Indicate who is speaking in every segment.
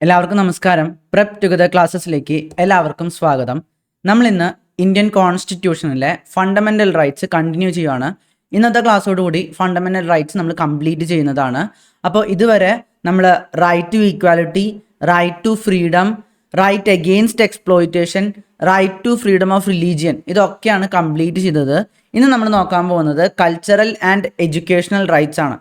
Speaker 1: എല്ലാവർക്കും നമസ്കാരം. Prep together ക്ലാസ്സസിലേക്ക് എല്ലാവർക്കും സ്വാഗതം. നമ്മൾ ഇന്ന് ഇന്ത്യൻ കോൺസ്റ്റിറ്റ്യൂഷനിലെ ഫണ്ടമെൻ്റൽ റൈറ്റ്സ് കണ്ടിന്യൂ ചെയ്യുകയാണ്. ഇന്നത്തെ ക്ലാസ്സോടുകൂടി ഫണ്ടമെൻ്റൽ റൈറ്റ്സ് നമ്മൾ കംപ്ലീറ്റ് ചെയ്യുന്നതാണ്. അപ്പോൾ ഇതുവരെ നമ്മൾ right to equality, right to freedom, right against exploitation, right to freedom of religion ഇതൊക്കെയാണ് കംപ്ലീറ്റ് ചെയ്തത്. ഇന്ന് നമ്മൾ നോക്കാൻ പോകുന്നത് കൾച്ചറൽ ആൻഡ് എഡ്യൂക്കേഷണൽ റൈറ്റ്സ് ആണ്.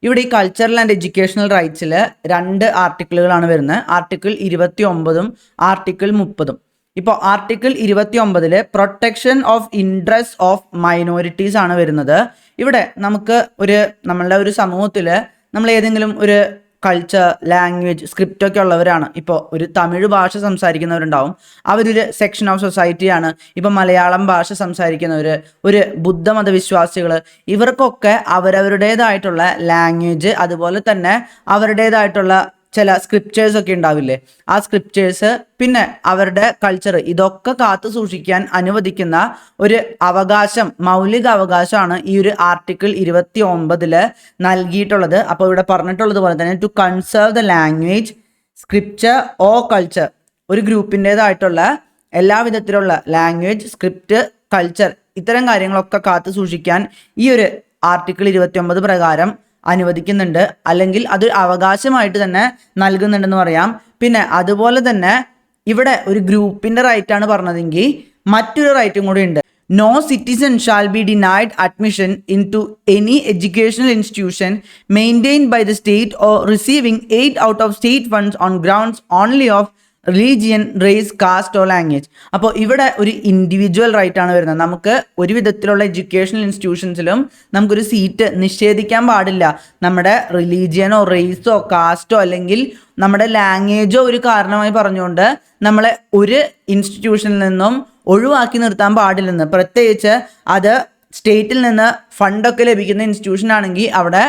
Speaker 1: ഇവിടെ ഈ കൾച്ചറൽ ആൻഡ് എഡ്യൂക്കേഷണൽ റൈറ്റ്സിൽ 2 ആർട്ടിക്കിളുകളാണ് വരുന്നത്. Article 29 article 30. ഇപ്പോൾ article 29 protection of interest of minorities ആണ് വരുന്നത്. ഇവിടെ നമുക്ക് നമ്മളുടെ ഒരു സമൂഹത്തിൽ നമ്മൾ ഏതെങ്കിലും ഒരു കൾച്ചർ, ലാംഗ്വേജ്, സ്ക്രിപ്റ്റ് ഒക്കെ ഉള്ളവരാണ്. ഇപ്പോൾ ഒരു തമിഴ് ഭാഷ സംസാരിക്കുന്നവരുണ്ടാവും, അവരൊരു സെക്ഷൻ ഓഫ് സൊസൈറ്റിയാണ്. ഇപ്പോൾ മലയാളം ഭാഷ സംസാരിക്കുന്നവർ, ഒരു ബുദ്ധമത വിശ്വാസികൾ, ഇവർക്കൊക്കെ അവരവരുടേതായിട്ടുള്ള ലാംഗ്വേജ്, അതുപോലെ തന്നെ അവരുടേതായിട്ടുള്ള ചില സ്ക്രിപ്റ്റേഴ്സ് ഒക്കെ ഉണ്ടാവില്ലേ, ആ സ്ക്രിപ്റ്റേഴ്സ്, പിന്നെ അവരുടെ കൾച്ചർ, ഇതൊക്കെ കാത്തു സൂക്ഷിക്കാൻ അനുവദിക്കുന്ന ഒരു അവകാശം, മൗലിക അവകാശമാണ് ഈ ഒരു ആർട്ടിക്കിൾ 29 നൽകിയിട്ടുള്ളത്. അപ്പോൾ ഇവിടെ പറഞ്ഞിട്ടുള്ളത് പോലെ തന്നെ to conserve the language, scripture or culture, ഒരു ഗ്രൂപ്പിൻ്റേതായിട്ടുള്ള എല്ലാ വിധത്തിലുള്ള ലാംഗ്വേജ്, സ്ക്രിപ്റ്റ്, കൾച്ചർ, ഇത്തരം കാര്യങ്ങളൊക്കെ കാത്തു സൂക്ഷിക്കാൻ ഈ ഒരു ആർട്ടിക്കിൾ 29 പ്രകാരം അനുവദിക്കുന്നുണ്ട്, അല്ലെങ്കിൽ അത് അവകാശമായിട്ട് തന്നെ നൽകുന്നുണ്ടെന്ന് പറയാം. പിന്നെ അതുപോലെ തന്നെ ഇവിടെ ഒരു ഗ്രൂപ്പിൻ്റെ റൈറ്റാണ് പറഞ്ഞതെങ്കിൽ മറ്റൊരു റൈറ്റും കൂടി ഉണ്ട്. No citizen shall be denied admission into any educational institution maintained by the state or receiving aid out of state funds on grounds only of religion, race, caste or language. അപ്പോൾ ഇവിടെ ഒരു individual right ആണ് വരുന്നത്. നമുക്ക് ഒരു വിധത്തിലുള്ള educational ഇൻസ്റ്റിറ്റ്യൂഷൻസിലും നമുക്കൊരു seat നിഷേധിക്കാൻ പാടില്ല. നമ്മുടെ റിലീജിയനോ, റേസോ, കാസ്റ്റോ അല്ലെങ്കിൽ നമ്മുടെ ലാംഗ്വേജോ ഒരു കാരണമായി പറഞ്ഞുകൊണ്ട് നമ്മളെ ഒരു ഇൻസ്റ്റിറ്റ്യൂഷനിൽ നിന്നും ഒഴിവാക്കി നിർത്താൻ പാടില്ലെന്ന്. പ്രത്യേകിച്ച് അത് സ്റ്റേറ്റിൽ നിന്ന് ഫണ്ടൊക്കെ ലഭിക്കുന്ന ഇൻസ്റ്റിറ്റ്യൂഷൻ ആണെങ്കിൽ അവിടെ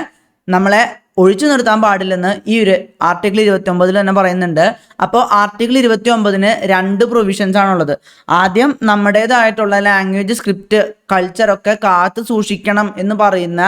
Speaker 1: നമ്മളെ ഒഴിച്ചു നിർത്താൻ പാടില്ലെന്ന് ഈ ഒരു ആർട്ടിക്കിൾ 29 തന്നെ പറയുന്നുണ്ട്. അപ്പോൾ ആർട്ടിക്കിൾ 29 2 പ്രൊവിഷൻസ് ആണുള്ളത്. ആദ്യം നമ്മുടേതായിട്ടുള്ള ലാംഗ്വേജ്, സ്ക്രിപ്റ്റ്, കൾച്ചറൊക്കെ കാത്തു സൂക്ഷിക്കണം എന്ന് പറയുന്ന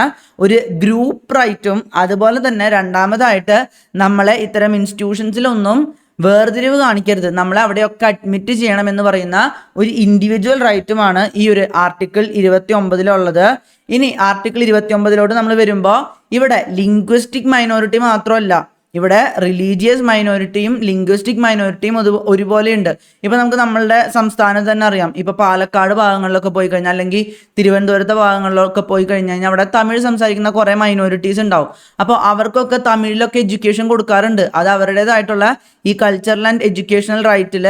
Speaker 1: ഒരു ഗ്രൂപ്പ് റൈറ്റും, അതുപോലെ തന്നെ രണ്ടാമതായിട്ട് നമ്മളെ ഇത്തരം ഇൻസ്റ്റിറ്റ്യൂഷൻസിലൊന്നും വേർതിരിവ് കാണിക്കരുത്, നമ്മളെ അവിടെയൊക്കെ അഡ്മിറ്റ് ചെയ്യണം എന്ന് പറയുന്ന ഒരു ഇൻഡിവിജ്വൽ റൈറ്റുമാണ് ഈ ഒരു ആർട്ടിക്കിൾ 29 ഇനി ആർട്ടിക്കിൾ 29 നമ്മൾ വരുമ്പോൾ ഇവിടെ ലിംഗ്വിസ്റ്റിക് മൈനോറിറ്റി മാത്രമല്ല, ഇവിടെ റിലീജിയസ് മൈനോറിറ്റിയും ലിംഗ്വിസ്റ്റിക് മൈനോറിറ്റിയും ഒരുപോലെ ഉണ്ട്. ഇപ്പോൾ നമുക്ക് നമ്മളുടെ സംസ്ഥാനത്ത് തന്നെ അറിയാം, ഇപ്പോൾ പാലക്കാട് ഭാഗങ്ങളിലൊക്കെ പോയി കഴിഞ്ഞാൽ, അല്ലെങ്കിൽ തിരുവനന്തപുരത്തെ ഭാഗങ്ങളിലൊക്കെ പോയി കഴിഞ്ഞാൽ അവിടെ തമിഴ് സംസാരിക്കുന്ന കുറേ മൈനോറിറ്റീസ് ഉണ്ടാവും. അപ്പോൾ അവർക്കൊക്കെ തമിഴിലൊക്കെ എഡ്യൂക്കേഷൻ കൊടുക്കാറുണ്ട്. അത് അവരുടേതായിട്ടുള്ള ഈ കൾച്ചറൽ ആൻഡ് എഡ്യൂക്കേഷണൽ റൈറ്റിൽ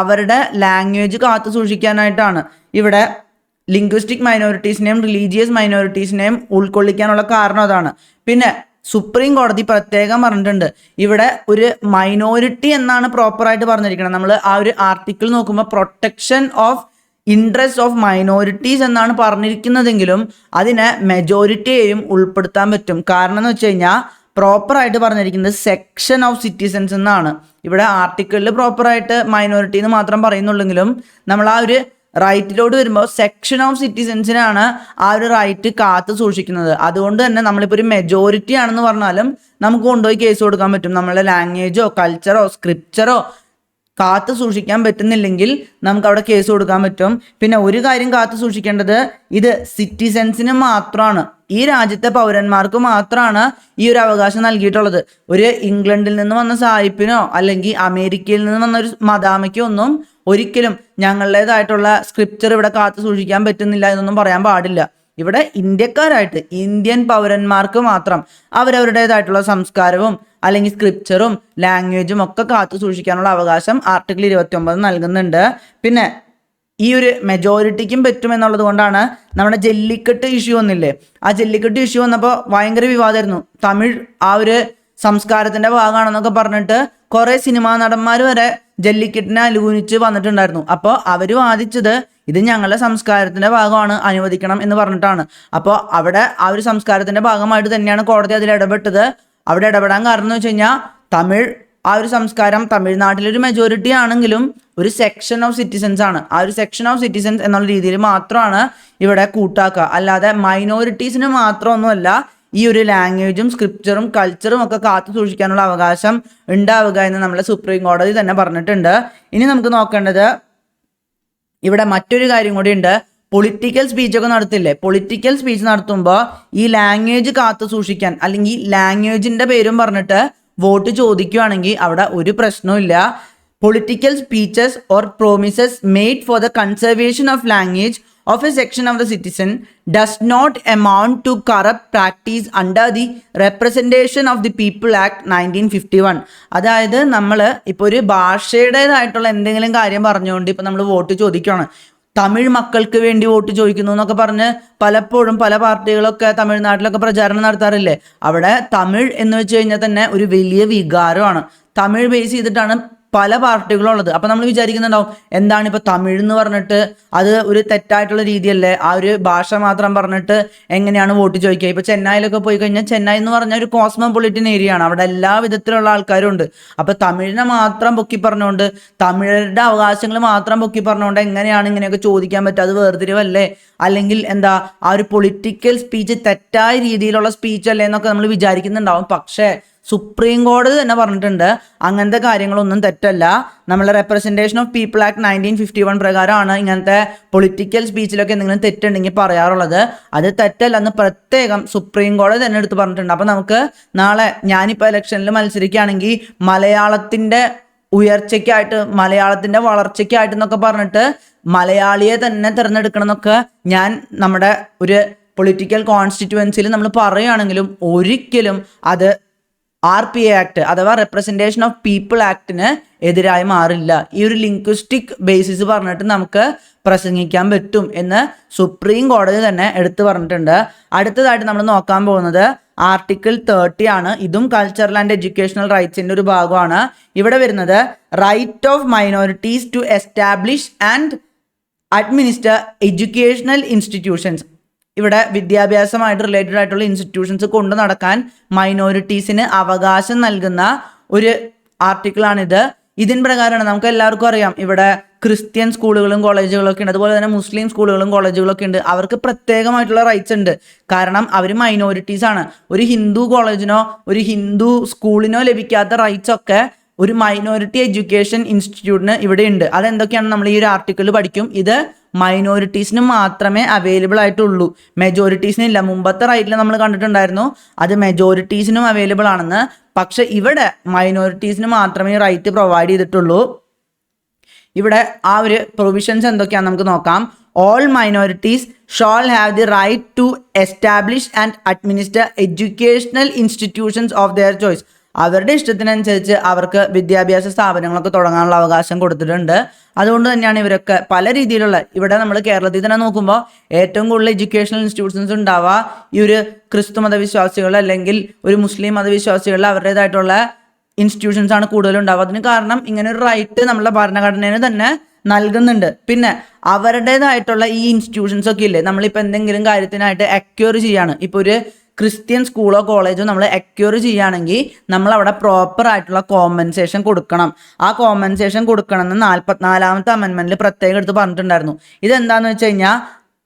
Speaker 1: അവരുടെ ലാംഗ്വേജ് കാത്തു സൂക്ഷിക്കാനായിട്ടാണ്. ഇവിടെ ലിംഗ്വിസ്റ്റിക് മൈനോറിറ്റീസിനെയും റിലീജിയസ് മൈനോറിറ്റീസിനെയും ഉൾക്കൊള്ളിക്കാനുള്ള കാരണം അതാണ്. പിന്നെ സുപ്രീം കോടതി പ്രത്യേകം പറഞ്ഞിട്ടുണ്ട്, ഇവിടെ ഒരു മൈനോറിറ്റി എന്നാണ് പ്രോപ്പറായിട്ട് പറഞ്ഞിരിക്കുന്നത്. നമ്മൾ ആ ഒരു ആർട്ടിക്കിൾ നോക്കുമ്പോൾ protection of interest of minorities എന്നാണ് പറഞ്ഞിരിക്കുന്നതെങ്കിലും അതിനെ മെജോറിറ്റിയെയും ഉൾപ്പെടുത്താൻ പറ്റും. കാരണം എന്ന് വെച്ച് കഴിഞ്ഞാൽ പ്രോപ്പറായിട്ട് പറഞ്ഞിരിക്കുന്നത് സെക്ഷൻ ഓഫ് സിറ്റിസൺസ് എന്നാണ്. ഇവിടെ ആർട്ടിക്കിളിൽ പ്രോപ്പറായിട്ട് മൈനോറിറ്റി എന്ന് മാത്രം പറയുന്നുള്ളെങ്കിലും നമ്മൾ ആ ഒരു റൈറ്റിലോട്ട് വരുമ്പോൾ സെക്ഷൻ ഓഫ് സിറ്റിസൻസിനാണ് ആ ഒരു റൈറ്റ് കാത്തു സൂക്ഷിക്കുന്നത്. അതുകൊണ്ട് തന്നെ നമ്മളിപ്പോൾ ഒരു മെജോറിറ്റി ആണെന്ന് പറഞ്ഞാലും നമുക്ക് കൊണ്ടുപോയി കേസ് കൊടുക്കാൻ പറ്റും. നമ്മളുടെ ലാംഗ്വേജോ, കൾച്ചറോ, സ്ക്രിപ്ചറോ കാത്തു സൂക്ഷിക്കാൻ പറ്റുന്നില്ലെങ്കിൽ നമുക്ക് അവിടെ കേസ് കൊടുക്കാൻ പറ്റും. പിന്നെ ഒരു കാര്യം കാത്തു സൂക്ഷിക്കേണ്ടത്, ഇത് സിറ്റിസൻസിന് മാത്രമാണ്, ഈ രാജ്യത്തെ പൗരന്മാർക്ക് മാത്രമാണ് ഈ ഒരു അവകാശം നൽകിയിട്ടുള്ളത്. ഒരു ഇംഗ്ലണ്ടിൽ നിന്ന് വന്ന സായിപ്പിനോ അല്ലെങ്കിൽ അമേരിക്കയിൽ നിന്ന് വന്ന ഒരു മദാമയ്ക്കോ ഒന്നും ഒരിക്കലും ഞങ്ങളുടേതായിട്ടുള്ള സ്ക്രിപ്ചർ ഇവിടെ കാത്തു സൂക്ഷിക്കാൻ പറ്റുന്നില്ല എന്നൊന്നും പറയാൻ പാടില്ല. ഇവിടെ ഇന്ത്യക്കാരായിട്ട് ഇന്ത്യൻ പൗരന്മാർക്ക് മാത്രം അവരവരുടേതായിട്ടുള്ള സംസ്കാരവും അല്ലെങ്കിൽ സ്ക്രിപ്ചറും ലാംഗ്വേജും ഒക്കെ കാത്തു സൂക്ഷിക്കാനുള്ള അവകാശം ആർട്ടിക്കിൾ 29 നൽകുന്നുണ്ട്. പിന്നെ ഈ ഒരു മെജോറിറ്റിക്കും പറ്റുമെന്നുള്ളത് കൊണ്ടാണ് നമ്മുടെ ജല്ലിക്കെട്ട് ഇഷ്യൂ വന്നില്ലേ, ആ ജല്ലിക്കെട്ട് ഇഷ്യൂ വന്നപ്പോൾ ഭയങ്കര വിവാദമായിരുന്നു. തമിഴ് ആ ഒരു സംസ്കാരത്തിൻ്റെ ഭാഗമാണെന്നൊക്കെ പറഞ്ഞിട്ട് കുറേ സിനിമാ നടന്മാർ വരെ ജല്ലിക്കെട്ടിനെ അനുകൂലിച്ച് വന്നിട്ടുണ്ടായിരുന്നു. അപ്പോൾ അവർ വാദിച്ചത് ഇത് ഞങ്ങളുടെ സംസ്കാരത്തിൻ്റെ ഭാഗമാണ്, അനുവദിക്കണം എന്ന് പറഞ്ഞിട്ടാണ്. അപ്പോൾ അവിടെ ആ ഒരു സംസ്കാരത്തിൻ്റെ ഭാഗമായിട്ട് തന്നെയാണ് കോടതി അതിൽ ഇടപെട്ടത്. അവിടെ ഇടപെടാൻ കാരണം എന്ന് വെച്ച് കഴിഞ്ഞാൽ തമിഴ് ആ ഒരു സംസ്കാരം തമിഴ്നാട്ടിലൊരു മെജോറിറ്റി ആണെങ്കിലും ഒരു സെക്ഷൻ ഓഫ് സിറ്റിസൻസ് ആണ്. ആ ഒരു സെക്ഷൻ ഓഫ് സിറ്റിസൻസ് എന്നുള്ള രീതിയിൽ മാത്രമാണ് ഇവിടെ കൂട്ടാക്കുക, അല്ലാതെ മൈനോറിറ്റീസിന് മാത്രമൊന്നുമല്ല ഈ ഒരു ലാംഗ്വേജും സ്ക്രിപ്ചറും കൾച്ചറും ഒക്കെ കാത്തു സൂക്ഷിക്കാനുള്ള അവകാശം ഉണ്ടാവുക എന്ന് നമ്മുടെ സുപ്രീം കോടതി തന്നെ പറഞ്ഞിട്ടുണ്ട്. ഇനി നമുക്ക് നോക്കേണ്ടത് ഇവിടെ മറ്റൊരു കാര്യം കൂടി ഉണ്ട്. പൊളിറ്റിക്കൽ സ്പീച്ചൊക്കെ നടത്തില്ലേ, പൊളിറ്റിക്കൽ സ്പീച്ച് നടത്തുമ്പോൾ ഈ ലാംഗ്വേജ് കാത്തു സൂക്ഷിക്കാൻ അല്ലെങ്കിൽ ലാംഗ്വേജിൻ്റെ പേരും പറഞ്ഞിട്ട് വോട്ട് ചോദിക്കുകയാണെങ്കിൽ അവിടെ ഒരു പ്രശ്നവും. Political speeches or promises made for the conservation of language of a section of the citizen does not amount to corrupt practice under the Representation of the People Act 1951. അതായത് നമ്മൾ ഇപ്പോൾ ഒരു ഭാഷയുടേതായിട്ടുള്ള എന്തെങ്കിലും കാര്യം പറഞ്ഞുകൊണ്ട് ഇപ്പോൾ നമ്മൾ വോട്ട് ചോദിക്കുകയാണ്, തമിഴ് മക്കൾക്ക് വേണ്ടി വോട്ട് ചോദിക്കുന്നു എന്നൊക്കെ പറഞ്ഞ് പലപ്പോഴും പല പാർട്ടികളൊക്കെ തമിഴ്നാട്ടിലൊക്കെ പ്രചാരണം നടത്താറില്ലേ. അവിടെ തമിഴ് എന്ന് വെച്ച് കഴിഞ്ഞാൽ തന്നെ ഒരു വലിയ വികാരമാണ്. തമിഴ് ബേസ് ചെയ്തിട്ടാണ് പല പാർട്ടികളുള്ളത്. അപ്പം നമ്മൾ വിചാരിക്കുന്നുണ്ടാവും എന്താണ് ഇപ്പോൾ തമിഴ് എന്ന് പറഞ്ഞിട്ട് അത് ഒരു തെറ്റായിട്ടുള്ള രീതിയല്ലേ, ആ ഒരു ഭാഷ മാത്രം പറഞ്ഞിട്ട് എങ്ങനെയാണ് വോട്ട് ചോദിക്കുക. ഇപ്പോൾ ചെന്നൈയിലൊക്കെ പോയി കഴിഞ്ഞാൽ ചെന്നൈ എന്ന് പറഞ്ഞാൽ ഒരു കോസ്മോപൊളിറ്റൻ ഏരിയ ആണ്, അവിടെ എല്ലാ വിധത്തിലുള്ള ആൾക്കാരും ഉണ്ട്. അപ്പോൾ തമിഴിനെ മാത്രം പൊക്കി പറഞ്ഞുകൊണ്ട് തമിഴരുടെ അവകാശങ്ങൾ മാത്രം പൊക്കി പറഞ്ഞുകൊണ്ട് എങ്ങനെയാണ് ഇങ്ങനെയൊക്കെ ചോദിക്കാൻ പറ്റുക, അത് വേർതിരിവല്ലേ, അല്ലെങ്കിൽ എന്താ ആ ഒരു പൊളിറ്റിക്കൽ സ്പീച്ച് തെറ്റായ രീതിയിലുള്ള സ്പീച്ച് അല്ലേ എന്നൊക്കെ നമ്മൾ വിചാരിക്കുന്നുണ്ടാവും. പക്ഷേ സുപ്രീം കോടതി തന്നെ പറഞ്ഞിട്ടുണ്ട് അങ്ങനത്തെ കാര്യങ്ങളൊന്നും തെറ്റല്ല. നമ്മളെ റെപ്രസെൻറ്റേഷൻ ഓഫ് പീപ്പിൾ ആക്ട് 1951 പ്രകാരമാണ് ഇങ്ങനത്തെ പൊളിറ്റിക്കൽ സ്പീച്ചിലൊക്കെ എന്തെങ്കിലും തെറ്റുണ്ടെങ്കിൽ പറയാറുള്ളത്. അത് തെറ്റല്ല എന്ന് പ്രത്യേകം സുപ്രീം കോടതി തന്നെ എടുത്ത് പറഞ്ഞിട്ടുണ്ട്. അപ്പോൾ നമുക്ക് നാളെ ഞാനിപ്പോൾ ഇലക്ഷനിൽ മത്സരിക്കുകയാണെങ്കിൽ മലയാളത്തിൻ്റെ ഉയർച്ചയ്ക്കായിട്ട് മലയാളത്തിൻ്റെ വളർച്ചയ്ക്കായിട്ട് എന്നൊക്കെ പറഞ്ഞിട്ട് മലയാളിയെ തന്നെ തിരഞ്ഞെടുക്കണം എന്നൊക്കെ ഞാൻ നമ്മുടെ ഒരു പൊളിറ്റിക്കൽ കോൺസ്റ്റിറ്റ്യുവൻസിയിൽ നമ്മൾ പറയുകയാണെങ്കിലും ഒരിക്കലും അത് RPA ആക്ട് അഥവാ റെപ്രസെൻറ്റേഷൻ ഓഫ് പീപ്പിൾ ആക്ടിന് എതിരായി മാറില്ല. ഈ ഒരു ലിംഗ്വിസ്റ്റിക് ബേസിസ് പറഞ്ഞിട്ട് നമുക്ക് പ്രസംഗിക്കാൻ പറ്റും എന്ന് സുപ്രീം കോടതി തന്നെ എടുത്തു പറഞ്ഞിട്ടുണ്ട്. അടുത്തതായിട്ട് നമ്മൾ നോക്കാൻ പോകുന്നത് ആർട്ടിക്കിൾ 30 ആണ്. ഇതും കൾച്ചറൽ ആൻഡ് എഡ്യൂക്കേഷണൽ റൈറ്റ്സിൻ്റെ ഒരു ഭാഗമാണ്. ഇവിടെ വരുന്നത് right of minorities to establish and administer educational institutions. ഇവിടെ വിദ്യാഭ്യാസമായിട്ട് റിലേറ്റഡ് ആയിട്ടുള്ള ഇൻസ്റ്റിറ്റ്യൂഷൻസ് കൊണ്ടു നടക്കാൻ മൈനോറിറ്റീസിന് അവകാശം നൽകുന്ന ഒരു ആർട്ടിക്കിളാണിത്. ഇതിൻ പ്രകാരമാണ് നമുക്ക് എല്ലാവർക്കും അറിയാം ഇവിടെ ക്രിസ്ത്യൻ സ്കൂളുകളും കോളേജുകളും ഒക്കെ ഉണ്ട്, അതുപോലെ തന്നെ മുസ്ലിം സ്കൂളുകളും കോളേജുകളൊക്കെ ഉണ്ട്. അവർക്ക് പ്രത്യേകമായിട്ടുള്ള റൈറ്റ്സ് ഉണ്ട്, കാരണം അവർ മൈനോറിറ്റീസ് ആണ്. ഒരു ഹിന്ദു കോളേജിനോ ഒരു ഹിന്ദു സ്കൂളിനോ ലഭിക്കാത്ത റൈറ്റ്സ് ഒക്കെ ഒരു മൈനോറിറ്റി എഡ്യൂക്കേഷൻ ഇൻസ്റ്റിറ്റ്യൂട്ടിന് ഇവിടെ ഉണ്ട്. അതെന്തൊക്കെയാണ് നമ്മൾ ഈ ഒരു ആർട്ടിക്കിൾ പഠിക്കും. ഇത് മൈനോറിറ്റീസിന് മാത്രമേ അവൈലബിൾ ആയിട്ടുള്ളൂ, മെജോറിറ്റീസിന് ഇല്ല. മുമ്പത്തെ റൈറ്റിൽ നമ്മൾ കണ്ടിട്ടുണ്ടായിരുന്നു അത് മെജോറിറ്റീസിനും അവൈലബിൾ ആണെന്ന്. പക്ഷെ ഇവിടെ മൈനോറിറ്റീസിന് മാത്രമേ റൈറ്റ് പ്രൊവൈഡ് ചെയ്തിട്ടുള്ളൂ. ഇവിടെ ആ ഒരു പ്രൊവിഷൻസ് എന്തൊക്കെയാണെന്ന് നമുക്ക് നോക്കാം. All minorities shall have the right to establish and administer educational institutions of their choice. അവരുടെ ഇഷ്ടത്തിനനുസരിച്ച് അവർക്ക് വിദ്യാഭ്യാസ സ്ഥാപനങ്ങളൊക്കെ തുടങ്ങാനുള്ള അവകാശം കൊടുത്തിട്ടുണ്ട്. അതുകൊണ്ട് തന്നെയാണ് ഇവരൊക്കെ പല രീതിയിലുള്ള, ഇവിടെ നമ്മൾ കേരളത്തിൽ തന്നെ നോക്കുമ്പോൾ ഏറ്റവും കൂടുതൽ എഡ്യൂക്കേഷണൽ ഇൻസ്റ്റിറ്റ്യൂഷൻസ് ഉണ്ടാവുക ഈ ഒരു ക്രിസ്തു മതവിശ്വാസികൾ അല്ലെങ്കിൽ ഒരു മുസ്ലിം മതവിശ്വാസികളിൽ അവരുടേതായിട്ടുള്ള ഇൻസ്റ്റിറ്റ്യൂഷൻസ് ആണ് കൂടുതലുണ്ടാവുക. അതിന് കാരണം ഇങ്ങനെ ഒരു റൈറ്റ് നമ്മുടെ ഭരണഘടനയിൽ തന്നെ നൽകുന്നുണ്ട്. പിന്നെ അവരുടേതായിട്ടുള്ള ഈ ഇൻസ്റ്റിറ്റ്യൂഷൻസ് ഒക്കെ ഇല്ലേ, നമ്മളിപ്പോൾ എന്തെങ്കിലും കാര്യത്തിനായിട്ട് അക്വയർ ചെയ്യാണ്, ഇപ്പോൾ ഒരു ക്രിസ്ത്യൻ സ്കൂളോ കോളേജോ നമ്മൾ അക്വയർ ചെയ്യുകയാണെങ്കിൽ നമ്മളവിടെ പ്രോപ്പർ ആയിട്ടുള്ള കോമ്പൻസേഷൻ കൊടുക്കണം. ആ കോമ്പൻസേഷൻ കൊടുക്കണമെന്ന് 44ാമത്തെ അമെൻമെൻറ്റിൽ പ്രത്യേകം എടുത്ത് പറഞ്ഞിട്ടുണ്ടായിരുന്നു. ഇതെന്താണെന്ന് വെച്ച് കഴിഞ്ഞാൽ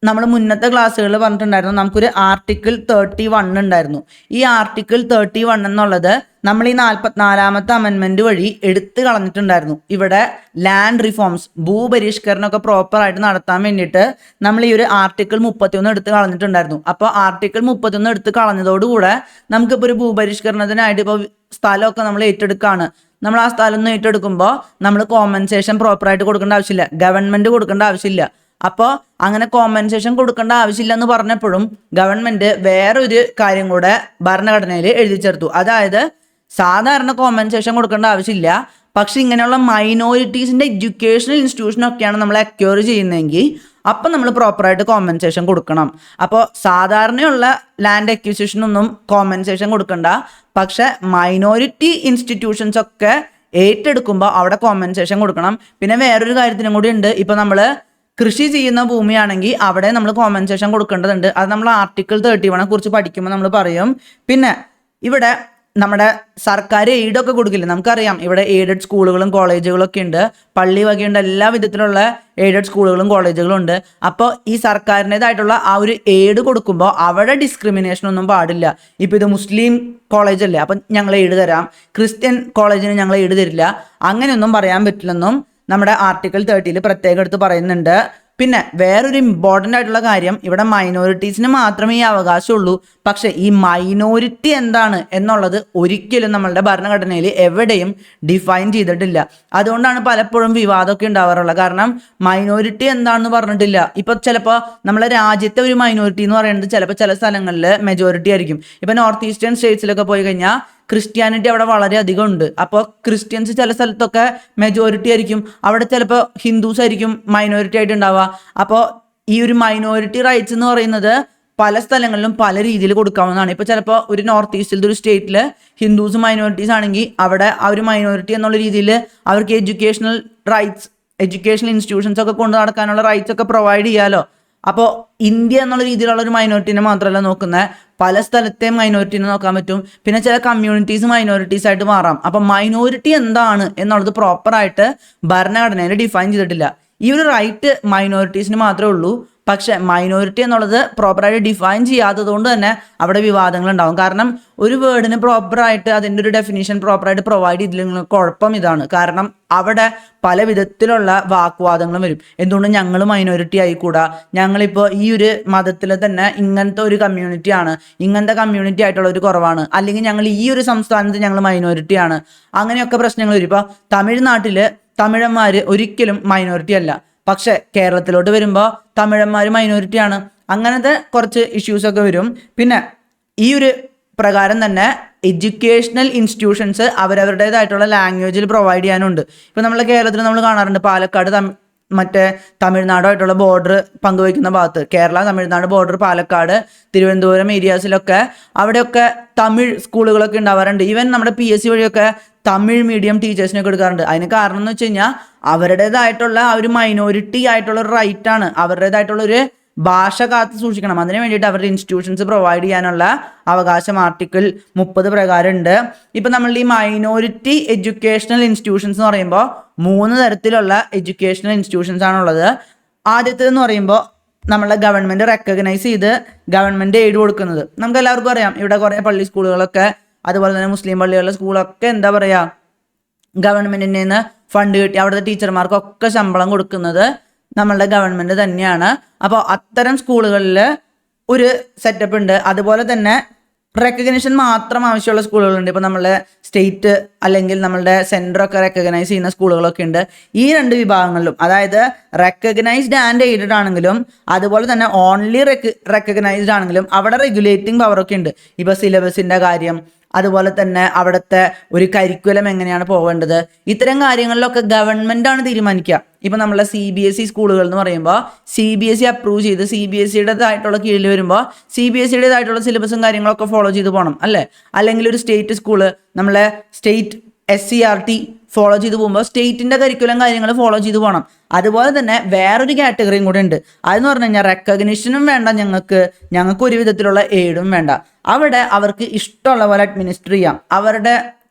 Speaker 1: നമ്മൾ മുന്നത്തെ ക്ലാസ്സുകളിൽ പറഞ്ഞിട്ടുണ്ടായിരുന്നു നമുക്കൊരു ആർട്ടിക്കിൾ 31 ഉണ്ടായിരുന്നു. ഈ ആർട്ടിക്കിൾ 31 എന്നുള്ളത് നമ്മൾ ഈ 44ാമത്തെ അമെൻമെൻറ്റ് വഴി എടുത്തു കളഞ്ഞിട്ടുണ്ടായിരുന്നു. ഇവിടെ ലാൻഡ് റിഫോംസ്, ഭൂപരിഷ്കരണമൊക്കെ പ്രോപ്പറായിട്ട് നടത്താൻ വേണ്ടിയിട്ട് നമ്മൾ ഈ ഒരു ആർട്ടിക്കിൾ 31 എടുത്ത് കളഞ്ഞിട്ടുണ്ടായിരുന്നു. അപ്പോൾ ആർട്ടിക്കിൾ 31 എടുത്ത് കളഞ്ഞതോടുകൂടെ നമുക്കിപ്പോൾ ഒരു ഭൂപരിഷ്കരണത്തിനായിട്ട് ഇപ്പോൾ സ്ഥലമൊക്കെ നമ്മൾ ഏറ്റെടുക്കുകയാണ്. നമ്മൾ ആ സ്ഥലം ഒന്ന് ഏറ്റെടുക്കുമ്പോൾ നമ്മൾ കോമ്പൻസേഷൻ പ്രോപ്പറായിട്ട് കൊടുക്കേണ്ട ആവശ്യമില്ല, ഗവൺമെൻറ് കൊടുക്കേണ്ട ആവശ്യമില്ല. അപ്പോൾ അങ്ങനെ കോമ്പൻസേഷൻ കൊടുക്കേണ്ട ആവശ്യമില്ല എന്ന് പറഞ്ഞപ്പോഴും ഗവൺമെൻറ് വേറൊരു കാര്യം കൂടെ ഭരണഘടനയിൽ എഴുതി ചേർത്തു. അതായത് സാധാരണ കോമ്പൻസേഷൻ കൊടുക്കേണ്ട ആവശ്യമില്ല, പക്ഷെ ഇങ്ങനെയുള്ള മൈനോറിറ്റീസിൻ്റെ എഡ്യൂക്കേഷണൽ ഇൻസ്റ്റിറ്റ്യൂഷനൊക്കെയാണ് നമ്മൾ അക്വയർ ചെയ്യുന്നതെങ്കിൽ അപ്പം നമ്മൾ പ്രോപ്പറായിട്ട് കോമ്പൻസേഷൻ കൊടുക്കണം. അപ്പോൾ സാധാരണയുള്ള ലാൻഡ് അക്വിസിഷനൊന്നും കോമ്പൻസേഷൻ കൊടുക്കണ്ട, പക്ഷെ മൈനോറിറ്റി ഇൻസ്റ്റിറ്റ്യൂഷൻസ് ഒക്കെ ഏറ്റെടുക്കുമ്പോൾ അവിടെ കോമ്പൻസേഷൻ കൊടുക്കണം. പിന്നെ വേറൊരു കാര്യത്തിനും കൂടി ഉണ്ട്. ഇപ്പോൾ നമ്മൾ കൃഷി ചെയ്യുന്ന ഭൂമിയാണെങ്കിൽ അവിടെ നമ്മൾ കോമ്പൻസേഷൻ കൊടുക്കേണ്ടതുണ്ട്. അത് നമ്മൾ ആർട്ടിക്കിൾ 31 കുറിച്ച് പഠിക്കുമ്പോൾ നമ്മൾ പറയും. പിന്നെ ഇവിടെ നമ്മുടെ സർക്കാർ എയ്ഡൊക്കെ കൊടുക്കില്ല. നമുക്കറിയാം ഇവിടെ എയ്ഡഡ് സ്കൂളുകളും കോളേജുകളും ഒക്കെ ഉണ്ട്, പള്ളി വകയുണ്ട്, എല്ലാ വിധത്തിലുള്ള എയ്ഡഡ് സ്കൂളുകളും കോളേജുകളും ഉണ്ട്. അപ്പോൾ ഈ സർക്കാരിൻ്റെതായിട്ടുള്ള ആ ഒരു എയ്ഡ് കൊടുക്കുമ്പോൾ അവിടെ ഡിസ്ക്രിമിനേഷൻ ഒന്നും പാടില്ല. ഇപ്പോൾ ഇത് മുസ്ലിം കോളേജല്ലേ, അപ്പം ഞങ്ങൾ എയ്ഡ് തരാം, ക്രിസ്ത്യൻ കോളേജിന് ഞങ്ങൾ എയ്ഡ് തരില്ല, അങ്ങനെയൊന്നും പറയാൻ പറ്റില്ലെന്നും നമ്മുടെ ആർട്ടിക്കിൾ 30 പ്രത്യേകം എടുത്ത് പറയുന്നുണ്ട്. പിന്നെ വേറൊരു ഇമ്പോർട്ടൻ്റ് ആയിട്ടുള്ള കാര്യം, ഇവിടെ മൈനോറിറ്റീസിന് മാത്രമേ ഈ അവകാശമുള്ളൂ. പക്ഷേ ഈ മൈനോറിറ്റി എന്താണ് എന്നുള്ളത് ഒരിക്കലും നമ്മളുടെ ഭരണഘടനയിൽ എവിടെയും ഡിഫൈൻ ചെയ്തിട്ടില്ല. അതുകൊണ്ടാണ് പലപ്പോഴും വിവാദമൊക്കെ ഉണ്ടാവാറുള്ളത്. കാരണം മൈനോറിറ്റി എന്താണെന്ന് പറഞ്ഞിട്ടില്ല. ഇപ്പോൾ ചിലപ്പോൾ നമ്മളെ രാജ്യത്തെ ഒരു മൈനോറിറ്റി എന്ന് പറയുന്നത് ചിലപ്പോൾ ചില സ്ഥലങ്ങളിൽ മെജോറിറ്റി ആയിരിക്കും. ഇപ്പോൾ നോർത്ത് ഈസ്റ്റേൺ സ്റ്റേറ്റ്സിലൊക്കെ പോയി കഴിഞ്ഞാൽ ക്രിസ്ത്യാനിറ്റി അവിടെ വളരെ അധികം ഉണ്ട്. അപ്പോൾ ക്രിസ്ത്യൻസ് ചില സ്ഥലത്തൊക്കെ മെജോറിറ്റി ആയിരിക്കും, അവിടെ ചിലപ്പോൾ ഹിന്ദുസ് ആയിരിക്കും മൈനോറിറ്റി ആയിട്ട് ഉണ്ടാവുക. അപ്പോൾ ഈ ഒരു മൈനോറിറ്റി റൈറ്റ്സ് എന്ന് പറയുന്നത് പല സ്ഥലങ്ങളിലും പല രീതിയിൽ കൊടുക്കാവുന്നതാണ്. ഇപ്പോൾ ചിലപ്പോൾ ഒരു നോർത്ത് ഈസ്റ്റിലത്തെ ഒരു സ്റ്റേറ്റിൽ ഹിന്ദുസ് മൈനോറിറ്റീസ് ആണെങ്കിൽ അവിടെ ആ ഒരു മൈനോറിറ്റി എന്നുള്ള രീതിയിൽ അവർക്ക് എഡ്യൂക്കേഷണൽ റൈറ്റ്സ്, എഡ്യൂക്കേഷണൽ ഇൻസ്റ്റിറ്റ്യൂഷൻസ് ഒക്കെ കൊണ്ട് നടക്കാനുള്ള റൈറ്റ്സ് ഒക്കെ പ്രൊവൈഡ് ചെയ്യാമല്ലോ. അപ്പോൾ ഇന്ത്യ എന്നുള്ള രീതിയിലുള്ള ഒരു മൈനോറിറ്റീനെ മാത്രമല്ല നോക്കുന്നത്, പല സ്ഥലത്തെയും മൈനോറിറ്റീനെ നോക്കാൻ പറ്റും. പിന്നെ ചില കമ്മ്യൂണിറ്റീസ് മൈനോറിറ്റീസ് ആയിട്ട് മാറാം. അപ്പം മൈനോറിറ്റി എന്താണ് എന്നുള്ളത് പ്രോപ്പറായിട്ട് ഭരണഘടനയിൽ ഡിഫൈൻ ചെയ്തിട്ടില്ല. ഈ ഒരു റൈറ്റ് മൈനോറിറ്റീസിന് മാത്രമേ ഉള്ളൂ. പക്ഷെ മൈനോറിറ്റി എന്നുള്ളത് പ്രോപ്പറായിട്ട് ഡിഫൈൻ ചെയ്യാത്തത് കൊണ്ട് തന്നെ അവിടെ വിവാദങ്ങൾ ഉണ്ടാകും. കാരണം ഒരു വേർഡിന് പ്രോപ്പറായിട്ട് അതിൻ്റെ ഒരു ഡെഫിനേഷൻ പ്രോപ്പറായിട്ട് പ്രൊവൈഡ് ചെയ്തില്ലെങ്കിൽ കുഴപ്പം ഇതാണ്. കാരണം അവിടെ പല വിധത്തിലുള്ള വാഗ്വാദങ്ങളും വരും. എന്തുകൊണ്ട് ഞങ്ങൾ മൈനോറിറ്റി ആയിക്കൂടാ, ഞങ്ങളിപ്പോൾ ഈ ഒരു മതത്തിൽ തന്നെ ഇങ്ങനത്തെ ഒരു കമ്മ്യൂണിറ്റിയാണ്, ഇങ്ങനത്തെ കമ്മ്യൂണിറ്റി ആയിട്ടുള്ള ഒരു കുറവാണ്, അല്ലെങ്കിൽ ഞങ്ങൾ ഈ ഒരു സംസ്ഥാനത്ത് ഞങ്ങൾ മൈനോറിറ്റിയാണ്, അങ്ങനെയൊക്കെ പ്രശ്നങ്ങൾ വരും. ഇപ്പോൾ തമിഴ്നാട്ടിൽ തമിഴന്മാർ ഒരിക്കലും മൈനോറിറ്റി അല്ല, പക്ഷെ കേരളത്തിലോട്ട് വരുമ്പോൾ തമിഴന്മാർ മൈനോറിറ്റിയാണ്. അങ്ങനത്തെ കുറച്ച് ഇഷ്യൂസൊക്കെ വരും. പിന്നെ ഈ ഒരു പ്രകാരം തന്നെ എഡ്യൂക്കേഷണൽ ഇൻസ്റ്റിറ്റ്യൂഷൻസ് അവരവരുടേതായിട്ടുള്ള ലാംഗ്വേജിൽ പ്രൊവൈഡ് ചെയ്യാനുണ്ട്. ഇപ്പോൾ നമ്മളെ കേരളത്തിൽ നമ്മൾ കാണാറുണ്ട്, പാലക്കാട് മറ്റേ തമിഴ്നാടുമായിട്ടുള്ള ബോർഡർ പങ്കുവയ്ക്കുന്ന ഭാഗത്ത്, കേരള തമിഴ്നാട് ബോർഡർ പാലക്കാട് തിരുവനന്തപുരം ഏരിയാസിലൊക്കെ അവിടെയൊക്കെ തമിഴ് സ്കൂളുകളൊക്കെ ഉണ്ടാവാറുണ്ട്. ഈവൻ നമ്മുടെ PSC വഴിയൊക്കെ തമിഴ് മീഡിയം ടീച്ചേഴ്സിനൊക്കെ എടുക്കാറുണ്ട്. അതിന് കാരണം എന്ന് വെച്ച് കഴിഞ്ഞാൽ അവരുടേതായിട്ടുള്ള ആ ഒരു മൈനോറിറ്റി ആയിട്ടുള്ള ഒരു റൈറ്റാണ്, അവരുടേതായിട്ടുള്ള ഒരു ഭാഷ കാത്ത് സൂക്ഷിക്കണം. അതിന് വേണ്ടിയിട്ട് അവരുടെ ഇൻസ്റ്റിറ്റ്യൂഷൻസ് പ്രൊവൈഡ് ചെയ്യാനുള്ള അവകാശം ആർട്ടിക്കിൾ 30 പ്രകാരം ഉണ്ട്. ഇപ്പം നമ്മൾ ഈ മൈനോറിറ്റി എഡ്യൂക്കേഷണൽ ഇൻസ്റ്റിറ്റ്യൂഷൻസ് എന്ന് പറയുമ്പോൾ 3 തരത്തിലുള്ള എഡ്യൂക്കേഷണൽ ഇൻസ്റ്റിറ്റ്യൂഷൻസ് ആണുള്ളത്. ആദ്യത്തേതെന്ന് പറയുമ്പോൾ നമ്മളെ ഗവൺമെൻറ് റെക്കഗ്നൈസ് ചെയ്ത് ഗവൺമെൻറ് എയ്ഡ് കൊടുക്കുന്നത്. നമുക്ക് എല്ലാവർക്കും അറിയാം, ഇവിടെ കുറേ പള്ളി സ്കൂളുകളൊക്കെ അതുപോലെ തന്നെ മുസ്ലിം പള്ളികളുടെ സ്കൂളൊക്കെ എന്താ പറയുക, ഗവൺമെൻറ്റിൽ നിന്ന് ഫണ്ട് കിട്ടി അവിടുത്തെ ടീച്ചർമാർക്കൊക്കെ ശമ്പളം കൊടുക്കുന്നത് നമ്മളുടെ ഗവൺമെൻറ് തന്നെയാണ്. അപ്പോൾ അത്തരം സ്കൂളുകളിൽ ഒരു സെറ്റപ്പ് ഉണ്ട്. അതുപോലെ തന്നെ റെക്കഗ്നേഷൻ മാത്രം ആവശ്യമുള്ള സ്കൂളുകളുണ്ട്. ഇപ്പോൾ നമ്മളുടെ സ്റ്റേറ്റ് അല്ലെങ്കിൽ നമ്മളുടെ സെൻറ്ററൊക്കെ റെക്കഗ്നൈസ് ചെയ്യുന്ന സ്കൂളുകളൊക്കെ ഉണ്ട്. ഈ 2 വിഭാഗങ്ങളിലും, അതായത് റെക്കഗ്നൈസ്ഡ് ആൻഡ് എയ്ഡഡ് ആണെങ്കിലും അതുപോലെ തന്നെ ഓൺലി റെക്കഗ്നൈസ്ഡ് ആണെങ്കിലും അവിടെ റെഗുലേറ്റിംഗ് പവറൊക്കെ ഉണ്ട്. ഇപ്പോൾ സിലബസിൻ്റെ കാര്യം, അതുപോലെ തന്നെ അവിടുത്തെ ഒരു കരിക്കുലം എങ്ങനെയാണ് പോകേണ്ടത്, ഇത്തരം കാര്യങ്ങളിലൊക്കെ ഗവൺമെൻറ്റാണ് തീരുമാനിക്കുക. ഇപ്പോൾ നമ്മളെ CBSE സ്കൂളുകൾ എന്ന് പറയുമ്പോൾ CBSE അപ്രൂവ് ചെയ്ത് CBSEയുടേതായിട്ടുള്ള കീഴിൽ വരുമ്പോൾ CBSEയുടേതായിട്ടുള്ള സിലബസും കാര്യങ്ങളൊക്കെ ഫോളോ ചെയ്ത് പോകണം അല്ലേ. അല്ലെങ്കിൽ ഒരു സ്റ്റേറ്റ് സ്കൂള് നമ്മളെ സ്റ്റേറ്റ് SCRT ഫോളോ ചെയ്ത് പോകുമ്പോൾ സ്റ്റേറ്റിൻ്റെ കരിക്കുലം കാര്യങ്ങൾ ഫോളോ ചെയ്ത് പോകണം. അതുപോലെ തന്നെ വേറൊരു കാറ്റഗറിയും കൂടെ ഉണ്ട്. അതെന്ന് പറഞ്ഞു കഴിഞ്ഞാൽ റെക്കഗ്നിഷനും വേണ്ട, ഞങ്ങൾക്ക് ഒരു വിധത്തിലുള്ള എയ്ഡും വേണ്ട. അവിടെ അവർക്ക് ഇഷ്ടമുള്ള പോലെ അഡ്മിനിസ്റ്റർ ചെയ്യാം. അവരുടെ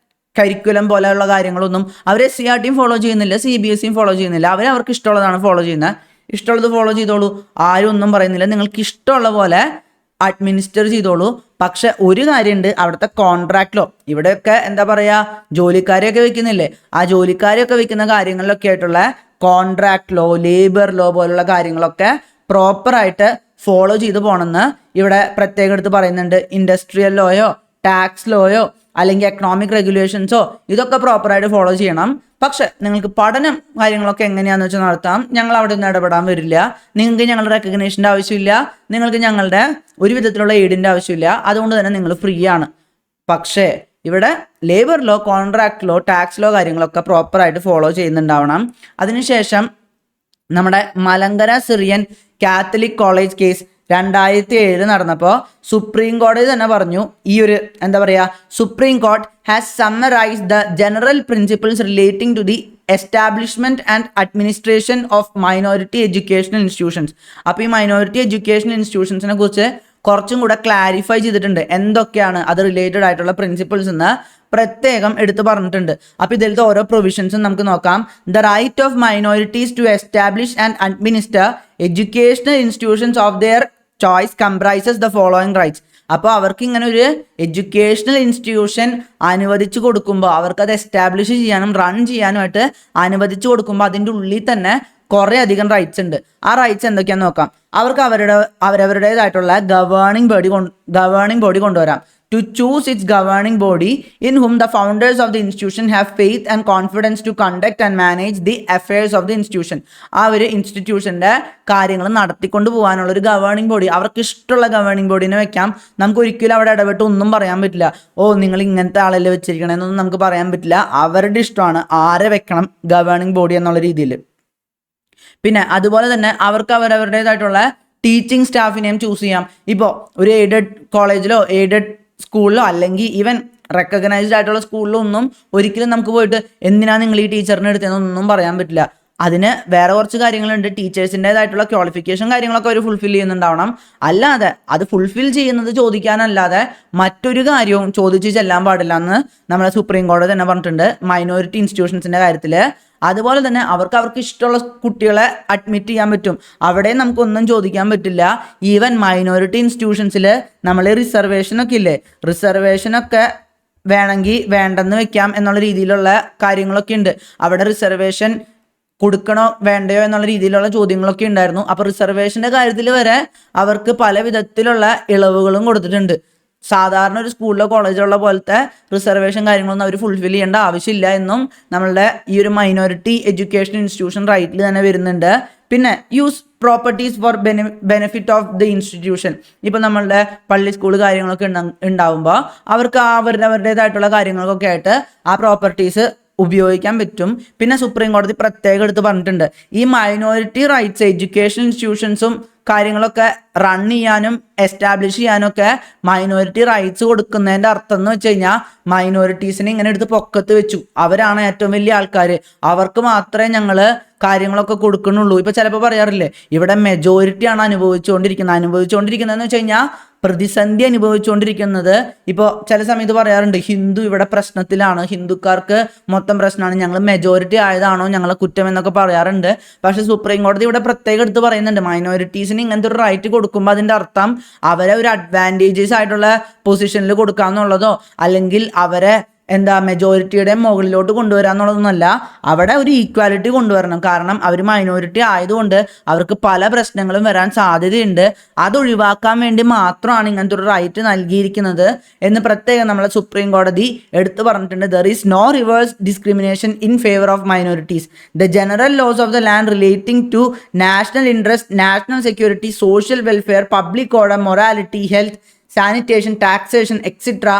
Speaker 1: കരിക്കുലം പോലെയുള്ള കാര്യങ്ങളൊന്നും അവർ SCRTയും ഫോളോ ചെയ്യുന്നില്ല, CBSEയും ഫോളോ ചെയ്യുന്നില്ല. അവർക്ക് ഇഷ്ടമുള്ളതാണ് ഫോളോ ചെയ്യുന്നത്. ഇഷ്ടമുള്ളത് ഫോളോ ചെയ്തോളൂ, ആരും ഒന്നും പറയുന്നില്ല. നിങ്ങൾക്ക് ഇഷ്ടമുള്ള പോലെ അഡ്മിനിസ്റ്റർ ചെയ്തോളൂ. പക്ഷെ ഒരു കാര്യമുണ്ട്, അവിടുത്തെ കോൺട്രാക്റ്റിലോ ഇവിടെയൊക്കെ എന്താ പറയുക, ജോലിക്കാരെയൊക്കെ വെക്കുന്നില്ലേ, ആ ജോലിക്കാരെയൊക്കെ വെക്കുന്ന കാര്യങ്ങളിലൊക്കെ ആയിട്ടുള്ള കോൺട്രാക്ട് ലോ, ലേബർ ലോ പോലുള്ള കാര്യങ്ങളൊക്കെ പ്രോപ്പറായിട്ട് ഫോളോ ചെയ്ത് പോകണമെന്ന് ഇവിടെ പ്രത്യേകം എടുത്ത് പറയുന്നുണ്ട്. ഇൻഡസ്ട്രിയൽ ലോയോ ടാക്സ് ലോയോ അല്ലെങ്കിൽ എക്കണോമിക് റെഗുലേഷൻസോ ഇതൊക്കെ പ്രോപ്പറായിട്ട് ഫോളോ ചെയ്യണം. പക്ഷെ നിങ്ങൾക്ക് പഠനം കാര്യങ്ങളൊക്കെ എങ്ങനെയാണെന്ന് വെച്ചാൽ നടത്താം, ഞങ്ങൾ അവിടെ ഒന്നും ഇടപെടാൻ വരില്ല. നിങ്ങൾക്ക് ഞങ്ങളുടെ റെക്കഗ്നേഷൻ്റെ ആവശ്യമില്ല, നിങ്ങൾക്ക് ഞങ്ങളുടെ ഒരു വിധത്തിലുള്ള എയ്ഡിൻ്റെ ആവശ്യമില്ല, അതുകൊണ്ട് തന്നെ നിങ്ങൾ ഫ്രീ ആണ്. പക്ഷേ ഇവിടെ labour law, contract law, tax law കാര്യങ്ങളൊക്കെ പ്രോപ്പറായിട്ട് ഫോളോ ചെയ്യുന്നുണ്ടാവണം. അതിനുശേഷം നമ്മുടെ Malankara Syrian Catholic college case 2007 നടന്നപ്പോൾ സുപ്രീം കോടതി തന്നെ പറഞ്ഞു, ഈ ഒരു എന്താ പറയുക, supreme court has summarised the general principles relating to the establishment and administration of minority educational institutions. അപ്പോൾ ഈ മൈനോറിറ്റി എഡ്യൂക്കേഷണൽ ഇൻസ്റ്റിറ്റ്യൂഷൻസിനെ കുറിച്ച് കുറച്ചും കൂടെ ക്ലാരിഫൈ ചെയ്തിട്ടുണ്ട് എന്തൊക്കെയാണ് അത് റിലേറ്റഡ് ആയിട്ടുള്ള പ്രിൻസിപ്പിൾസ് എന്ന് പ്രത്യേകം എടുത്തു പറഞ്ഞിട്ടുണ്ട്. അപ്പോൾ ഇതിലത്തെ ഓരോ പ്രൊവിഷൻസും നമുക്ക് നോക്കാം. The right of minorities to establish and administer educational institutions of their choice comprises the following rights. അപ്പോൾ അവർക്ക് ഇങ്ങനെ ഒരു എഡ്യൂക്കേഷണൽ ഇൻസ്റ്റിറ്റ്യൂഷൻ അനുവദിച്ചു കൊടുക്കുമ്പോൾ, അവർക്ക് അത് എസ്റ്റാബ്ലിഷ് ചെയ്യാനും റൺ ചെയ്യാനുമായിട്ട് അനുവദിച്ചു കൊടുക്കുമ്പോൾ അതിൻ്റെ ഉള്ളിൽ തന്നെ കുറേ അധികം റൈറ്റ്സ് ഉണ്ട്. ആ റൈറ്റ്സ് എന്തൊക്കെയാണെന്ന് നോക്കാം. അവർക്ക് അവരവരുടേതായിട്ടുള്ള ഗവേണിംഗ് ബോഡി കൊണ്ടുവരാം. To choose its governing body in whom the founders of the institution have faith and confidence to conduct and manage the affairs of the institution. ആ ഒരു ഇൻസ്റ്റിറ്റ്യൂഷൻ്റെ കാര്യങ്ങൾ നടത്തിക്കൊണ്ട് പോകാനുള്ള ഒരു ഗവേണിംഗ് ബോഡി, അവർക്ക് ഇഷ്ടമുള്ള ഗവേണിംഗ് ബോഡീനെ വെക്കാം. നമുക്ക് ഒരിക്കലും അവിടെ ഇടപെട്ട് ഒന്നും പറയാൻ പറ്റില്ല. നിങ്ങൾ ഇങ്ങനത്തെ ആളല്ലേ വെച്ചിരിക്കണമെന്നൊന്നും നമുക്ക് പറയാൻ പറ്റില്ല. അവരുടെ ഇഷ്ടമാണ് ആരെ വെക്കണം ഗവേണിംഗ് ബോഡി എന്നുള്ള രീതിയിൽ. പിന്നെ അതുപോലെ തന്നെ അവർക്ക് അവരവരുടേതായിട്ടുള്ള ടീച്ചിങ് സ്റ്റാഫിനെയും ചൂസ് ചെയ്യാം. ഇപ്പോൾ ഒരു എയ്ഡഡ് കോളേജിലോ എയ്ഡഡ് സ്കൂളിലോ അല്ലെങ്കിൽ ഈവൻ റെക്കഗ്നൈസ്ഡ് ആയിട്ടുള്ള സ്കൂളിലോ ഒന്നും ഒരിക്കലും നമുക്ക് പോയിട്ട് എന്തിനാണ് നിങ്ങൾ ഈ ടീച്ചറിനെ എടുത്തതെന്നൊന്നും പറയാൻ പറ്റില്ല. അതിന് വേറെ കുറച്ച് കാര്യങ്ങളുണ്ട്. ടീച്ചേഴ്സിൻ്റെതായിട്ടുള്ള ക്വാളിഫിക്കേഷൻ കാര്യങ്ങളൊക്കെ അവർ ഫുൾഫിൽ ചെയ്യുന്നുണ്ടാവണം. അല്ലാതെ അത് ഫുൾഫിൽ ചെയ്യുന്നത് ചോദിക്കാനല്ലാതെ മറ്റൊരു കാര്യവും ചോദിച്ച് ചെല്ലാൻ പാടില്ല എന്ന് നമ്മളെ സുപ്രീം കോടതി തന്നെ പറഞ്ഞിട്ടുണ്ട് മൈനോറിറ്റി ഇൻസ്റ്റിറ്റ്യൂഷൻസിൻ്റെ കാര്യത്തിൽ. അതുപോലെ തന്നെ അവർക്ക് ഇഷ്ടമുള്ള കുട്ടികളെ അഡ്മിറ്റ് ചെയ്യാൻ പറ്റും. അവിടെ നമുക്കൊന്നും ചോദിക്കാൻ പറ്റില്ല. ഈവൻ മൈനോറിറ്റി ഇൻസ്റ്റിറ്റ്യൂഷൻസിൽ നമ്മൾ റിസർവേഷനൊക്കെ ഇല്ലേ, റിസർവേഷനൊക്കെ വേണമെങ്കിൽ വേണ്ടെന്ന് വെക്കാം എന്നുള്ള രീതിയിലുള്ള കാര്യങ്ങളൊക്കെ ഉണ്ട്. അവിടെ റിസർവേഷൻ കൊടുക്കണോ വേണ്ടയോ എന്നുള്ള രീതിയിലുള്ള ചോദ്യങ്ങളൊക്കെ ഉണ്ടായിരുന്നു. അപ്പോൾ റിസർവേഷൻ്റെ കാര്യത്തിൽ വരെ അവർക്ക് പല വിധത്തിലുള്ള ഇളവുകളും കൊടുത്തിട്ടുണ്ട്. സാധാരണ ഒരു സ്കൂളിലോ കോളേജിലുള്ള പോലത്തെ റിസർവേഷൻ കാര്യങ്ങളൊന്നും അവർ ഫുൾഫിൽ ചെയ്യേണ്ട ആവശ്യമില്ല എന്നും നമ്മളുടെ ഈ ഒരു മൈനോറിറ്റി എഡ്യൂക്കേഷൻ ഇൻസ്റ്റിറ്റ്യൂഷൻ റൈറ്റിൽ തന്നെ വരുന്നുണ്ട്. പിന്നെ use properties four benefit of the institution. ഇപ്പോൾ നമ്മളുടെ പള്ളി സ്കൂൾ കാര്യങ്ങളൊക്കെ ഉണ്ടാവുമ്പോൾ അവർക്ക് അവരുടേതായിട്ടുള്ള കാര്യങ്ങൾക്കൊക്കെ ആയിട്ട് ആ പ്രോപ്പർട്ടീസ് ഉപയോഗിക്കാൻ പറ്റും. പിന്നെ സുപ്രീം കോടതി പ്രത്യേകം എടുത്ത് പറഞ്ഞിട്ടുണ്ട് ഈ മൈനോറിറ്റി റൈറ്റ്സ് എഡ്യൂക്കേഷൻ ഇൻസ്റ്റിറ്റ്യൂഷൻസും കാര്യങ്ങളൊക്കെ റൺ ചെയ്യാനും എസ്റ്റാബ്ലിഷ് ചെയ്യാനൊക്കെ മൈനോറിറ്റി റൈറ്റ്സ് കൊടുക്കുന്നതിൻ്റെ അർത്ഥം എന്ന് വെച്ച് കഴിഞ്ഞാൽ മൈനോറിറ്റീസിനെ ഇങ്ങനെ എടുത്ത് പൊക്കത്ത് വെച്ചു, അവരാണ് ഏറ്റവും വലിയ ആൾക്കാർ, അവർക്ക് മാത്രമേ ഞങ്ങൾ കാര്യങ്ങളൊക്കെ കൊടുക്കണുള്ളൂ. ഇപ്പോൾ ചിലപ്പോൾ പറയാറില്ലേ ഇവിടെ മെജോറിറ്റിയാണ് അനുഭവിച്ചുകൊണ്ടിരിക്കുന്നതെന്ന് വെച്ച് കഴിഞ്ഞാൽ പ്രതിസന്ധി അനുഭവിച്ചുകൊണ്ടിരിക്കുന്നത്. ഇപ്പോൾ ചില സമയത്ത് പറയാറുണ്ട് ഹിന്ദു ഇവിടെ പ്രശ്നത്തിലാണ്, ഹിന്ദുക്കാർക്ക് മൊത്തം പ്രശ്നമാണ്, ഞങ്ങൾ മെജോറിറ്റി ആയതാണോ ഞങ്ങളെ കുറ്റം എന്നൊക്കെ പറയാറുണ്ട്. പക്ഷേ സുപ്രീം കോടതി ഇവിടെ പ്രത്യേകം എടുത്ത് പറയുന്നുണ്ട് മൈനോറിറ്റീസിന് ഇങ്ങനത്തെ ഒരു റൈറ്റ് കൊടുക്കുമ്പോൾ അതിൻ്റെ അർത്ഥം അവരെ ഒരു അഡ്വാൻറ്റേജസ് ആയിട്ടുള്ള പൊസിഷനിൽ കൊടുക്കാന്നുള്ളതോ അല്ലെങ്കിൽ അവരെ മെജോറിറ്റിയുടെ മുകളിലോട്ട് കൊണ്ടുവരാന്നുള്ളതൊന്നുമല്ല. അവിടെ ഒരു ഈക്വാലിറ്റി കൊണ്ടുവരണം. കാരണം അവർ മൈനോറിറ്റി ആയതുകൊണ്ട് അവർക്ക് പല പ്രശ്നങ്ങളും വരാൻ സാധ്യതയുണ്ട്. അതൊഴിവാക്കാൻ വേണ്ടി മാത്രമാണ് ഇങ്ങനത്തെ ഒരു റൈറ്റ് നൽകിയിരിക്കുന്നത് എന്ന് പ്രത്യേകം നമ്മളെ സുപ്രീം കോടതി എടുത്തു പറഞ്ഞിട്ടുണ്ട്. There is no reverse discrimination in favour of minorities. The general laws of the land relating to national interest, national security, social welfare, public order, morality, health, sanitation, taxation etcetera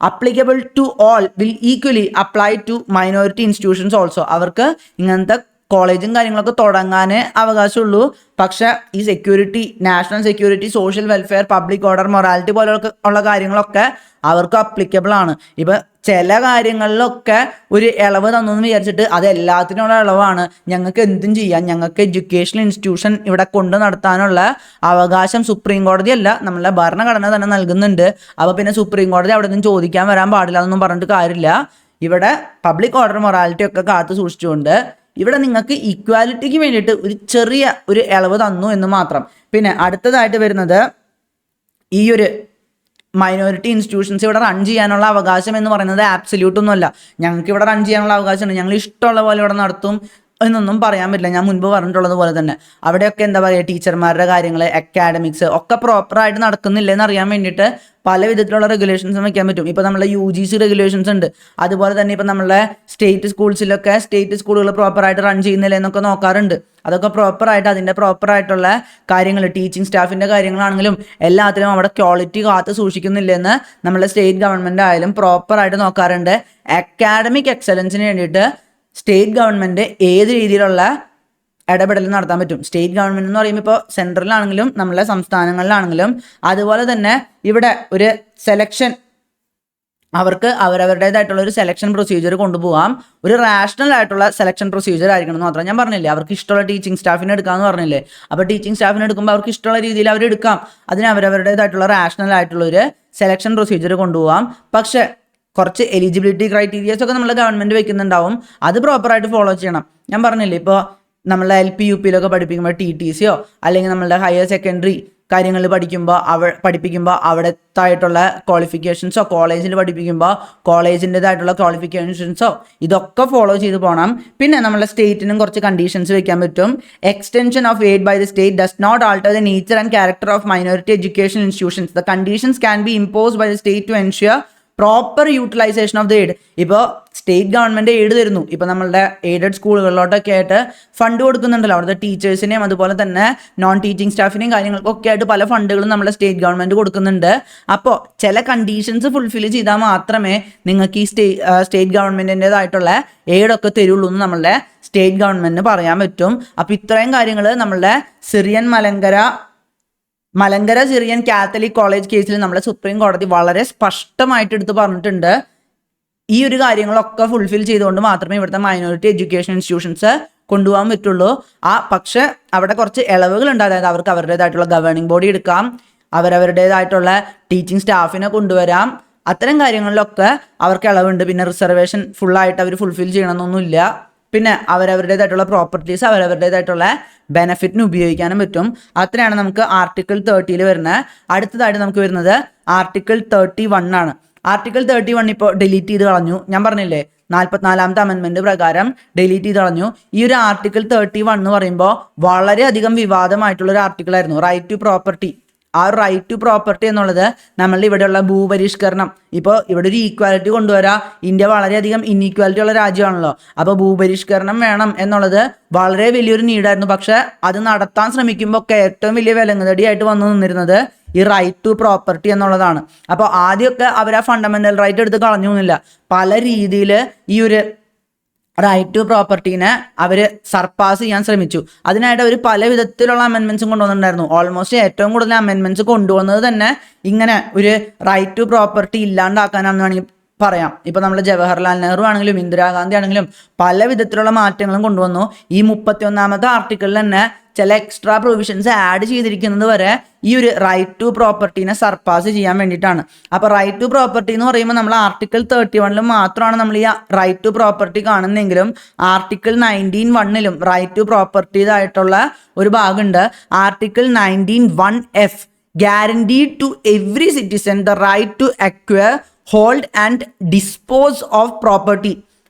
Speaker 1: applicable to all will equally apply to minority institutions also. അവർക്ക് ഇങ്ങനത്തെ കോളേജും കാര്യങ്ങളൊക്കെ തുടങ്ങാനേ അവകാശമുള്ളൂ. പക്ഷെ ഈ security, national security, social welfare, public order, morality പോലെയൊക്കെ ഉള്ള കാര്യങ്ങളൊക്കെ അവർക്ക് അപ്ലിക്കബിൾ ആണ്. ഇപ്പം ചില കാര്യങ്ങളിലൊക്കെ ഒരു ഇളവ് തന്നെന്ന് വിചാരിച്ചിട്ട് അത് എല്ലാത്തിനുള്ള ഇളവാണ്, ഞങ്ങൾക്ക് എന്തും ചെയ്യാം, ഞങ്ങൾക്ക് എഡ്യൂക്കേഷൻ ഇൻസ്റ്റിറ്റ്യൂഷൻ ഇവിടെ കൊണ്ട് നടത്താനുള്ള അവകാശം സുപ്രീം കോടതിയല്ല നമ്മളെ ഭരണഘടന തന്നെ നൽകുന്നുണ്ട്. അപ്പോൾ പിന്നെ സുപ്രീം കോടതി അവിടെ നിന്ന് ചോദിക്കാൻ വരാൻ പാടില്ല എന്നൊന്നും പറഞ്ഞിട്ട് കാര്യമില്ല. ഇവിടെ പബ്ലിക് ഓർഡർ, മൊറാലിറ്റി ഒക്കെ കാത്തു സൂക്ഷിച്ചുകൊണ്ട് ഇവിടെ നിങ്ങൾക്ക് ഈക്വാലിറ്റിക്ക് വേണ്ടിയിട്ട് ഒരു ചെറിയ ഒരു ഇളവ് തന്നു എന്ന് മാത്രം. പിന്നെ അടുത്തതായിട്ട് വരുന്നത് ഈ ഒരു മൈനോറിറ്റി ഇൻസ്റ്റിറ്റ്യൂഷൻസ് ഇവിടെ റൺ ചെയ്യാനുള്ള അവകാശം എന്ന് പറയുന്നത് ആബ്സല്യൂട്ട് ഒന്നുമല്ല. ഞങ്ങൾക്ക് ഇവിടെ റൺ ചെയ്യാനുള്ള അവകാശമുണ്ട്, ഞങ്ങൾ ഇഷ്ടമുള്ള പോലെ ഇവിടെ നടത്തും എന്നൊന്നും പറയാൻ പറ്റില്ല. ഞാൻ മുൻപ് പറഞ്ഞിട്ടുള്ളത് പോലെ തന്നെ അവിടെയൊക്കെ ടീച്ചർമാരുടെ കാര്യങ്ങൾ, അക്കാഡമിക്സ് ഒക്കെ പ്രോപ്പറായിട്ട് നടക്കുന്നില്ലെന്ന് അറിയാൻ വേണ്ടിയിട്ട് പല വിധത്തിലുള്ള റെഗുലേഷൻസും വെക്കാൻ പറ്റും. ഇപ്പോൾ നമ്മളെ UGC റെഗുലേഷൻസ് ഉണ്ട്. അതുപോലെ തന്നെ ഇപ്പോൾ നമ്മളെ സ്റ്റേറ്റ് സ്കൂൾസിലൊക്കെ സ്റ്റേറ്റ് സ്കൂളുകൾ പ്രോപ്പറായിട്ട് റൺ ചെയ്യുന്നില്ല എന്നൊക്കെ നോക്കാറുണ്ട്. അതൊക്കെ പ്രോപ്പറായിട്ട് അതിൻ്റെ പ്രോപ്പറായിട്ടുള്ള കാര്യങ്ങൾ, ടീച്ചിങ് സ്റ്റാഫിൻ്റെ കാര്യങ്ങളാണെങ്കിലും എല്ലാത്തിലും അവിടെ ക്വാളിറ്റി കാത്ത് സൂക്ഷിക്കുന്നില്ലെന്ന് നമ്മളെ സ്റ്റേറ്റ് ഗവൺമെൻറ് ആയാലും പ്രോപ്പറായിട്ട് നോക്കാറുണ്ട്. അക്കാഡമിക് എക്സലൻസിന് വേണ്ടിയിട്ട് സ്റ്റേറ്റ് ഗവൺമെൻറ് ഏത് രീതിയിലുള്ള ഇടപെടൽ നടത്താൻ പറ്റും. സ്റ്റേറ്റ് ഗവൺമെൻറ് എന്ന് പറയുമ്പോൾ ഇപ്പോൾ സെൻട്രലിലാണെങ്കിലും നമ്മളെ സംസ്ഥാനങ്ങളിലാണെങ്കിലും അതുപോലെ തന്നെ ഇവിടെ ഒരു സെലക്ഷൻ അവർക്ക് അവരവരുടേതായിട്ടുള്ള ഒരു സെലക്ഷൻ പ്രൊസീജിയർ കൊണ്ടുപോകാം. ഒരു റാഷണൽ ആയിട്ടുള്ള സെലക്ഷൻ പ്രൊസീജിയർ ആയിരിക്കണം എന്ന് മാത്രം. ഞാൻ പറഞ്ഞില്ലേ അവർക്ക് ഇഷ്ടമുള്ള ടീച്ചിങ് സ്റ്റാഫിനെ എടുക്കാമെന്ന് പറഞ്ഞില്ലേ. അപ്പോൾ ടീച്ചിങ് സ്റ്റാഫിനെ എടുക്കുമ്പോൾ അവർക്ക് ഇഷ്ടമുള്ള രീതിയിൽ അവർ എടുക്കാം. അതിന് അവരവരുടേതായിട്ടുള്ള റാഷണൽ ആയിട്ടുള്ള ഒരു സെലക്ഷൻ പ്രൊസീജിയർ കൊണ്ടുപോകാം. പക്ഷേ കുറച്ച് എലിജിബിലിറ്റി ക്രൈറ്റീരിയസ് ഒക്കെ നമ്മൾ ഗവൺമെൻറ് വെക്കുന്നുണ്ടാവും. അത് പ്രോപ്പറായിട്ട് ഫോളോ ചെയ്യണം. ഞാൻ പറഞ്ഞില്ലേ ഇപ്പോൾ നമ്മളെ LP UP പഠിപ്പിക്കുമ്പോൾ TTCയോ അല്ലെങ്കിൽ നമ്മളുടെ ഹയർ സെക്കൻഡറി കാര്യങ്ങൾ പഠിപ്പിക്കുമ്പോൾ അവിടത്തായിട്ടുള്ള ക്വാളിഫിക്കേഷൻസോ, കോളേജിൽ പഠിപ്പിക്കുമ്പോൾ കോളേജിൻ്റെതായിട്ടുള്ള ക്വാളിഫിക്കേഷൻസോ ഇതൊക്കെ ഫോളോ ചെയ്ത് പോകണം. പിന്നെ നമ്മളെ സ്റ്റേറ്റിനും കുറച്ച് കണ്ടീഷൻസ് വെക്കാൻ പറ്റും. Extension of aid by the state does not alter the nature and character of minority education institutions. The conditions can be imposed by the state to ensure proper utilisation of the aid. ഇപ്പോൾ state government aid തരുന്നു. ഇപ്പോൾ നമ്മളുടെ aided സ്കൂളുകളിലോട്ടൊക്കെ ആയിട്ട് fund കൊടുക്കുന്നുണ്ടല്ലോ. അവിടുത്തെ ടീച്ചേഴ്സിനെയും അതുപോലെ തന്നെ non teaching സ്റ്റാഫിനെയും കാര്യങ്ങൾക്കൊക്കെ ആയിട്ട് പല ഫണ്ടുകളും നമ്മുടെ സ്റ്റേറ്റ് ഗവൺമെൻറ് കൊടുക്കുന്നുണ്ട്. അപ്പോൾ ചില കണ്ടീഷൻസ് ഫുൾഫിൽ ചെയ്താൽ മാത്രമേ നിങ്ങൾക്ക് ഈ സ്റ്റേറ്റ് ഗവൺമെൻറ്റിൻ്റെതായിട്ടുള്ള എയ്ഡൊക്കെ തരുള്ളൂ എന്ന് നമ്മളുടെ സ്റ്റേറ്റ് ഗവൺമെൻറ്റിന് പറയാൻ പറ്റും. അപ്പോൾ ഇത്രയും കാര്യങ്ങൾ നമ്മളുടെ മലങ്കര സിറിയൻ കാത്തലിക് കോളേജ് കേസിൽ നമ്മുടെ സുപ്രീം കോടതി വളരെ സ്പഷ്ടമായിട്ട് എടുത്ത് പറഞ്ഞിട്ടുണ്ട്. ഈ ഒരു കാര്യങ്ങളൊക്കെ ഫുൾഫിൽ ചെയ്തുകൊണ്ട് മാത്രമേ ഇവിടുത്തെ മൈനോറിറ്റി എഡ്യൂക്കേഷൻ ഇൻസ്റ്റിറ്റ്യൂഷൻസ് കൊണ്ടുപോകാൻ പറ്റുള്ളൂ. പക്ഷെ അവിടെ കുറച്ച് ഇളവുകളുണ്ട്. അതായത് അവർക്ക് അവരുടേതായിട്ടുള്ള ഗവേണിംഗ് ബോഡി എടുക്കാം, അവരവരുടേതായിട്ടുള്ള ടീച്ചിങ് സ്റ്റാഫിനെ കൊണ്ടുവരാം. അത്തരം കാര്യങ്ങളിലൊക്കെ അവർക്ക് ഇളവുണ്ട്. പിന്നെ റിസർവേഷൻ ഫുള്ളായിട്ട് അവർ ഫുൾഫിൽ ചെയ്യണമെന്നൊന്നുമില്ല. പിന്നെ അവരവരുടേതായിട്ടുള്ള പ്രോപ്പർട്ടീസ് അവരവരുടേതായിട്ടുള്ള ബെനഫിറ്റിന് ഉപയോഗിക്കാനും പറ്റും. അത്രയാണ് നമുക്ക് ആർട്ടിക്കിൾ 30 വരുന്നത്. അടുത്തതായിട്ട് നമുക്ക് വരുന്നത് ആർട്ടിക്കിൾ 31 ആണ്. ആർട്ടിക്കിൾ 31 ഇപ്പോൾ ഡിലീറ്റ് ചെയ്ത് കളഞ്ഞു. ഞാൻ പറഞ്ഞില്ലേ 44ാമത്തെ അമെൻമെന്റ് പ്രകാരം ഡിലീറ്റ് ചെയ്ത് കളഞ്ഞു. ഈ ഒരു ആർട്ടിക്കിൾ 31 എന്ന് പറയുമ്പോൾ വളരെയധികം വിവാദമായിട്ടുള്ള ഒരു ആർട്ടിക്കിൾ ആയിരുന്നു. Right to property. ആ റൈറ്റ് ടു പ്രോപ്പർട്ടി എന്നുള്ളത് നമ്മളുടെ ഇവിടെയുള്ള ഭൂപരിഷ്കരണം. ഇപ്പോൾ ഇവിടെ ഒരു ഈക്വാലിറ്റി കൊണ്ടുവരാം. ഇന്ത്യ വളരെയധികം ഇൻഈക്വാലിറ്റി ഉള്ള രാജ്യമാണല്ലോ. അപ്പോൾ ഭൂപരിഷ്കരണം വേണം എന്നുള്ളത് വളരെ വലിയൊരു നീഡായിരുന്നു. പക്ഷെ അത് നടത്താൻ ശ്രമിക്കുമ്പോൾ ഒക്കെ ഏറ്റവും വലിയ വിലങ്ങുതടിയായിട്ട് വന്നു നിന്നിരുന്നത് ഈ റൈറ്റ് ടു പ്രോപ്പർട്ടി എന്നുള്ളതാണ്. അപ്പോൾ ആദ്യമൊക്കെ അവർ ആ ഫണ്ടമെന്റൽ റൈറ്റ് എടുത്ത് കളഞ്ഞു എന്നില്ല. പല രീതിയിൽ ഈ ഒരു റൈറ്റ് ടു പ്രോപ്പർട്ടീനെ അവർ സർപ്പാസ് ചെയ്യാൻ ശ്രമിച്ചു. അതിനായിട്ട് അവർ പല വിധത്തിലുള്ള അമെൻമെന്റ്സും കൊണ്ടുവന്നിട്ടുണ്ടായിരുന്നു. ഓൾമോസ്റ്റ് ഏറ്റവും കൂടുതൽ അമെൻമെന്റ്സ് കൊണ്ടുവന്നത് തന്നെ ഇങ്ങനെ ഒരു റൈറ്റ് ടു പ്രോപ്പർട്ടി ഇല്ലാണ്ടാക്കാനാണെന്ന് വേണമെങ്കിൽ പറയാം. ഇപ്പോൾ നമ്മൾ ജവഹർലാൽ നെഹ്റു ആണെങ്കിലും ഇന്ദിരാഗാന്ധി ആണെങ്കിലും പല വിധത്തിലുള്ള മാറ്റങ്ങളും കൊണ്ടുവന്നു. ഈ 31ാമത്തെ ആർട്ടിക്കിളിൽ തന്നെ ചില എക്സ്ട്രാ പ്രൊവിഷൻസ് ആഡ് ചെയ്തിരിക്കുന്നത് വരെ ഈ ഒരു റൈറ്റ് ടു പ്രോപ്പർട്ടീനെ സർപ്പാസ് ചെയ്യാൻ വേണ്ടിയിട്ടാണ്. അപ്പോൾ റൈറ്റ് ടു പ്രോപ്പർട്ടി എന്ന് പറയുമ്പോൾ നമ്മൾ ആർട്ടിക്കിൾ 31 മാത്രമാണ് നമ്മൾ ഈ റൈറ്റ് ടു പ്രോപ്പർട്ടി കാണുന്നെങ്കിലും ആർട്ടിക്കിൾ 19(1) റൈറ്റ് ടു പ്രോപ്പർട്ടിയിലായിട്ടുള്ള ഒരു ഭാഗമുണ്ട്. Article 19(1)(f) guaranteed to every citizen the right to acquire, hold and dispose of property.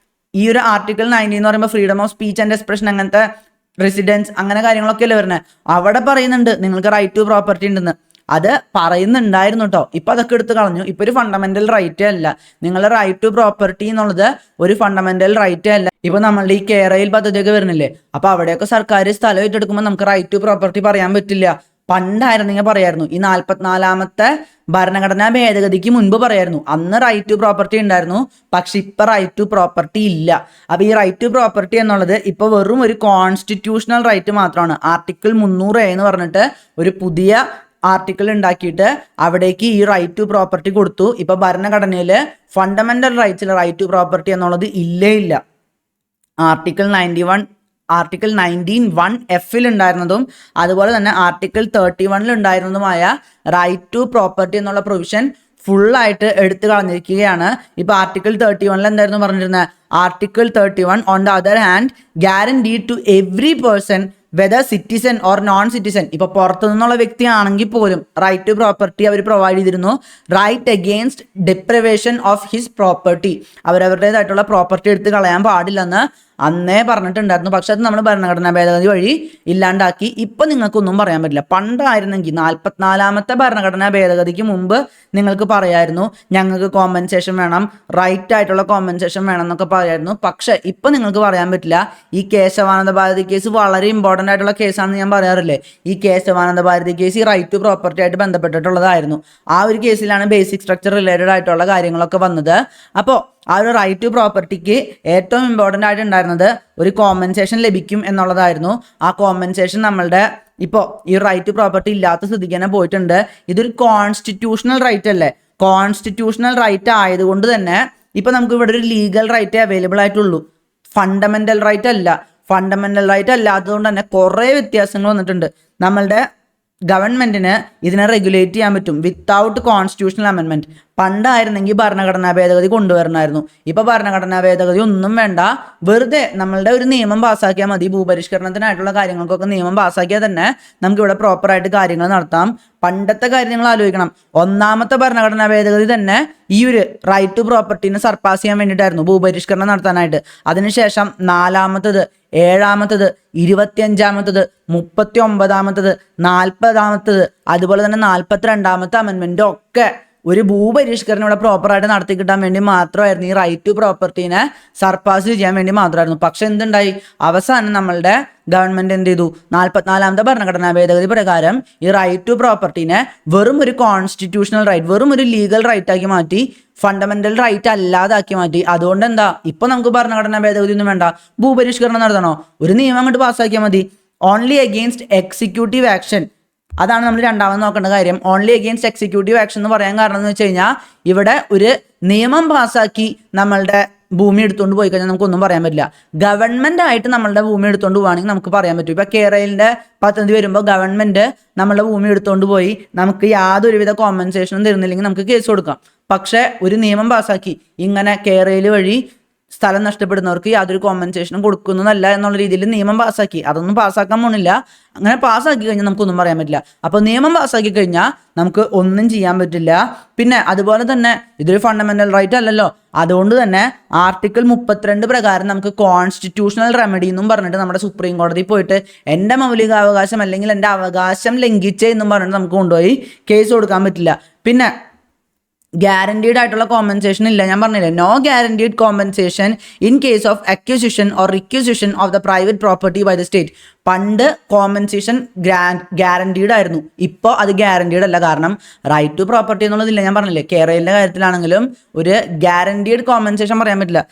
Speaker 1: ഈ ഒരു ആർട്ടിക്കിൾ 19 എന്ന് പറയുമ്പോൾ freedom of speech and expression, അങ്ങനത്തെ റെസിഡൻസ്, അങ്ങനെ കാര്യങ്ങളൊക്കെ അല്ലേ വരുന്നത്. അവിടെ പറയുന്നുണ്ട് നിങ്ങൾക്ക് റൈറ്റ് ടു പ്രോപ്പർട്ടി ഉണ്ടെന്ന്. അത് പറയുന്നുണ്ടായിരുന്നു കേട്ടോ. ഇപ്പം അതൊക്കെ എടുത്ത് കളഞ്ഞു. ഇപ്പോൾ ഒരു ഫണ്ടമെന്റൽ റൈറ്റേ അല്ല. നിങ്ങളുടെ റൈറ്റ് ടു പ്രോപ്പർട്ടി എന്നുള്ളത് ഒരു ഫണ്ടമെന്റൽ റൈറ്റേ അല്ല. ഇപ്പോൾ നമ്മളുടെ ഈ കേരയിൽ പദ്ധതിയൊക്കെ വരുന്നില്ലേ, അപ്പോൾ അവിടെയൊക്കെ സർക്കാർ സ്ഥലം ഏറ്റെടുക്കുമ്പോൾ നമുക്ക് റൈറ്റ് ടു പ്രോപ്പർട്ടി പറയാൻ പറ്റില്ല. പണ്ടായിരുന്നെങ്കിൽ പറയായിരുന്നു. ഈ 44ാമത്തെ ഭരണഘടനാ ഭേദഗതിക്ക് മുൻപ് പറയായിരുന്നു. അന്ന് റൈറ്റ് ടു പ്രോപ്പർട്ടി ഉണ്ടായിരുന്നു, പക്ഷെ ഇപ്പം റൈറ്റ് ടു പ്രോപ്പർട്ടി ഇല്ല. അപ്പോൾ ഈ റൈറ്റ് ടു പ്രോപ്പർട്ടി എന്നുള്ളത് ഇപ്പോൾ വെറും ഒരു കോൺസ്റ്റിറ്റ്യൂഷണൽ റൈറ്റ് മാത്രമാണ്. ആർട്ടിക്കിൾ 300A എന്ന് പറഞ്ഞിട്ട് ഒരു പുതിയ ആർട്ടിക്കിൾ ഉണ്ടാക്കിയിട്ട് അവിടേക്ക് ഈ റൈറ്റ് ടു പ്രോപ്പർട്ടി കൊടുത്തു. ഇപ്പോൾ ഭരണഘടനയിൽ ഫണ്ടമെന്റൽ റൈറ്റ്സിൽ റൈറ്റ് ടു പ്രോപ്പർട്ടി എന്നുള്ളത് ഇല്ല. ആർട്ടിക്കിൾ 19(1)(f) ഉണ്ടായിരുന്നതും അതുപോലെ തന്നെ ആർട്ടിക്കിൾ 31 ഉണ്ടായിരുന്നതുമായ റൈറ്റ് ടു പ്രോപ്പർട്ടി എന്നുള്ള പ്രൊവിഷൻ ഫുള്ളായിട്ട് എടുത്തു കളഞ്ഞിരിക്കുകയാണ്. ഇപ്പോൾ ആർട്ടിക്കിൾ 31 എന്തായിരുന്നു പറഞ്ഞിരുന്നത്? Article 31 on the other hand guaranteed to every person whether citizen or non citizen. ഇപ്പോൾ പുറത്തു നിന്നുള്ള വ്യക്തിയാണെങ്കിൽ പോലും റൈറ്റ് ടു പ്രോപ്പർട്ടി അവർ പ്രൊവൈഡ് ചെയ്തിരുന്നു. Right against deprivation of his property. അവരവരുടേതായിട്ടുള്ള പ്രോപ്പർട്ടി എടുത്ത് കളയാൻ പാടില്ലെന്ന് അന്നേ പറഞ്ഞിട്ടുണ്ടായിരുന്നു. പക്ഷെ അത് നമ്മൾ ഭരണഘടനാ ഭേദഗതി വഴി ഇല്ലാണ്ടാക്കി. ഇപ്പം നിങ്ങൾക്കൊന്നും പറയാൻ പറ്റില്ല. പണ്ടായിരുന്നെങ്കിൽ 44ാമത്തെ ഭരണഘടനാ ഭേദഗതിക്ക് മുമ്പ് നിങ്ങൾക്ക് പറയായിരുന്നു ഞങ്ങൾക്ക് കോമ്പൻസേഷൻ വേണം, റൈറ്റ് ആയിട്ടുള്ള കോമ്പൻസേഷൻ വേണം എന്നൊക്കെ പറയായിരുന്നു. പക്ഷെ ഇപ്പം നിങ്ങൾക്ക് പറയാൻ പറ്റില്ല. ഈ കേശവാനന്ദ ഭാരതി കേസ് വളരെ ഇമ്പോർട്ടൻ്റ് ആയിട്ടുള്ള കേസാണെന്ന് ഞാൻ പറയാറില്ലേ. ഈ കേശവാനന്ദ ഭാരതി കേസ് ഈ റൈറ്റ് ടു പ്രോപ്പർട്ടി ആയിട്ട് ബന്ധപ്പെട്ടിട്ടുള്ളതായിരുന്നു. ആ ഒരു കേസിലാണ് ബേസിക് സ്ട്രക്ചർ റിലേറ്റഡ് ആയിട്ടുള്ള കാര്യങ്ങളൊക്കെ വന്നത്. അപ്പോൾ ആ ഒരു റൈറ്റ് ടു പ്രോപ്പർട്ടിക്ക് ഏറ്റവും ഇമ്പോർട്ടൻ്റ് ആയിട്ട് ഉണ്ടായിരുന്നത് ഒരു കോമ്പൻസേഷൻ ലഭിക്കും എന്നുള്ളതായിരുന്നു. ആ കോമ്പൻസേഷൻ നമ്മളുടെ ഇപ്പോൾ ഈ റൈറ്റ് ടു പ്രോപ്പർട്ടി ഇല്ലാത്ത സ്ഥിതിക്ക് തന്നെ പോയിട്ടുണ്ട്. ഇതൊരു കോൺസ്റ്റിറ്റ്യൂഷണൽ റൈറ്റ് അല്ലേ. കോൺസ്റ്റിറ്റ്യൂഷണൽ റൈറ്റ് ആയതുകൊണ്ട് തന്നെ ഇപ്പൊ നമുക്ക് ഇവിടെ ഒരു ലീഗൽ റൈറ്റ് അവൈലബിൾ ആയിട്ടുള്ളൂ, ഫണ്ടമെന്റൽ റൈറ്റ് അല്ല. ഫണ്ടമെന്റൽ റൈറ്റ് അല്ലാത്തതുകൊണ്ട് തന്നെ കുറേ വ്യത്യാസങ്ങൾ വന്നിട്ടുണ്ട്. നമ്മളുടെ ഗവൺമെന്റിന് ഇതിനെ റെഗുലേറ്റ് ചെയ്യാൻ പറ്റും വിത്തൗട്ട് കോൺസ്റ്റിറ്റ്യൂഷണൽ അമെൻമെന്റ്. പണ്ടായിരുന്നെങ്കിൽ ഭരണഘടനാ ഭേദഗതി കൊണ്ടുവരണമായിരുന്നു. ഇപ്പൊ ഭരണഘടനാ ഭേദഗതി ഒന്നും വേണ്ട, വെറുതെ നമ്മളുടെ ഒരു നിയമം പാസ്സാക്കിയാൽ മതി. ഭൂപരിഷ്കരണത്തിനായിട്ടുള്ള കാര്യങ്ങൾക്കൊക്കെ നിയമം പാസ്സാക്കിയാൽ തന്നെ നമുക്ക് ഇവിടെ പ്രോപ്പറായിട്ട് കാര്യങ്ങൾ നടത്താം. പണ്ടത്തെ കാര്യങ്ങൾ ആലോചിക്കണം. ഒന്നാമത്തെ ഭരണഘടനാ ഭേദഗതി തന്നെ ഈ ഒരു റൈറ്റ് ടു പ്രോപ്പർട്ടീനെ സർപ്പാസ് ചെയ്യാൻ വേണ്ടിയിട്ടായിരുന്നു, ഭൂപരിഷ്കരണം നടത്താനായിട്ട്. അതിനുശേഷം 4-ാമത്തത്, 7-ാമത്തത്, 25-ാമത്തത്, 39-ാമത്തത്, 40-ാമത്തത്, അതുപോലെ തന്നെ 42-ാമത്തെ അമെൻമെന്റ് ഒക്കെ ഒരു ഭൂപരിഷ്കരണം ഇവിടെ പ്രോപ്പറായിട്ട് നടത്തി കിട്ടാൻ വേണ്ടി മാത്രമായിരുന്നു, ഈ റൈറ്റ് ടു പ്രോപ്പർട്ടീനെ സർപ്പാസ് ചെയ്യാൻ വേണ്ടി മാത്രമായിരുന്നു. പക്ഷെ എന്തുണ്ടായി, അവസാനം നമ്മളുടെ ഗവൺമെന്റ് എന്ത് ചെയ്തു, 44-ാമത്തെ ഭരണഘടനാ ഭേദഗതി പ്രകാരം ഈ റൈറ്റ് ടു പ്രോപ്പർട്ടീനെ വെറും ഒരു കോൺസ്റ്റിറ്റ്യൂഷണൽ റൈറ്റ്, വെറും ഒരു ലീഗൽ റൈറ്റ് ആക്കി മാറ്റി, ഫണ്ടമെന്റൽ റൈറ്റ് അല്ലാതാക്കി മാറ്റി. അതുകൊണ്ട് എന്താ, ഇപ്പൊ നമുക്ക് ഭരണഘടനാ ഭേദഗതി ഒന്നും വേണ്ട, ഭൂപരിഷ്കരണം നടത്തണോ, ഒരു നിയമം അങ്ങോട്ട് പാസ്സാക്കിയാൽ മതി. ഓൺലി അഗെയിൻസ്റ്റ് എക്സിക്യൂട്ടീവ് ആക്ഷൻ, അതാണ് നമ്മൾ രണ്ടാമത് നോക്കേണ്ട കാര്യം. ഓൺലി അഗെയിൻസ്റ്റ് എക്സിക്യൂട്ടീവ് ആക്ഷൻ എന്ന് പറയാൻ കാരണം എന്ന് വെച്ച് കഴിഞ്ഞാൽ ഇവിടെ ഒരു നിയമം പാസ്സാക്കി നമ്മളുടെ ഭൂമി എടുത്തുകൊണ്ട് പോയി കഴിഞ്ഞാൽ നമുക്കൊന്നും പറയാൻ പറ്റില്ല. ഗവൺമെന്റ് ആയിട്ട് നമ്മളുടെ ഭൂമി എടുത്തുകൊണ്ട് പോവുകയാണെങ്കിൽ നമുക്ക് പറയാൻ പറ്റും. ഇപ്പൊ കേരളയിലെ പദ്ധതി വരുമ്പോൾ ഗവൺമെന്റ് നമ്മളുടെ ഭൂമി എടുത്തുകൊണ്ട് പോയി നമുക്ക് യാതൊരുവിധ കോമ്പൻസേഷനും തരുന്നില്ലെങ്കിൽ നമുക്ക് കേസ് കൊടുക്കാം. പക്ഷെ ഒരു നിയമം പാസ്സാക്കി ഇങ്ങനെ കേരളയിൽ വഴി സ്ഥലം നഷ്ടപ്പെടുന്നവർക്ക് യാതൊരു കോമ്പൻസേഷനും കൊടുക്കുന്നതല്ല എന്നുള്ള രീതിയിൽ നിയമം പാസ്സാക്കി. അതൊന്നും പാസ്സാക്കാൻ പോണില്ല. അങ്ങനെ പാസ്സാക്കി കഴിഞ്ഞാൽ നമുക്കൊന്നും പറയാൻ പറ്റില്ല. അപ്പോൾ നിയമം പാസ്സാക്കി കഴിഞ്ഞാൽ നമുക്ക് ഒന്നും ചെയ്യാൻ പറ്റില്ല. പിന്നെ അതുപോലെ തന്നെ ഇതൊരു ഫണ്ടമെന്റൽ റൈറ്റ് അല്ലല്ലോ, അതുകൊണ്ട് തന്നെ ആർട്ടിക്കിൾ 32 പ്രകാരം നമുക്ക് കോൺസ്റ്റിറ്റ്യൂഷണൽ റെമഡി എന്നും പറഞ്ഞിട്ട് നമ്മുടെ സുപ്രീം കോടതി പോയിട്ട് എൻ്റെ മൗലികാവകാശം അല്ലെങ്കിൽ എൻ്റെ അവകാശം ലംഘിച്ചേ എന്നും പറഞ്ഞിട്ട് നമുക്ക് കൊണ്ടുപോയി കേസ് കൊടുക്കാൻ പറ്റില്ല. പിന്നെ ഗ്യാരണ്ടീഡ് ആയിട്ടുള്ള കോമ്പൻസേഷൻ ഇല്ല. ഞാൻ പറഞ്ഞില്ലേ, no guaranteed compensation in case of acquisition or requisition of the private property by the state. പണ്ട് കോമ്പൻസേഷൻ ഗ്യാരണ്ടീഡ് ആയിരുന്നു, ഇപ്പോൾ അത് ഗ്യാരണ്ടീഡ് അല്ല. കാരണം റൈറ്റ് ടു പ്രോപ്പർട്ടി എന്നുള്ളതില്ല. ഞാൻ പറഞ്ഞില്ലേ, കേരളയിലെ കാര്യത്തിലാണെങ്കിലും ഒരു ഗ്യാരണ്ടീഡ് കോമ്പൻസേഷൻ പറയാൻ പറ്റില്ല.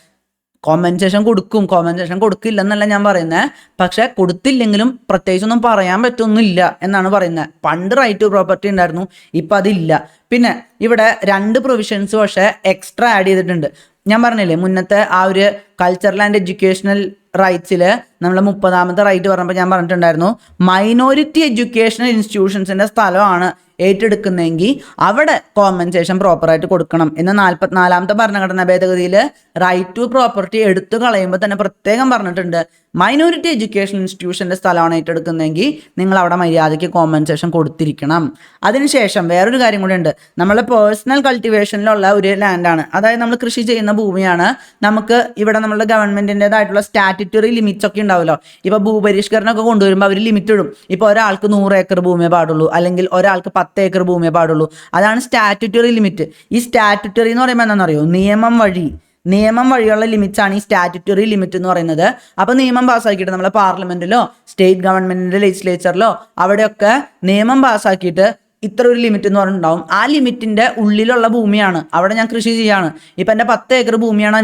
Speaker 1: കോമ്പൻസേഷൻ കൊടുക്കും, കോമ്പൻസേഷൻ കൊടുക്കില്ലെന്നല്ല ഞാൻ പറയുന്നത്. പക്ഷെ കൊടുത്തില്ലെങ്കിലും പ്രത്യേകിച്ചൊന്നും പറയാൻ പറ്റൊന്നുമില്ല എന്നാണ് പറയുന്നത്. പണ്ട് റൈറ്റ് ടു പ്രോപ്പർട്ടി ഉണ്ടായിരുന്നു, ഇപ്പം അതില്ല. പിന്നെ ഇവിടെ 2 പ്രൊവിഷൻസ് പക്ഷേ എക്സ്ട്രാ ആഡ് ചെയ്തിട്ടുണ്ട്. ഞാൻ പറഞ്ഞില്ലേ മുന്നത്തെ ആ ഒരു കൾച്ചറൽ ആൻഡ് എഡ്യൂക്കേഷണൽ റൈറ്റ്സിൽ നമ്മൾ 30-ാമത്തെ റൈറ്റ് പറഞ്ഞപ്പോൾ ഞാൻ പറഞ്ഞിട്ടുണ്ടായിരുന്നു, മൈനോറിറ്റി എഡ്യൂക്കേഷണൽ ഇൻസ്റ്റിറ്റ്യൂഷൻസിൻ്റെ സ്ഥലമാണ് ഏറ്റെടുക്കുന്നതെങ്കിൽ അവിടെ കോമ്പൻസേഷൻ പ്രോപ്പറായിട്ട് കൊടുക്കണം എന്ന് 44-ാമത്തെ ഭരണഘടനാ ഭേദഗതിയിൽ റൈറ്റ് ടു പ്രോപ്പർട്ടി എടുത്തു കളയുമ്പോൾ തന്നെ പ്രത്യേകം പറഞ്ഞിട്ടുണ്ട്, മൈനോറിറ്റി എഡ്യൂക്കേഷൻ ഇൻസ്റ്റിറ്റ്യൂഷൻ്റെ സ്ഥലമാണ് ഏറ്റെടുക്കുന്നതെങ്കിൽ നിങ്ങൾ അവിടെ മര്യാദയ്ക്ക് കോമ്പൻസേഷൻ കൊടുത്തിരിക്കണം. അതിനുശേഷം വേറൊരു കാര്യം കൂടി ഉണ്ട്. നമ്മളെ പേഴ്സണൽ കൾട്ടിവേഷനിലുള്ള ഒരു ലാൻഡാണ്, അതായത് നമ്മൾ കൃഷി ചെയ്യുന്ന ഭൂമിയാണ്. നമുക്ക് ഇവിടെ നമ്മളുടെ ഗവൺമെന്റിൻ്റെതായിട്ടുള്ള സ്റ്റാറ്റ്യൂട്ടറി ലിമിറ്റ്സ് ഒക്കെ ഉണ്ടാവുമല്ലോ. ഇപ്പോൾ ഭൂപരിഷ്കരണമൊക്കെ കൊണ്ടുവരുമ്പോൾ അവർ ലിമിറ്റ് ഇടും. ഇപ്പോൾ ഒരാൾക്ക് 100 ഏക്കർ ഭൂമിയെ പാടുള്ളൂ, അല്ലെങ്കിൽ ഒരാൾക്ക് 10 ഏക്കർ ഭൂമിയെ പാടുള്ളൂ. അതാണ് സ്റ്റാറ്റ്യൂട്ടറി ലിമിറ്റ്. ഈ സ്റ്റാറ്റ്യൂട്ടറി എന്ന് പറയുമ്പോൾ എന്താണെന്നറിയോ, നിയമം വഴിയുള്ള ലിമിറ്റ്സ് ആണ് ഈ സ്റ്റാറ്റ്യൂട്ടറി ലിമിറ്റ് എന്ന് പറയുന്നത്. അപ്പോൾ നിയമം പാസ്സാക്കിയിട്ട് നമ്മളെ പാർലമെന്റിലോ സ്റ്റേറ്റ് ഗവൺമെന്റിന്റെ ലെജിസ്ലേച്ചറിലോ അവിടെയൊക്കെ നിയമം പാസ്സാക്കിയിട്ട് ഇത്ര ഒരു ലിമിറ്റ് എന്ന് പറഞ്ഞിട്ടുണ്ടാവും. ആ ലിമിറ്റിന്റെ ഉള്ളിലുള്ള ഭൂമിയാണ് അവിടെ ഞാൻ കൃഷി ചെയ്യാണ്. ഇപ്പം എൻ്റെ 10 ഏക്കർ ഭൂമിയാണ്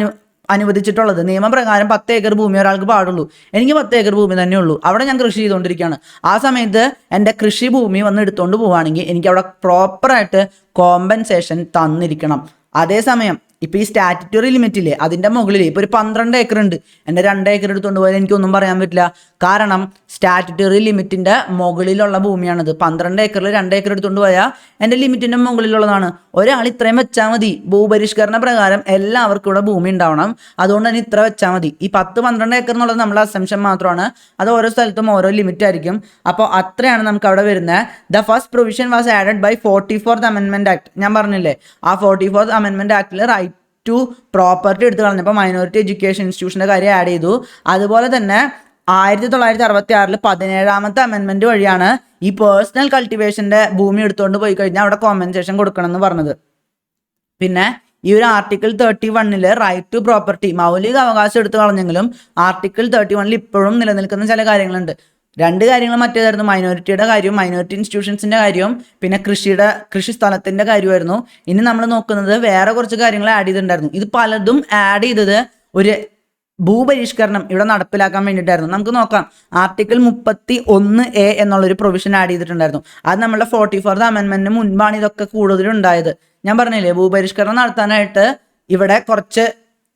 Speaker 1: അനുവദിച്ചിട്ടുള്ളത്. നിയമപ്രകാരം 10 ഏക്കർ ഭൂമി ഒരാൾക്ക് പാടുള്ളൂ. എനിക്ക് 10 ഏക്കർ ഭൂമി തന്നെ ഉള്ളൂ. അവിടെ ഞാൻ കൃഷി ചെയ്തുകൊണ്ടിരിക്കുകയാണ്. ആ സമയത്ത് എൻ്റെ കൃഷി ഭൂമി വന്ന് എടുത്തുകൊണ്ട് പോവുകയാണെങ്കിൽ എനിക്ക് അവിടെ പ്രോപ്പറായിട്ട് കോമ്പൻസേഷൻ തന്നിരിക്കണം. അതേസമയം ഇപ്പോൾ ഈ സ്റ്റാറ്റ്യൂട്ടറി ലിമിറ്റില്ലേ അതിൻ്റെ മുകളിൽ ഇപ്പോൾ ഒരു 12 ഏക്കർ ഉണ്ട്, എൻ്റെ 2 ഏക്കർ എടുത്തുകൊണ്ട് പോയാൽ എനിക്കൊന്നും പറയാൻ പറ്റില്ല. കാരണം സ്റ്റാറ്റ്യൂട്ടറി ലിമിറ്റിൻ്റെ മുകളിലുള്ള ഭൂമിയാണിത്. 12 ഏക്കറിൽ 2 ഏക്കർ എടുത്തുകൊണ്ട് പോയാൽ എൻ്റെ ലിമിറ്റിൻ്റെ മുകളിലുള്ളതാണ്. ഒരാൾ ഇത്രയും വെച്ചാൽ മതി. ഭൂപരിഷ്കരണ പ്രകാരം എല്ലാവർക്കും ഇവിടെ ഭൂമി ഉണ്ടാവണം. അതുകൊണ്ട് തന്നെ ഇത്ര വെച്ചാൽ മതി. ഈ 10-12 ഏക്കർ എന്നുള്ളത് നമ്മുടെ അസംഷൻ മാത്രമാണ്. അത് ഓരോ സ്ഥലത്തും ഓരോ ലിമിറ്റ് ആയിരിക്കും. അപ്പോൾ അത്രയാണ് നമുക്ക് അവിടെ വരുന്നത്. The first provision was added by 44th അമെൻമെന്റ് ആക്ട്. ഞാൻ പറഞ്ഞില്ലേ, ആ 44th അമെൻമെന്റ് ആക്ടിൽ റൈറ്റ് ടു പ്രോപ്പർട്ടി എടുത്തു കളഞ്ഞപ്പോൾ മൈനോറിറ്റി എഡ്യൂക്കേഷൻ ഇൻസ്റ്റിറ്റ്യൂഷൻ്റെ കാര്യം ആഡ് ചെയ്തു. അതുപോലെ തന്നെ 1966 17ാമത്തെ അമെൻമെന്റ് വഴിയാണ് ഈ പേഴ്സണൽ കൾട്ടിവേഷന്റെ ഭൂമി എടുത്തുകൊണ്ട് പോയി കഴിഞ്ഞാൽ അവിടെ കോമ്പൻസേഷൻ കൊടുക്കണം എന്ന് പറഞ്ഞത്. പിന്നെ ഈ ഒരു ആർട്ടിക്കിൾ 31 റൈറ്റ് ടു പ്രോപ്പർട്ടി മൗലിക അവകാശം എടുത്തു കളഞ്ഞെങ്കിലും ആർട്ടിക്കിൾ 31 ഇപ്പോഴും നിലനിൽക്കുന്ന ചില കാര്യങ്ങളുണ്ട്. 2 കാര്യങ്ങൾ മറ്റേതായിരുന്നു, മൈനോറിറ്റിയുടെ കാര്യവും മൈനോറിറ്റി ഇൻസ്റ്റിറ്റ്യൂഷൻസിന്റെ കാര്യവും പിന്നെ കൃഷി സ്ഥലത്തിന്റെ കാര്യമായിരുന്നു. ഇനി നമ്മൾ നോക്കുന്നത് വേറെ കുറച്ച് കാര്യങ്ങൾ ആഡ് ചെയ്തിട്ടുണ്ടായിരുന്നു. ഇത് പലതും ആഡ് ചെയ്തത് ഒരു ഭൂപരിഷ്കരണം ഇവിടെ നടപ്പിലാക്കാൻ വേണ്ടിയിട്ടായിരുന്നു. നമുക്ക് നോക്കാം, ആർട്ടിക്കിൾ 31A എന്നുള്ളൊരു പ്രൊവിഷൻ ആഡ് ചെയ്തിട്ടുണ്ടായിരുന്നു. അത് നമ്മളുടെ 44th അമെൻമെന്റിന് മുൻപാണ് ഇതൊക്കെ കൂടുതലുണ്ടായത്. ഞാൻ പറഞ്ഞില്ലേ, ഭൂപരിഷ്കരണം നടത്താനായിട്ട് ഇവിടെ കുറച്ച്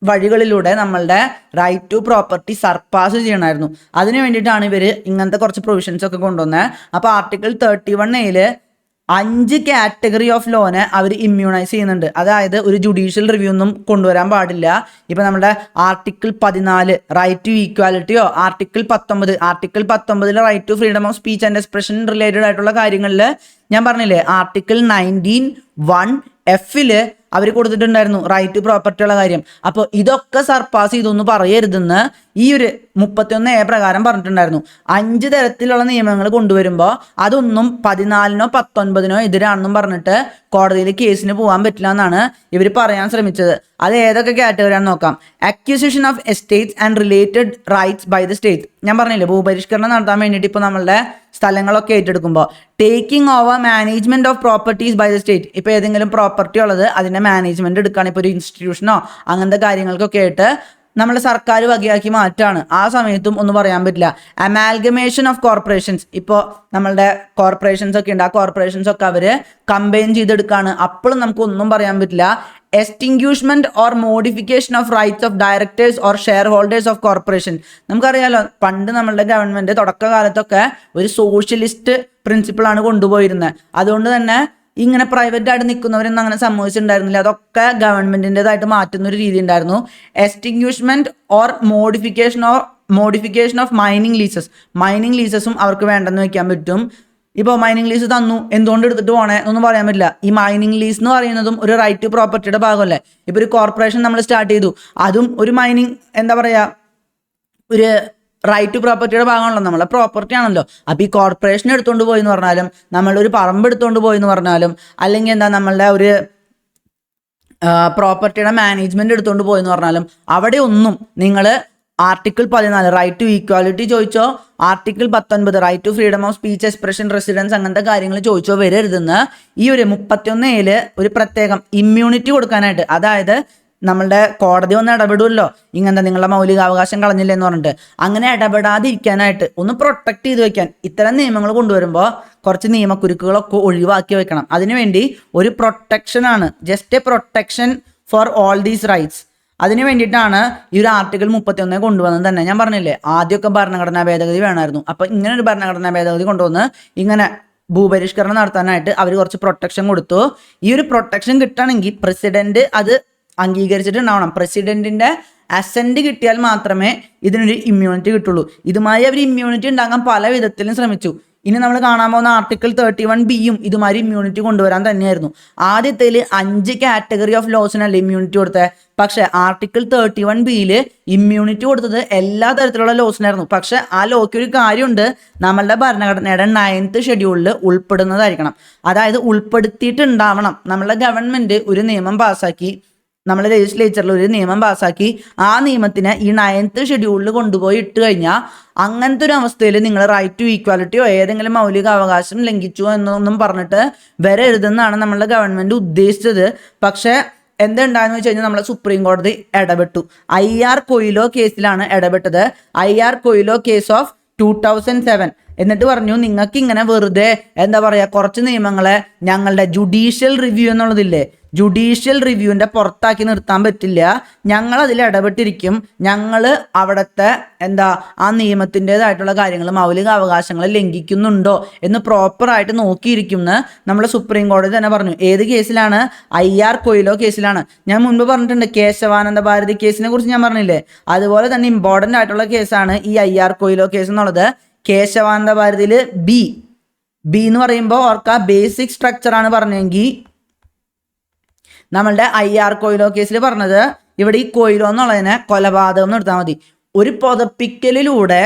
Speaker 1: വഴികളിലൂടെ നമ്മളുടെ റൈറ്റ് ടു പ്രോപ്പർട്ടി സർപ്പാസ് ചെയ്യണമായിരുന്നു. അതിന് വേണ്ടിയിട്ടാണ് ഇവർ ഇങ്ങനത്തെ കുറച്ച് പ്രൊവിഷൻസ് ഒക്കെ കൊണ്ടുവന്നത്. അപ്പോൾ ആർട്ടിക്കിൾ 31A 5 കാറ്റഗറി ഓഫ് ലോനെ അവർ ഇമ്മ്യൂണൈസ് ചെയ്യുന്നുണ്ട്. അതായത് ഒരു ജുഡീഷ്യൽ റിവ്യൂ ഒന്നും കൊണ്ടുവരാൻ പാടില്ല. ഇപ്പം നമ്മുടെ ആർട്ടിക്കിൾ 14 റൈറ്റ് ടു ഈക്വാലിറ്റിയോ, article 19 right to freedom of speech and expression related ആയിട്ടുള്ള കാര്യങ്ങളിൽ ഞാൻ പറഞ്ഞില്ലേ, ആർട്ടിക്കിൾ 19(1)(f) അവർ കൊടുത്തിട്ടുണ്ടായിരുന്നു റൈറ്റ് ടു പ്രോപ്പർട്ടി ഉള്ള കാര്യം. അപ്പോൾ ഇതൊക്കെ സർപ്പാസ് ചെയ്തൊന്നും പറയരുതെന്ന് ഈ ഒരു 31A പ്രകാരം പറഞ്ഞിട്ടുണ്ടായിരുന്നു. 5 തരത്തിലുള്ള നിയമങ്ങൾ കൊണ്ടുവരുമ്പോൾ അതൊന്നും 14നോ 19നോ എതിരാണെന്നും പറഞ്ഞിട്ട് കോടതിയിൽ കേസിന് പോകാൻ പറ്റില്ല എന്നാണ് ഇവർ പറയാൻ ശ്രമിച്ചത്. അത് ഏതൊക്കെ കാറ്റഗറിയാണെന്ന് നോക്കാം. Acquisition of estates and related rights by the state. ഞാൻ പറഞ്ഞില്ലേ, ഭൂപരിഷ്കരണം നടത്താൻ വേണ്ടിയിട്ട് ഇപ്പോൾ നമ്മളുടെ സ്ഥലങ്ങളൊക്കെ ഏറ്റെടുക്കുമ്പോൾ taking over management of properties by the state. ഇപ്പോൾ ഏതെങ്കിലും പ്രോപ്പർട്ടി ഉള്ളത് അതിൻ്റെ മാനേജ്മെന്റ് എടുക്കുകയാണ്, ഇപ്പോൾ ഒരു ഇൻസ്റ്റിറ്റ്യൂഷനോ അങ്ങനത്തെ കാര്യങ്ങൾക്കൊക്കെ ആയിട്ട് നമ്മുടെ സർക്കാർ വകയാക്കി മാറ്റാണ്. ആ സമയത്തും ഒന്നും പറയാൻ പറ്റില്ല. അമാൽഗമേഷൻ ഓഫ് കോർപ്പറേഷൻസ്, ഇപ്പോൾ നമ്മളുടെ കോർപ്പറേഷൻസ് ഒക്കെ ഉണ്ട്, ആ കോർപ്പറേഷൻസ് ഒക്കെ അവർ കമ്പൈൻ ചെയ്തെടുക്കുകയാണ്, അപ്പോഴും നമുക്ക് ഒന്നും പറയാൻ പറ്റില്ല. Extinguishment or modification of rights of directors or shareholders of corporation. നമുക്കറിയാലോ, പണ്ട് നമ്മളുടെ ഗവൺമെന്റ് തുടക്കകാലത്തൊക്കെ ഒരു സോഷ്യലിസ്റ്റ് പ്രിൻസിപ്പിളാണ് കൊണ്ടുപോയിരുന്നത്. അതുകൊണ്ട് തന്നെ ഇങ്ങനെ പ്രൈവറ്റ് ആയിട്ട് നിൽക്കുന്നവരൊന്നും അങ്ങനെ സംഭവിച്ചിട്ടുണ്ടായിരുന്നില്ല. അതൊക്കെ ഗവൺമെന്റിൻ്റെതായിട്ട് മാറ്റുന്ന ഒരു രീതി ഉണ്ടായിരുന്നു. എക്സ്റ്റിങ്ക്യൂഷ്മെന്റ് ഓർ മോഡിഫിക്കേഷൻ ഓഫ് മൈനിങ് ലീസസും അവർക്ക് വേണ്ടെന്ന് വെക്കാൻ പറ്റും. ഇപ്പോൾ മൈനിങ് ലീസ് തന്നു, എന്തുകൊണ്ട് എടുത്തിട്ട് പോകണേ എന്നൊന്നും പറയാൻ പറ്റില്ല. ഈ മൈനിങ് ലീസ് എന്ന് പറയുന്നതും ഒരു റൈറ്റ് ടു പ്രോപ്പർട്ടിയുടെ ഭാഗമല്ലേ. ഇപ്പോൾ ഒരു കോർപ്പറേഷൻ നമ്മൾ സ്റ്റാർട്ട് ചെയ്തു, അതും ഒരു മൈനിങ് എന്താ പറയുക, ഒരു റൈറ്റ് ടു പ്രോപ്പർട്ടിയുടെ ഭാഗമാണല്ലോ, നമ്മളെ പ്രോപ്പർട്ടി ആണല്ലോ. അപ്പോൾ ഈ കോർപ്പറേഷൻ എടുത്തുകൊണ്ട് പോയി എന്ന് പറഞ്ഞാലും, നമ്മളൊരു പറമ്പ് എടുത്തുകൊണ്ട് പോയി എന്ന് പറഞ്ഞാലും, അല്ലെങ്കിൽ എന്താ നമ്മളുടെ ഒരു പ്രോപ്പർട്ടിയുടെ മാനേജ്മെന്റ് എടുത്തുകൊണ്ട് പോയി എന്ന് പറഞ്ഞാലും, അവിടെ ഒന്നും നിങ്ങൾ ആർട്ടിക്കിൾ 14 റൈറ്റ് ടു ഈക്വാലിറ്റി ചോദിച്ചോ, article 19 right to freedom of speech expression residence അങ്ങനത്തെ കാര്യങ്ങൾ ചോദിച്ചോ വരരുതെന്ന് ഈ ഒരു 31A ഒരു പ്രത്യേകം ഇമ്മ്യൂണിറ്റി കൊടുക്കാനായിട്ട്, അതായത് നമ്മളുടെ കോടതി ഒന്ന് ഇടപെടുമല്ലോ, ഇങ്ങനത്തെ നിങ്ങളുടെ മൗലികാവകാശം കളഞ്ഞില്ല എന്ന് പറഞ്ഞിട്ട്, അങ്ങനെ ഇടപെടാതിരിക്കാനായിട്ട് ഒന്ന് പ്രൊട്ടക്ട് ചെയ്ത് വെക്കാൻ ഇത്തരം നിയമങ്ങൾ കൊണ്ടുവരുമ്പോൾ കുറച്ച് നിയമക്കുരുക്കുകളൊക്കെ ഒഴിവാക്കി വെക്കണം. അതിനുവേണ്ടി ഒരു പ്രൊട്ടക്ഷനാണ്, just a protection for all these rights. അതിന് വേണ്ടിയിട്ടാണ് ഈ ഒരു ആർട്ടിക്കിൾ 31 കൊണ്ടുവന്നത് തന്നെ. ഞാൻ പറഞ്ഞില്ലേ, ആദ്യമൊക്കെ ഭരണഘടനാ ഭേദഗതി വേണമായിരുന്നു. അപ്പോൾ ഇങ്ങനെ ഒരു ഭരണഘടനാ ഭേദഗതി കൊണ്ടുവന്ന് ഇങ്ങനെ ഭൂപരിഷ്കരണം നടത്താനായിട്ട് അവർ കുറച്ച് പ്രൊട്ടക്ഷൻ കൊടുത്തു. ഈ ഒരു പ്രൊട്ടക്ഷൻ കിട്ടണമെങ്കിൽ പ്രസിഡന്റ് അത് അംഗീകരിച്ചിട്ടുണ്ടാവണം. പ്രസിഡന്റിന്റെ അസെന്റ് കിട്ടിയാൽ മാത്രമേ ഇതിനൊരു ഇമ്മ്യൂണിറ്റി കിട്ടുള്ളൂ. ഇതുമായി അവർ ഇമ്മ്യൂണിറ്റി ഉണ്ടാക്കാൻ പല വിധത്തിലും ശ്രമിച്ചു. ഇനി നമ്മൾ കാണാൻ പോകുന്ന ആർട്ടിക്കിൾ 31B ഇതുമാതിരി ഇമ്മ്യൂണിറ്റി കൊണ്ടുവരാൻ തന്നെയായിരുന്നു. ആദ്യത്തേൽ 5 കാറ്റഗറി ഓഫ് ലോസിനല്ലേ ഇമ്മ്യൂണിറ്റി കൊടുത്തത്. പക്ഷെ ആർട്ടിക്കിൾ 31B ഇമ്മ്യൂണിറ്റി കൊടുത്തത് എല്ലാ തരത്തിലുള്ള ലോസിനായിരുന്നു. പക്ഷെ ആ ലോയ്ക്ക് ഒരു കാര്യമുണ്ട്, നമ്മളുടെ ഭരണഘടനയുടെ 9th ഷെഡ്യൂളിൽ ഉൾപ്പെടുന്നതായിരിക്കണം. അതായത് ഉൾപ്പെടുത്തിയിട്ടുണ്ടാവണം. നമ്മളുടെ ഗവൺമെന്റ് ഒരു നിയമം പാസ്സാക്കി, നമ്മൾ ലെജിസ്ലേച്ചറിൽ ഒരു നിയമം പാസ്സാക്കി, ആ നിയമത്തിന് ഈ 9th ഷെഡ്യൂളിൽ കൊണ്ടുപോയി ഇട്ട് കഴിഞ്ഞാൽ അങ്ങനത്തെ ഒരു അവസ്ഥയിൽ നിങ്ങൾ റൈറ്റ് ടു ഈക്വാലിറ്റിയോ ഏതെങ്കിലും മൗലിക അവകാശം ലംഘിച്ചു എന്നൊന്നും പറഞ്ഞിട്ട് വരരുതെന്നാണ് നമ്മളുടെ ഗവൺമെന്റ് ഉദ്ദേശിച്ചത്. പക്ഷേ എന്തുണ്ടായെന്ന് വെച്ച് കഴിഞ്ഞാൽ നമ്മളെ സുപ്രീം കോടതി ഇടപെട്ടു. IR കൊയിലോ കേസിലാണ് ഇടപെട്ടത്. IR Coelho case of 2007. എന്നിട്ട് പറഞ്ഞു, നിങ്ങൾക്ക് ഇങ്ങനെ വെറുതെ എന്താ പറയുക, കുറച്ച് നിയമങ്ങളെ ഞങ്ങളുടെ ജുഡീഷ്യൽ റിവ്യൂ എന്നുള്ളതില്ലേ, ജുഡീഷ്യൽ റിവ്യൂവിൻ്റെ പുറത്താക്കി നിർത്താൻ പറ്റില്ല. ഞങ്ങൾ അതിൽ ഇടപെട്ടിരിക്കും. ഞങ്ങൾ അവിടുത്തെ ആ നിയമത്തിൻ്റെതായിട്ടുള്ള കാര്യങ്ങൾ, മൗലിക അവകാശങ്ങൾ ലംഘിക്കുന്നുണ്ടോ എന്ന് പ്രോപ്പറായിട്ട് നോക്കിയിരിക്കും എന്ന് നമ്മളെ സുപ്രീം കോടതി തന്നെ പറഞ്ഞു. ഏത് കേസിലാണ്? IR കൊയിലോ കേസിലാണ്. ഞാൻ മുൻപ് പറഞ്ഞിട്ടുണ്ട്, കേശവാനന്ദ ഭാരതി കേസിനെ കുറിച്ച് ഞാൻ പറഞ്ഞില്ലേ, അതുപോലെ തന്നെ ഇമ്പോർട്ടൻ്റ് ആയിട്ടുള്ള കേസാണ് ഈ IR കൊയിലോ കേസ് എന്നുള്ളത്. കേശവാനന്ദ ഭാരതിയിൽ ബി എന്ന് പറയുമ്പോൾ ഓർക്കുക, ബേസിക് സ്ട്രക്ചറാണ് പറഞ്ഞെങ്കിൽ നമ്മളുടെ IR കൊയിലോ കേസിൽ പറഞ്ഞത് ഇവിടെ ഈ കൊയിലോ എന്നുള്ളതിനെ കൊലപാതകം എന്ന് എടുത്താൽ മതി. ഒരു പുതപ്പിക്കലിലൂടെ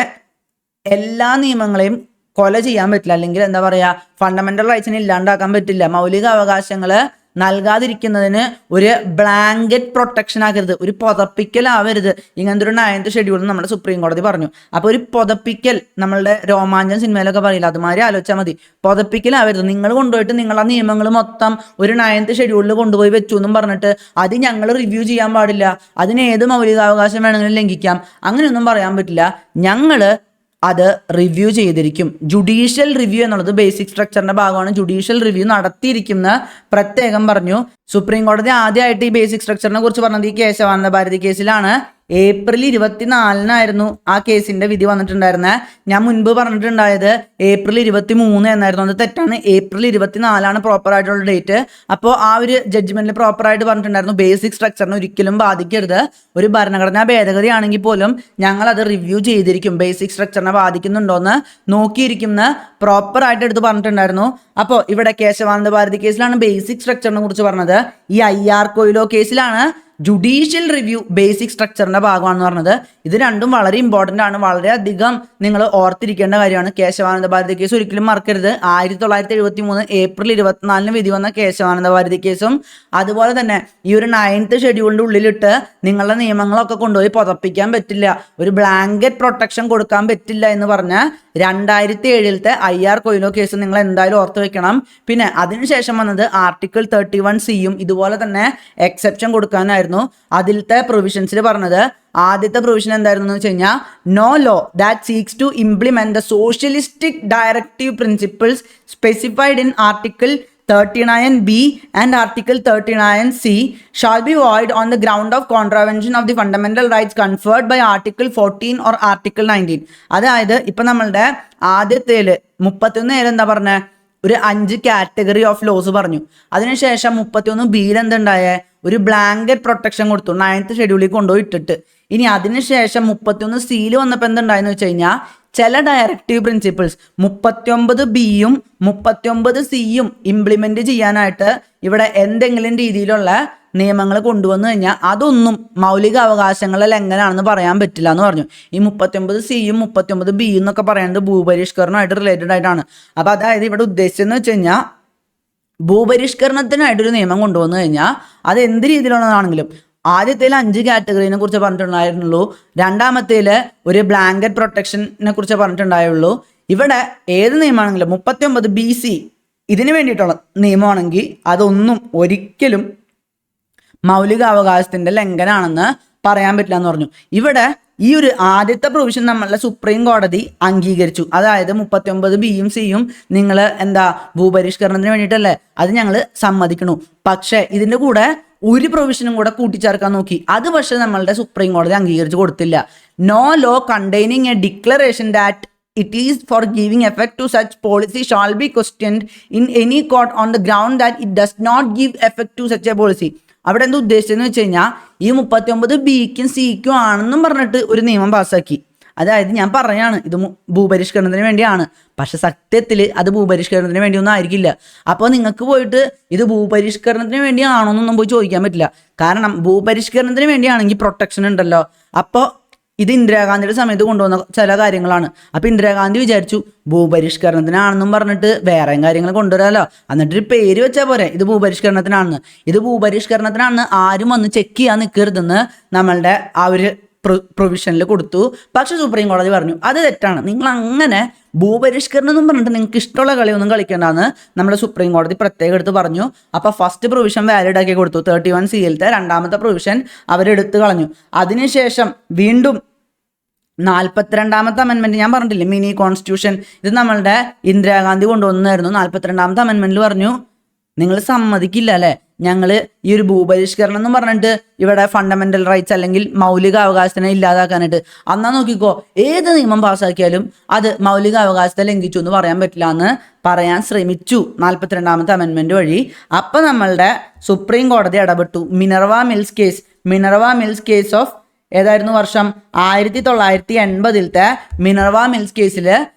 Speaker 1: എല്ലാ നിയമങ്ങളെയും കൊല ചെയ്യാൻ പറ്റില്ല, അല്ലെങ്കിൽ എന്താ പറയുക, ഫണ്ടമെന്റൽ റൈറ്റ്സിനെ ഇല്ലാണ്ടാക്കാൻ പറ്റില്ല. മൗലിക അവകാശങ്ങൾ നൽകാതിരിക്കുന്നതിന് ഒരു ബ്ലാങ്കറ്റ് പ്രൊട്ടക്ഷൻ ആകരുത്, ഒരു പുതപ്പിക്കലാവരുത്. ഇങ്ങനത്തെ ഒരു 9th ഷെഡ്യൂൾ നമ്മുടെ സുപ്രീം കോടതി പറഞ്ഞു. അപ്പോൾ ഒരു പുതപ്പിക്കൽ, നമ്മളുടെ രോമാഞ്ചം സിനിമയിലൊക്കെ പറയില്ല, അതുമാതിരി ആലോചിച്ചാൽ മതി. പുതപ്പിക്കലാവരുത്. നിങ്ങൾ കൊണ്ടുപോയിട്ട് നിങ്ങൾ ആ നിയമങ്ങൾ മൊത്തം ഒരു 9th ഷെഡ്യൂളിൽ കൊണ്ടുപോയി വെച്ചു എന്നും പറഞ്ഞിട്ട് അത് ഞങ്ങൾ റിവ്യൂ ചെയ്യാൻ പാടില്ല, അതിന് ഏത് മൗലികാവകാശം വേണമെങ്കിലും ലംഘിക്കാം, അങ്ങനെയൊന്നും പറയാൻ പറ്റില്ല. ഞങ്ങൾ അത് റിവ്യൂ ചെയ്തിരിക്കും. ജുഡീഷ്യൽ റിവ്യൂ എന്നുള്ളത് ബേസിക് സ്ട്രക്ചറിന്റെ ഭാഗമാണ്. ജുഡീഷ്യൽ റിവ്യൂ നടത്തിയിരിക്കുന്ന പ്രത്യേകം പറഞ്ഞു. സുപ്രീം കോടതി ആദ്യമായിട്ട് ഈ ബേസിക് സ്ട്രക്ചറിനെ കുറിച്ച് പറഞ്ഞത് ഈ കേശവാനന്ദ ഭാരതി കേസിലാണ്. ഏപ്രിൽ 24 ആ കേസിന്റെ വിധി വന്നിട്ടുണ്ടായിരുന്നത്. ഞാൻ മുൻപ് പറഞ്ഞിട്ടുണ്ടായത് ഏപ്രിൽ 23 എന്നായിരുന്നു. അത് തെറ്റാണ്. ഏപ്രിൽ 24 പ്രോപ്പർ ആയിട്ടുള്ള ഡേറ്റ്. അപ്പോൾ ആ ഒരു ജഡ്ജ്മെന്റിൽ പ്രോപ്പറായിട്ട് പറഞ്ഞിട്ടുണ്ടായിരുന്നു ബേസിക് സ്ട്രക്ചറിനെ ഒരിക്കലും ബാധിക്കരുത്. ഒരു ഭരണഘടനാ ഭേദഗതി ആണെങ്കിൽ പോലും ഞങ്ങൾ അത് റിവ്യൂ ചെയ്തിരിക്കും, ബേസിക് സ്ട്രക്ചറിനെ ബാധിക്കുന്നുണ്ടോന്ന് നോക്കിയിരിക്കുന്ന പ്രോപ്പറായിട്ട് എടുത്ത് പറഞ്ഞിട്ടുണ്ടായിരുന്നു. അപ്പോൾ ഇവിടെ കേശവാനന്ദ ഭാരതി കേസിലാണ് ബേസിക് സ്ട്രക്ചറിനെ കുറിച്ച് പറഞ്ഞത്. ഈ IR കൊയിലോ കേസിലാണ് ജുഡീഷ്യൽ റിവ്യൂ ബേസിക് സ്ട്രക്ചറിന്റെ ഭാഗമാണെന്ന് പറഞ്ഞത്. ഇത് രണ്ടും വളരെ ഇമ്പോർട്ടൻ്റ് ആണ്, വളരെയധികം നിങ്ങൾ ഓർത്തിരിക്കേണ്ട കാര്യമാണ്. കേശവാനന്ദ ഭാരതി കേസ് ഒരിക്കലും മറക്കരുത്. 1973 ഏപ്രിൽ 24 വിധി വന്ന കേശവാനന്ദ ഭാരതി കേസും അതുപോലെ തന്നെ ഈ ഒരു 9th ഷെഡ്യൂളിന്റെ ഉള്ളിലിട്ട് നിങ്ങളുടെ നിയമങ്ങളൊക്കെ കൊണ്ടുപോയി പുതപ്പിക്കാൻ പറ്റില്ല, ഒരു ബ്ലാങ്കറ്റ് പ്രൊട്ടക്ഷൻ കൊടുക്കാൻ പറ്റില്ല എന്ന് പറഞ്ഞ 2007 IR കൊയിലോ കേസ് നിങ്ങൾ എന്തായാലും ഓർത്ത് വെക്കണം. പിന്നെ അതിനുശേഷം വന്നത് ആർട്ടിക്കിൾ 31C ഇതുപോലെ തന്നെ എക്സെപ്ഷൻ കൊടുക്കാനായിരുന്നു. അതിലത്തെ പ്രൊവിഷൻസിൽ പറഞ്ഞത് ആദ്യത്തെ പ്രൊവിഷൻ എന്തായിരുന്നു എന്ന് വെച്ച് കഴിഞ്ഞാൽ, no law that seeks to implement the socialistic directive principles specified in article 39B and Article 39C shall be void on the ground of contravention of the fundamental rights conferred by Article 14 or Article 19. അതായത് ഇപ്പൊ നമ്മളുടെ ആദ്യത്തേല് 31 എന്താ പറഞ്ഞ ഒരു 5 category of loss പറഞ്ഞു. അതിനുശേഷം 31B എന്തുണ്ടായേ, ഒരു blanket protection കൊടുത്തു 9th ഷെഡ്യൂളിൽ കൊണ്ടുപോയി ഇട്ടിട്ട്. ഇനി അതിനുശേഷം 31C വന്നപ്പോൾ എന്തുണ്ടായെന്ന് വെച്ച് കഴിഞ്ഞാൽ, ചില directive principles 39B 39C implement ചെയ്യാനായിട്ട് ഇവിടെ എന്തെങ്കിലും രീതിയിലുള്ള നിയമങ്ങൾ കൊണ്ടുവന്നു കഴിഞ്ഞാൽ അതൊന്നും മൗലിക അവകാശങ്ങളുടെ ലംഘനമാണെന്ന് പറയാൻ പറ്റില്ല എന്ന് പറഞ്ഞു. ഈ 39C 39B എന്നൊക്കെ പറയുന്നത് ഭൂപരിഷ്കരണമായിട്ട് റിലേറ്റഡ് ആയിട്ടാണ്. അപ്പൊ അതായത് ഇവിടെ ഉദ്ദേശിച്ചെന്ന് വെച്ച് കഴിഞ്ഞാൽ, ഭൂപരിഷ്കരണത്തിനായിട്ടൊരു നിയമം കൊണ്ടുവന്നു കഴിഞ്ഞാൽ അത് എന്ത് രീതിയിലുള്ളതാണെങ്കിലും, ആദ്യത്തേൽ 5 കാറ്റഗറിനെ കുറിച്ച് പറഞ്ഞിട്ടുണ്ടായിരുന്നുള്ളൂ, രണ്ടാമത്തേല് ഒരു ബ്ലാങ്കറ്റ് പ്രൊട്ടക്ഷനെ കുറിച്ച് പറഞ്ഞിട്ടുണ്ടായുള്ളൂ. ഇവിടെ ഏത് നിയമമാണെങ്കിലും 39BC ഇതിന് വേണ്ടിയിട്ടുള്ള നിയമമാണെങ്കിൽ അതൊന്നും ഒരിക്കലും മൗലികാവകാശത്തിന്റെ ലംഘനമാണെന്ന് പറയാൻ പറ്റില്ല എന്ന് പറഞ്ഞു. ഇവിടെ ഈ ഒരു ആദ്യത്തെ പ്രൊവിഷൻ നമ്മളുടെ സുപ്രീം കോടതി അംഗീകരിച്ചു. അതായത് 39B C നിങ്ങൾ എന്താ ഭൂപരിഷ്കരണത്തിന് വേണ്ടിയിട്ടല്ലേ, അത് ഞങ്ങൾ സമ്മതിക്കണു. പക്ഷെ ഇതിന്റെ കൂടെ ഒരു പ്രൊവിഷനും കൂടെ കൂട്ടിച്ചേർക്കാൻ നോക്കി. അത് പക്ഷെ നമ്മളുടെ സുപ്രീം കോടതി അംഗീകരിച്ചു കൊടുത്തില്ല. No law containing a declaration that it is for giving effect to such policy shall be questioned in any court on the ground that it does not give effect to such a policy. അവിടെ എന്താ ഉദ്ദേശിച്ചതെന്ന് വെച്ച് കഴിഞ്ഞാൽ, ഈ 39B-ക്കും C-ക്കും ആണെന്നും പറഞ്ഞിട്ട് ഒരു നിയമം പാസ്സാക്കി. അതായത് ഞാൻ പറയാണ് ഇത് ഭൂപരിഷ്കരണത്തിന് വേണ്ടിയാണ്, പക്ഷെ സത്യത്തിൽ അത് ഭൂപരിഷ്കരണത്തിന് വേണ്ടിയൊന്നും ആയിരിക്കില്ല. അപ്പോൾ നിങ്ങൾക്ക് പോയിട്ട് ഇത് ഭൂപരിഷ്കരണത്തിന് വേണ്ടിയാണോന്നൊന്നും പോയി ചോദിക്കാൻ പറ്റില്ല. കാരണം ഭൂപരിഷ്കരണത്തിന് വേണ്ടിയാണെങ്കിൽ പ്രൊട്ടക്ഷൻ ഉണ്ടല്ലോ. അപ്പോൾ ഇത് ഇന്ദിരാഗാന്ധിയുടെ സമയത്ത് കൊണ്ടുവന്ന ചില കാര്യങ്ങളാണ്. അപ്പോൾ ഇന്ദിരാഗാന്ധി വിചാരിച്ചു ഭൂപരിഷ്കരണത്തിനാണെന്നും പറഞ്ഞിട്ട് വേറെയും കാര്യങ്ങൾ കൊണ്ടുവരാമല്ലോ, എന്നിട്ടൊരു പേര് വെച്ചാൽ പോരെ ഇത് ഭൂപരിഷ്കരണത്തിനാണെന്ന്. ഇത് ഭൂപരിഷ്കരണത്തിനാണെന്ന് ആരും വന്ന് ചെക്ക് ചെയ്യാൻ നിൽക്കരുതെന്ന് നമ്മളുടെ ആ ഒരു പ്രൊവിഷനിൽ കൊടുത്തു. പക്ഷെ സുപ്രീം കോടതി പറഞ്ഞു അത് തെറ്റാണ്, നിങ്ങൾ അങ്ങനെ ഭൂപരിഷ്കരണം എന്നും പറഞ്ഞിട്ട് നിങ്ങൾക്ക് ഇഷ്ടമുള്ള കളിയൊന്നും കളിക്കേണ്ടെന്ന് നമ്മുടെ സുപ്രീം കോടതി പ്രത്യേകം എടുത്ത് പറഞ്ഞു. അപ്പോൾ ഫസ്റ്റ് പ്രൊവിഷൻ വാലിഡ് ആക്കി കൊടുത്തു. 31C രണ്ടാമത്തെ പ്രൊവിഷൻ അവരെടുത്ത് കളഞ്ഞു. അതിനുശേഷം വീണ്ടും 42ാമത്തെ അമെൻമെന്റ് ഞാൻ പറഞ്ഞിട്ടില്ലേ, മിനി കോൺസ്റ്റിറ്റ്യൂഷൻ, ഇത് നമ്മളുടെ ഇന്ദിരാഗാന്ധി കൊണ്ടുവന്നായിരുന്നു. 42ാമത്തെ അമെൻമെന്റിൽ പറഞ്ഞു നിങ്ങൾ സമ്മതിക്കില്ല അല്ലേ, ഞങ്ങൾ ഈ ഒരു ഭൂപരിഷ്കരണം എന്ന് പറഞ്ഞിട്ട് ഇവിടെ ഫണ്ടമെന്റൽ റൈറ്റ്സ് അല്ലെങ്കിൽ മൗലിക അവകാശത്തിനെ ഇല്ലാതാക്കാനായിട്ട്, അന്നാ നോക്കിക്കോ ഏത് നിയമം പാസ്സാക്കിയാലും അത് മൗലിക അവകാശത്തെ ലംഘിച്ചു എന്ന് പറയാൻ പറ്റില്ല എന്ന് പറയാൻ ശ്രമിച്ചു 42ാമത്തെ അമെൻമെന്റ് വഴി. അപ്പം നമ്മളുടെ സുപ്രീം കോടതി ഇടപെട്ടു. മിനർവ മിൽസ് കേസ് ഓഫ് ഏതായിരുന്നു വർഷം 1980 മിനർവ മിൽസ് കേസിൽ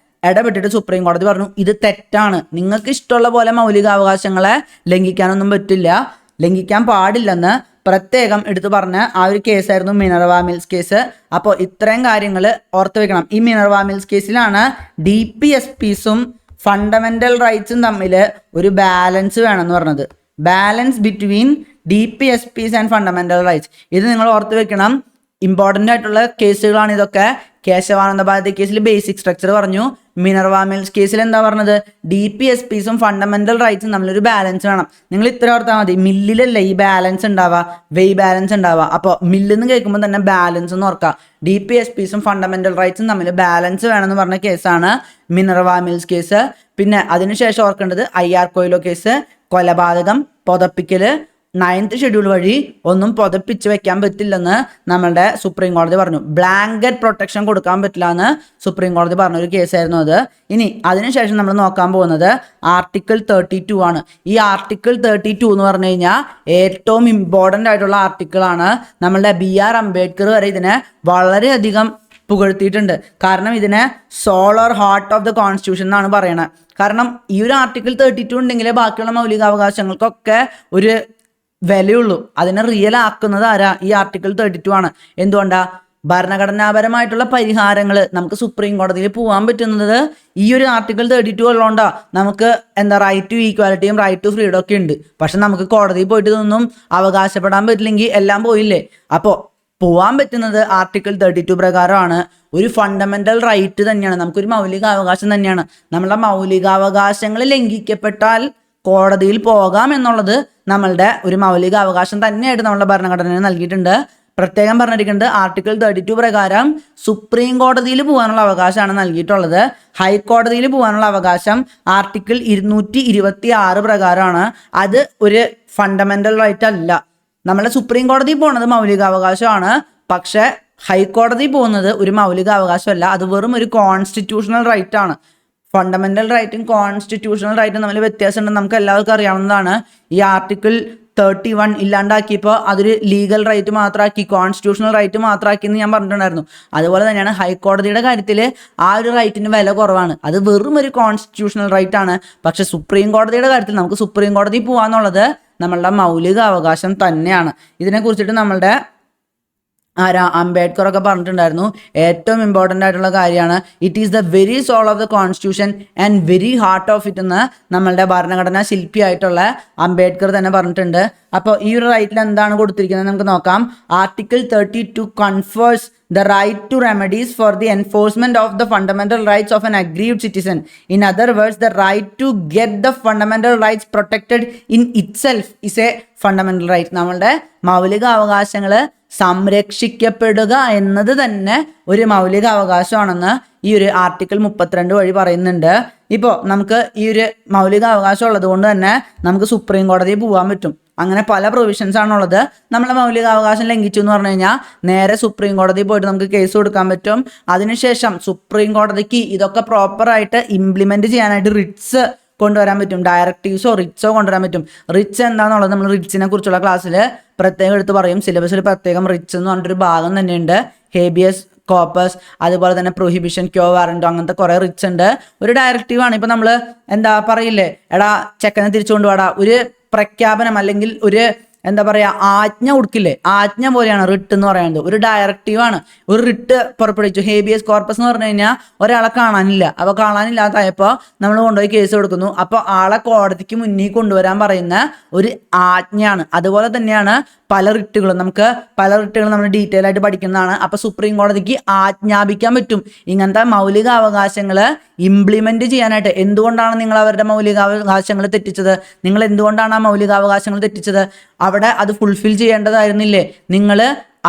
Speaker 1: ഇടപെട്ടിട്ട് സുപ്രീം കോടതി പറഞ്ഞു ഇത് തെറ്റാണ്, നിങ്ങൾക്ക് ഇഷ്ടമുള്ള പോലെ മൗലികാവകാശങ്ങളെ ലംഘിക്കാനൊന്നും പറ്റില്ല, ലംഘിക്കാൻ പാടില്ലെന്ന് പ്രത്യേകം എടുത്തു പറഞ്ഞ ആ ഒരു കേസായിരുന്നു മിനർവ മിൽസ് കേസ്. അപ്പോൾ ഇത്രയും കാര്യങ്ങൾ ഓർത്ത് വെക്കണം. ഈ മിനർവ മിൽസ് കേസിലാണ് DPSPസും ഫണ്ടമെന്റൽ റൈറ്റ്സും തമ്മിൽ ഒരു ബാലൻസ് വേണമെന്ന് പറഞ്ഞത്. Balance between DPSPs and fundamental rights. ഇത് നിങ്ങൾ ഓർത്ത് വെക്കണം. ഇമ്പോർട്ടൻ്റ് ആയിട്ടുള്ള കേസുകളാണ് ഇതൊക്കെ. കേശവാനന്ദ ഭാരതി കേസിൽ ബേസിക് സ്ട്രക്ചർ പറഞ്ഞു. മിനർവ മിൽസ് കേസിൽ എന്താ പറഞ്ഞത്? DPSPസും ഫണ്ടമെന്റൽ റൈറ്റ്സും തമ്മിലൊരു ബാലൻസ് വേണം. നിങ്ങൾ ഇത്ര ഓർത്താൽ മതി. മില്ലിലല്ലേ ഈ ബാലൻസ് ഉണ്ടാവുക, വെയ് ബാലൻസ് ഉണ്ടാവുക. അപ്പോൾ മില്ലെന്ന് കേൾക്കുമ്പോൾ തന്നെ ബാലൻസ് എന്ന് ഓർക്കുക. DPSPസും ഫണ്ടമെന്റൽ റൈറ്റ്സും തമ്മിൽ ബാലൻസ് വേണമെന്ന് പറഞ്ഞ കേസാണ് മിനർവ മിൽസ് കേസ്. പിന്നെ അതിനുശേഷം ഓർക്കേണ്ടത് IR കൊയിലോ കേസ്. കൊലപാതകം, പുതപ്പിക്കൽ, 9th ഷെഡ്യൂൾ വഴി ഒന്നും പുതപ്പിച്ച് വെക്കാൻ പറ്റില്ലെന്ന് നമ്മളുടെ സുപ്രീം കോടതി പറഞ്ഞു. ബ്ലാങ്കറ്റ് പ്രൊട്ടക്ഷൻ കൊടുക്കാൻ പറ്റില്ല എന്ന് സുപ്രീം കോടതി പറഞ്ഞൊരു കേസായിരുന്നു അത്. ഇനി അതിനുശേഷം നമ്മൾ നോക്കാൻ പോകുന്നത് ആർട്ടിക്കിൾ 32 ആണ്. ഈ ആർട്ടിക്കിൾ 32 എന്ന് പറഞ്ഞു കഴിഞ്ഞാൽ ഏറ്റവും ഇമ്പോർട്ടൻ്റ് ആയിട്ടുള്ള ആർട്ടിക്കിളാണ്. നമ്മളുടെ BR അംബേദ്കർ വരെ ഇതിനെ വളരെയധികം പുകഴ്ത്തിയിട്ടുണ്ട്. കാരണം ഇതിനെ soul or heart of the constitution എന്നാണ് പറയണത്. കാരണം ഈ ഒരു ആർട്ടിക്കിൾ 32 ഉണ്ടെങ്കിലേ ബാക്കിയുള്ള മൗലികാവകാശങ്ങൾക്കൊക്കെ ഒരു വിലയുള്ളൂ. അതിനെ റിയൽ ആക്കുന്നത് ആരാ? ഈ ആർട്ടിക്കിൾ 32 ആണ്. എന്തുകൊണ്ടാ? ഭരണഘടനാപരമായിട്ടുള്ള പരിഹാരങ്ങൾ നമുക്ക് സുപ്രീം കോടതിയിൽ പോകാൻ പറ്റുന്നത് ഈ ഒരു ആർട്ടിക്കിൾ 32 ഉള്ളതുകൊണ്ടാ. നമുക്ക് റൈറ്റ് ടു ഈക്വാലിറ്റിയും റൈറ്റ് ടു ഫ്രീഡം ഒക്കെ ഉണ്ട്. പക്ഷെ നമുക്ക് കോടതിയിൽ പോയിട്ട് ഇതൊന്നും അവകാശപ്പെടാൻ പറ്റില്ലെങ്കിൽ എല്ലാം പോയില്ലേ. അപ്പോൾ പോവാൻ പറ്റുന്നത് ആർട്ടിക്കിൾ 32 പ്രകാരമാണ്. ഒരു ഫണ്ടമെന്റൽ റൈറ്റ് തന്നെയാണ്, നമുക്കൊരു മൗലികാവകാശം തന്നെയാണ്. നമ്മളുടെ മൗലികാവകാശങ്ങൾ ലംഘിക്കപ്പെട്ടാൽ കോടതിയിൽ പോകാം എന്നുള്ളത് നമ്മളുടെ ഒരു മൗലികാവകാശം തന്നെയായിട്ട് നമ്മളുടെ ഭരണഘടന നൽകിയിട്ടുണ്ട്. പ്രത്യേകം പറഞ്ഞിരിക്കുന്നത് ആർട്ടിക്കിൾ 32 പ്രകാരം സുപ്രീം കോടതിയിൽ പോകാനുള്ള അവകാശമാണ് നൽകിയിട്ടുള്ളത്. ഹൈക്കോടതിയിൽ പോകാനുള്ള അവകാശം ആർട്ടിക്കിൾ 226 പ്രകാരമാണ്. അത് ഒരു ഫണ്ടമെന്റൽ റൈറ്റ് അല്ല. നമ്മളുടെ സുപ്രീം കോടതി പോകുന്നത് മൗലികാവകാശമാണ്. പക്ഷെ ഹൈക്കോടതി പോകുന്നത് ഒരു മൗലികാവകാശമല്ല, അത് വെറും ഒരു കോൺസ്റ്റിറ്റ്യൂഷണൽ റൈറ്റ് ആണ്. ഫണ്ടമെന്റൽ റൈറ്റും കോൺസ്റ്റിറ്റ്യൂഷണൽ റൈറ്റും തമ്മിൽ വ്യത്യാസമുണ്ടെന്ന് നമുക്ക് എല്ലാവർക്കും അറിയാവുന്നതാണ്. ഈ ആർട്ടിക്കിൾ 31 ഇല്ലാണ്ടാക്കിയപ്പോൾ അതൊരു ലീഗൽ റൈറ്റ് മാത്രമാക്കി, കോൺസ്റ്റിറ്റ്യൂഷണൽ റൈറ്റ് മാത്രമാക്കി എന്ന് ഞാൻ പറഞ്ഞിട്ടുണ്ടായിരുന്നു. അതുപോലെ തന്നെയാണ് ഹൈക്കോടതിയുടെ കാര്യത്തിൽ ആ ഒരു റൈറ്റിന് വില കുറവാണ്. അത് വെറും ഒരു കോൺസ്റ്റിറ്റ്യൂഷണൽ റൈറ്റ് ആണ്. പക്ഷെ സുപ്രീം കോടതിയുടെ കാര്യത്തിൽ നമുക്ക് സുപ്രീം കോടതി പോകാന്നുള്ളത് നമ്മളുടെ മൗലിക അവകാശം തന്നെയാണ്. ഇതിനെക്കുറിച്ചിട്ട് നമ്മളുടെ അംബേദ്കർ ഒക്കെ പറഞ്ഞിട്ടുണ്ടായിരുന്നു. ഏറ്റവും ഇമ്പോർട്ടൻ്റ് ആയിട്ടുള്ള കാര്യമാണ്. It is the very soul of the constitution and very heart of it എന്ന് നമ്മളുടെ ഭരണഘടനാ ശില്പിയായിട്ടുള്ള അംബേദ്കർ തന്നെ പറഞ്ഞിട്ടുണ്ട്. അപ്പോൾ ഈ ഒരു റൈറ്റിൽ എന്താണ് കൊടുത്തിരിക്കുന്നത് നമുക്ക് നോക്കാം. Article 32 confers the right to remedies for the enforcement of the fundamental rights of an aggrieved citizen. In other words, the right to get the fundamental rights protected in itself is a fundamental right. നമ്മളുടെ മൗലിക അവകാശങ്ങൾ സംരക്ഷിക്കപ്പെടുക എന്നത് തന്നെ ഒരു മൗലിക അവകാശമാണെന്ന് ഈ ഒരു article 32 വഴി പറയുന്നുണ്ട്. ഇപ്പോൾ നമുക്ക് ഈ ഒരു മൗലിക അവകാശം ഉള്ളത് കൊണ്ട് തന്നെ നമുക്ക് സുപ്രീം കോടതിയിൽ പോകാൻ പറ്റും. അങ്ങനെ പല പ്രൊവിഷൻസ് ആണുള്ളത്. നമ്മളെ മൗലികാവകാശം ലംഘിച്ചു എന്ന് പറഞ്ഞു കഴിഞ്ഞാൽ നേരെ സുപ്രീം കോടതിയിൽ പോയിട്ട് നമുക്ക് കേസ് കൊടുക്കാൻ പറ്റും. അതിനുശേഷം സുപ്രീം കോടതിക്ക് ഇതൊക്കെ പ്രോപ്പറായിട്ട് ഇംപ്ലിമെന്റ് ചെയ്യാനായിട്ട് റിറ്റ്സ് കൊണ്ടുവരാൻ പറ്റും. ഡയറക്റ്റീവ്സോ റിറ്റ്സോ കൊണ്ടുവരാൻ പറ്റും. റിറ്റ്സ് എന്താണെന്നുള്ളത് നമ്മൾ റിറ്റ്സിനെ കുറിച്ചുള്ള ക്ലാസ്സിൽ പ്രത്യേകം എടുത്ത് പറയും. സിലബസിൽ പ്രത്യേകം റിറ്റ്സ് എന്ന് പറഞ്ഞിട്ടൊരു ഭാഗം തന്നെയുണ്ട്. ഹേബിയസ് കോപ്പസ്, അതുപോലെ തന്നെ പ്രൊഹിബിഷൻ, ക്യോ വാറന്റോ, അങ്ങനത്തെ കുറേ റിറ്റ്സ് ഉണ്ട്. ഒരു ഡയറക്റ്റീവാണ്. ഇപ്പം നമ്മൾ പറയില്ലേ, എടാ ചെക്കനെ തിരിച്ചു കൊണ്ടുപോടാ, ഒരു പ്രഖ്യാപനം അല്ലെങ്കിൽ ഒരു ആജ്ഞ കൊടുക്കില്ലേ, ആജ്ഞ പോലെയാണ് റിട്ട് എന്ന് പറയുന്നത്. ഒരു ഡയറക്റ്റീവാണ്. ഒരു റിട്ട് പുറപ്പെടുവിച്ചു. ഹേബിയസ് കോർപ്പസ് എന്ന് പറഞ്ഞു കഴിഞ്ഞാൽ ഒരാളെ കാണാനില്ല. അപ്പോൾ കാണാനില്ലാതായപ്പോൾ നമ്മൾ കൊണ്ടുപോയി കേസ് കൊടുക്കുന്നു. അപ്പോൾ ആളെ കോടതിക്ക് മുന്നിൽ കൊണ്ടുവരാൻ പറയുന്ന ഒരു ആജ്ഞയാണ്. അതുപോലെ തന്നെയാണ് പല റിട്ടുകളും. നമുക്ക് പല റിട്ടുകളും നമ്മൾ ഡീറ്റെയിൽ ആയിട്ട് പഠിക്കുന്നതാണ്. അപ്പോൾ സുപ്രീം കോടതിക്ക് ആജ്ഞാപിക്കാൻ പറ്റും ഇങ്ങനത്തെ മൗലിക അവകാശങ്ങൾ ഇംപ്ലിമെന്റ് ചെയ്യാനായിട്ട്. എന്തുകൊണ്ടാണ് നിങ്ങൾ അവരുടെ മൗലികാവകാശങ്ങൾ തെറ്റിച്ചത്? നിങ്ങൾ എന്തുകൊണ്ടാണ് ആ മൗലികാവകാശങ്ങൾ തെറ്റിച്ചത്? അവിടെ അത് ഫുൾഫിൽ ചെയ്യേണ്ടതായിരുന്നില്ലേ? നിങ്ങൾ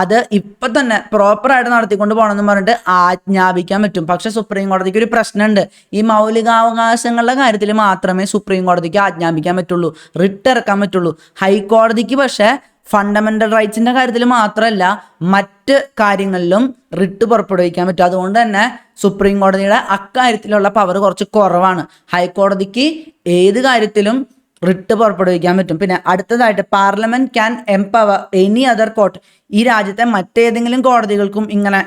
Speaker 1: അത് ഇപ്പം തന്നെ പ്രോപ്പറായിട്ട് നടത്തിക്കൊണ്ട് പോകണമെന്ന് പറഞ്ഞിട്ട് ആജ്ഞാപിക്കാൻ പറ്റും. പക്ഷെ സുപ്രീം കോടതിക്ക് ഒരു പ്രശ്നമുണ്ട്. ഈ മൗലികാവകാശങ്ങളുടെ കാര്യത്തിൽ മാത്രമേ സുപ്രീം കോടതിക്ക് ആജ്ഞാപിക്കാൻ പറ്റുള്ളൂ, റിട്ട് ഇറക്കാൻ പറ്റുള്ളൂ. ഹൈക്കോടതിക്ക് പക്ഷേ ഫണ്ടമെന്റൽ റൈറ്റ്സിന്റെ കാര്യത്തിൽ മാത്രമല്ല മറ്റ് കാര്യങ്ങളിലും റിട്ട് പുറപ്പെടുവിക്കാൻ പറ്റും. അതുകൊണ്ട് തന്നെ സുപ്രീം കോടതിയുടെ അക്കാര്യത്തിലുള്ള പവർ കുറച്ച് കുറവാണ്. ഹൈക്കോടതിക്ക് ഏത് കാര്യത്തിലും റിട്ട് പുറപ്പെടുവിക്കാൻ പറ്റും. പിന്നെ അടുത്തതായിട്ട് parliament can empower any other court. ഈ രാജ്യത്തെ മറ്റേതെങ്കിലും കോടതികൾക്കും ഇങ്ങനെ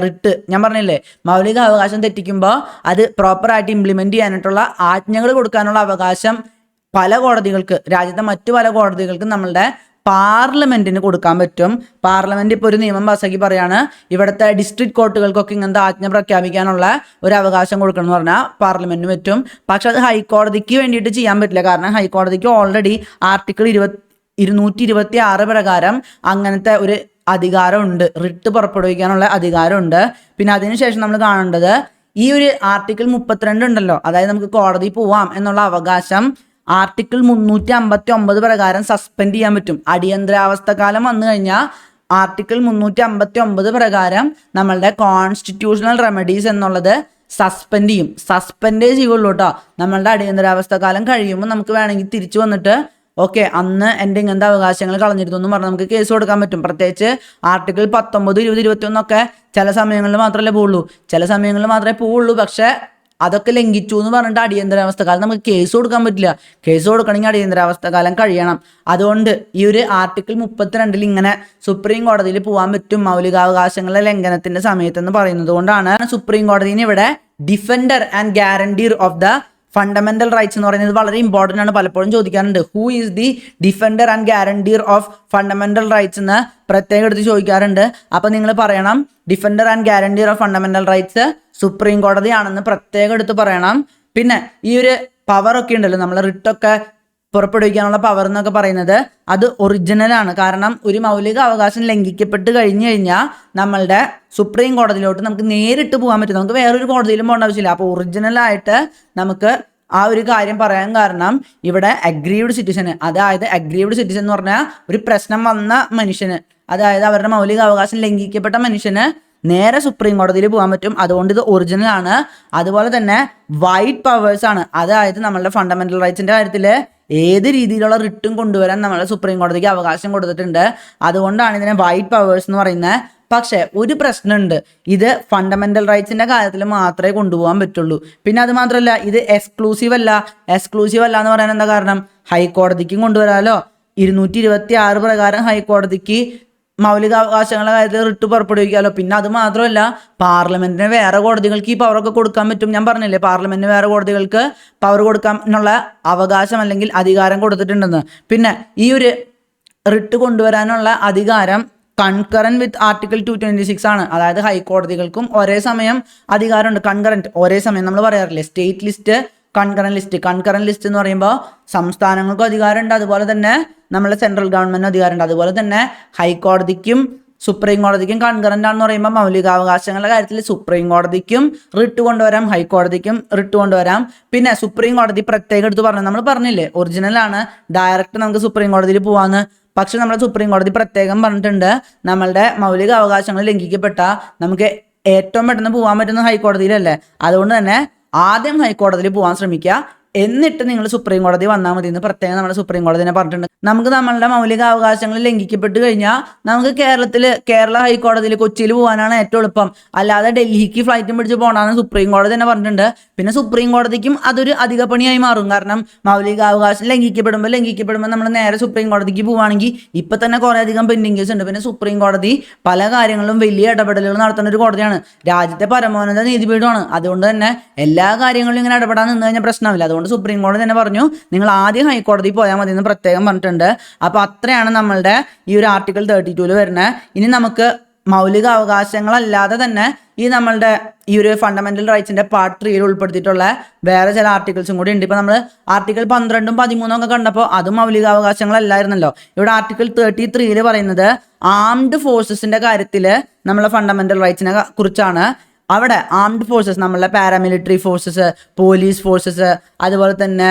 Speaker 1: റിട്ട്, ഞാൻ പറഞ്ഞില്ലേ, മൗലിക അവകാശം തെറ്റിക്കുമ്പോൾ അത് പ്രോപ്പറായിട്ട് ഇംപ്ലിമെന്റ് ചെയ്യാനായിട്ടുള്ള ആജ്ഞകൾ കൊടുക്കാനുള്ള അവകാശം പല കോടതികൾക്ക്, രാജ്യത്തെ മറ്റു പല കോടതികൾക്കും നമ്മളുടെ പാർലമെന്റിന് കൊടുക്കാൻ പറ്റും. പാർലമെന്റ് ഇപ്പോൾ ഒരു നിയമം പാസ്സാക്കി പറയാണ് ഇവിടുത്തെ ഡിസ്ട്രിക്ട് കോർട്ടുകൾക്കൊക്കെ ഇങ്ങനത്തെ ആജ്ഞ പ്രഖ്യാപിക്കാനുള്ള ഒരു അവകാശം കൊടുക്കണം എന്ന് പറഞ്ഞാൽ പാർലമെന്റിന് പറ്റും. പക്ഷെ അത് ഹൈക്കോടതിക്ക് വേണ്ടിയിട്ട് ചെയ്യാൻ പറ്റില്ല. കാരണം ഹൈക്കോടതിക്ക് ഓൾറെഡി ആർട്ടിക്കിൾ 226 പ്രകാരം അങ്ങനത്തെ ഒരു അധികാരമുണ്ട്, റിട്ട് പുറപ്പെടുവിക്കാനുള്ള അധികാരമുണ്ട്. പിന്നെ അതിനുശേഷം നമ്മൾ കാണേണ്ടത് ഈ ഒരു ആർട്ടിക്കിൾ 32 ഉണ്ടല്ലോ, അതായത് നമുക്ക് കോടതി പോവാം എന്നുള്ള അവകാശം ആർട്ടിക്കിൾ 359 പ്രകാരം സസ്പെൻഡ് ചെയ്യാൻ പറ്റും. അടിയന്തരാവസ്ഥ കാലം വന്നു കഴിഞ്ഞാൽ ആർട്ടിക്കിൾ 359 പ്രകാരം നമ്മളുടെ കോൺസ്റ്റിറ്റ്യൂഷണൽ റെമഡീസ് എന്നുള്ളത് സസ്പെൻഡേ ചെയ്യുള്ളൂ കേട്ടോ. നമ്മളുടെ അടിയന്തരാവസ്ഥ കാലം കഴിയുമ്പോൾ നമുക്ക് വേണമെങ്കിൽ തിരിച്ചു വന്നിട്ട് ഓക്കെ അന്ന് എൻ്റെ ഇങ്ങനത്തെ അവകാശങ്ങൾ കളഞ്ഞിരുന്നു എന്ന് പറഞ്ഞാൽ നമുക്ക് കേസ് കൊടുക്കാൻ പറ്റും. പ്രത്യേകിച്ച് ആർട്ടിക്കിൾ 19, 20, 21 ചില സമയങ്ങളിൽ മാത്രമല്ലേ പോവുള്ളൂ, ചില സമയങ്ങളിൽ മാത്രമേ പോവുള്ളൂ. പക്ഷെ അതൊക്കെ ലംഘിച്ചു എന്ന് പറഞ്ഞിട്ട് അടിയന്തരാവസ്ഥ കാലം നമുക്ക് കേസ് കൊടുക്കാൻ പറ്റില്ല. കേസ് കൊടുക്കണമെങ്കിൽ അടിയന്തരാവസ്ഥ കാലം കഴിയണം. അതുകൊണ്ട് ഈ ഒരു ആർട്ടിക്കിൾ 32 ഇങ്ങനെ സുപ്രീം കോടതിയിൽ പോകാൻ പറ്റും മൗലികാവകാശങ്ങളുടെ ലംഘനത്തിന്റെ സമയത്തെന്ന് പറയുന്നത് കൊണ്ടാണ് സുപ്രീം കോടതിന് ഇവിടെ defender and guarantor of the fundamental rights എന്ന് പറയുന്നത് വളരെ ഇമ്പോർട്ടൻ്റ് ആണ്. പലപ്പോഴും ചോദിക്കാറുണ്ട് who is the defender and guarantor of fundamental rights എന്ന് പ്രത്യേകം എടുത്ത് ചോദിക്കാറുണ്ട്. അപ്പം നിങ്ങൾ പറയണം defender and guarantor of fundamental rights supreme കോടതിയാണെന്ന് പ്രത്യേകം എടുത്ത് പറയണം. പിന്നെ ഈ ഒരു പവർ ഒക്കെ ഉണ്ടല്ലോ, നമ്മൾ റിട്ടൊക്കെ പുറപ്പെടുവിക്കാനുള്ള പവർ എന്നൊക്കെ പറയുന്നത് അത് ഒറിജിനലാണ്. കാരണം ഒരു മൗലിക അവകാശം ലംഘിക്കപ്പെട്ട് കഴിഞ്ഞു കഴിഞ്ഞാൽ നമ്മളുടെ സുപ്രീം കോടതിയിലോട്ട് നമുക്ക് നേരിട്ട് പോകാൻ പറ്റും, നമുക്ക് വേറൊരു കോടതിയിലും പോകേണ്ട ആവശ്യമില്ല. അപ്പോൾ ഒറിജിനലായിട്ട് നമുക്ക് ആ ഒരു കാര്യം പറയാൻ കാരണം ഇവിടെ അഗ്രീവ്ഡ് സിറ്റിസന്, അതായത് അഗ്രീവ്ഡ് സിറ്റിസൺ എന്ന് പറഞ്ഞാൽ ഒരു പ്രശ്നം വന്ന മനുഷ്യന്, അതായത് അവരുടെ മൗലിക അവകാശം ലംഘിക്കപ്പെട്ട മനുഷ്യന് നേരെ സുപ്രീം കോടതിയിൽ പോകാൻ പറ്റും. അതുകൊണ്ട് ഇത് ഒറിജിനൽ ആണ്. അതുപോലെ തന്നെ വൈഡ് പവേഴ്സ് ആണ്, അതായത് നമ്മളുടെ ഫണ്ടമെന്റൽ റൈറ്റ്സിന്റെ കാര്യത്തിൽ ഏത് രീതിയിലുള്ള റിട്ടും കൊണ്ടുവരാൻ നമ്മളെ സുപ്രീം കോടതിക്ക് അവകാശം കൊടുത്തിട്ടുണ്ട്. അതുകൊണ്ടാണ് ഇതിനെ വൈഡ് പവേഴ്സ് എന്ന് പറയുന്നത്. പക്ഷേ ഒരു പ്രശ്നമുണ്ട്, ഇത് ഫണ്ടമെന്റൽ റൈറ്റ്സിന്റെ കാര്യത്തിൽ മാത്രമേ കൊണ്ടുപോകാൻ പറ്റുള്ളൂ. പിന്നെ അത് മാത്രമല്ല ഇത് എക്സ്ക്ലൂസീവ് അല്ല എന്ന് പറയാൻ എന്താ കാരണം, ഹൈക്കോടതിക്കും കൊണ്ടുവരാമല്ലോ. 226 പ്രകാരം ഹൈക്കോടതിക്ക് മൗലികാവകാശങ്ങളുടെ കാര്യത്തിൽ റിട്ട് പുറപ്പെടുവിക്കാമല്ലോ. പിന്നെ അത് മാത്രമല്ല പാർലമെന്റിന് വേറെ കോടതികൾക്ക് ഈ പവറൊക്കെ കൊടുക്കാൻ പറ്റും. ഞാൻ പറഞ്ഞില്ലേ പാർലമെന്റിന് വേറെ കോടതികൾക്ക് പവർ കൊടുക്കാനുള്ള അവകാശം അല്ലെങ്കിൽ അധികാരം കൊടുത്തിട്ടുണ്ടെന്ന്. പിന്നെ ഈ ഒരു റിട്ട് കൊണ്ടുവരാനുള്ള അധികാരം കൺകറന്റ് വിത്ത് ആർട്ടിക്കിൾ 226 ആണ്. അതായത് ഹൈക്കോടതികൾക്കും ഒരേ സമയം അധികാരമുണ്ട്. കൺകറന്റ് ഒരേ സമയം നമ്മൾ പറയാറില്ലേ, സ്റ്റേറ്റ് ലിസ്റ്റ്, കൺകറന്റ് ലിസ്റ്റ് എന്ന് പറയുമ്പോൾ സംസ്ഥാനങ്ങൾക്കും അധികാരമുണ്ട്, അതുപോലെ തന്നെ നമ്മളെ സെൻട്രൽ ഗവൺമെന്റിന് അധികാരമുണ്ട്. അതുപോലെ തന്നെ ഹൈക്കോടതിക്കും സുപ്രീം കോടതിക്കും കൺകറന്റ് ആണെന്ന് പറയുമ്പോൾ മൗലികാവകാശങ്ങളുടെ കാര്യത്തിൽ സുപ്രീം കോടതിക്കും റിട്ട് കൊണ്ടുവരാം, ഹൈക്കോടതിക്കും റിട്ട് കൊണ്ടുവരാം. പിന്നെ സുപ്രീം കോടതി പ്രത്യേകം എടുത്ത് പറഞ്ഞു, നമ്മൾ പറഞ്ഞില്ലേ ഒറിജിനൽ ആണ്, ഡയറക്റ്റ് നമുക്ക് സുപ്രീം കോടതിയിൽ പോവാന്ന്. പക്ഷെ നമ്മുടെ സുപ്രീം കോടതി പ്രത്യേകം പറഞ്ഞിട്ടുണ്ട് നമ്മളുടെ മൗലിക അവകാശങ്ങൾ ലംഘിക്കപ്പെട്ട നമുക്ക് ഏറ്റവും പെട്ടെന്ന് പോകാൻ പറ്റുന്ന ഹൈക്കോടതിയിലല്ലേ. അതുകൊണ്ട് തന്നെ ആദ്യം ഹൈക്കോടതിയിൽ പോകാൻ ശ്രമിക്കുക, എന്നിട്ട് നിങ്ങൾ സുപ്രീം കോടതി വന്നാൽ മതി എന്ന് പ്രത്യേകം നമ്മുടെ സുപ്രീം കോടതി തന്നെ പറഞ്ഞിട്ടുണ്ട്. നമുക്ക് നമ്മളുടെ മൗലിക അവകാശങ്ങൾ ലംഘിക്കപ്പെട്ട് കഴിഞ്ഞാൽ നമുക്ക് കേരള ഹൈക്കോടതിയിൽ കൊച്ചിയിൽ പോകാനാണ് ഏറ്റവും എളുപ്പം, അല്ലാതെ ഡൽഹിക്ക് ഫ്ലൈറ്റും പിടിച്ച് പോകണമെന്ന് സുപ്രീം കോടതി തന്നെ പറഞ്ഞിട്ടുണ്ട്. പിന്നെ സുപ്രീം കോടതിക്കും അതൊരു അധിക പണിയായി മാറും. കാരണം മൗലികാവകാശം ലംഘിക്കപ്പെടുമ്പോൾ നമ്മൾ നേരെ സുപ്രീം കോടതിക്ക് പോവുകയാണെങ്കിൽ ഇപ്പം തന്നെ കുറേ അധികം പെൻഡിങ് കേസ് ഉണ്ട്. പിന്നെ സുപ്രീം കോടതി പല കാര്യങ്ങളിലും വലിയ ഇടപെടലുകൾ നടത്തുന്ന ഒരു കോടതിയാണ്, രാജ്യത്തെ പരമോന്നത നീതിപീഠമാണ്. അതുകൊണ്ട് തന്നെ എല്ലാ കാര്യങ്ങളിലും ഇങ്ങനെ ഇടപെടാൻ നിന്ന് കഴിഞ്ഞാൽ പ്രശ്നമില്ല. അതുകൊണ്ട് സുപ്രീം കോടതി തന്നെ പറഞ്ഞു നിങ്ങൾ ആദ്യം ഹൈക്കോടതി പോയാൽ മതി എന്ന് പ്രത്യേകം പറഞ്ഞിട്ടുണ്ട്. അപ്പോൾ അത്രയാണ് നമ്മളുടെ ഈ ഒരു ആർട്ടിക്കിൾ 32 വരുന്നത്. ഇനി നമുക്ക് മൗലിക അവകാശങ്ങളല്ലാതെ തന്നെ ഈ നമ്മളുടെ ഈ ഒരു ഫണ്ടമെന്റൽ റൈറ്റ്സിന്റെ പാർട്ട് 3 ഉൾപ്പെടുത്തിയിട്ടുള്ള വേറെ ചില ആർട്ടിക്കിൾസും കൂടി ഉണ്ട്. ഇപ്പൊ നമ്മൾ ആർട്ടിക്കിൾ 12, 13 ഒക്കെ കണ്ടപ്പോൾ അതും മൗലികാവകാശങ്ങളല്ലായിരുന്നല്ലോ. ഇവിടെ ആർട്ടിക്കിൾ 33 പറയുന്നത് ആംഡ് ഫോഴ്സസിന്റെ കാര്യത്തിൽ നമ്മളെ ഫണ്ടമെന്റൽ റൈറ്റ്സിനെ കുറിച്ചാണ്. അവിടെ ആംഡ് ഫോഴ്സസ്, നമ്മളെ പാരാമിലിറ്ററി ഫോഴ്സസ്, പോലീസ് ഫോഴ്സസ്, അതുപോലെ തന്നെ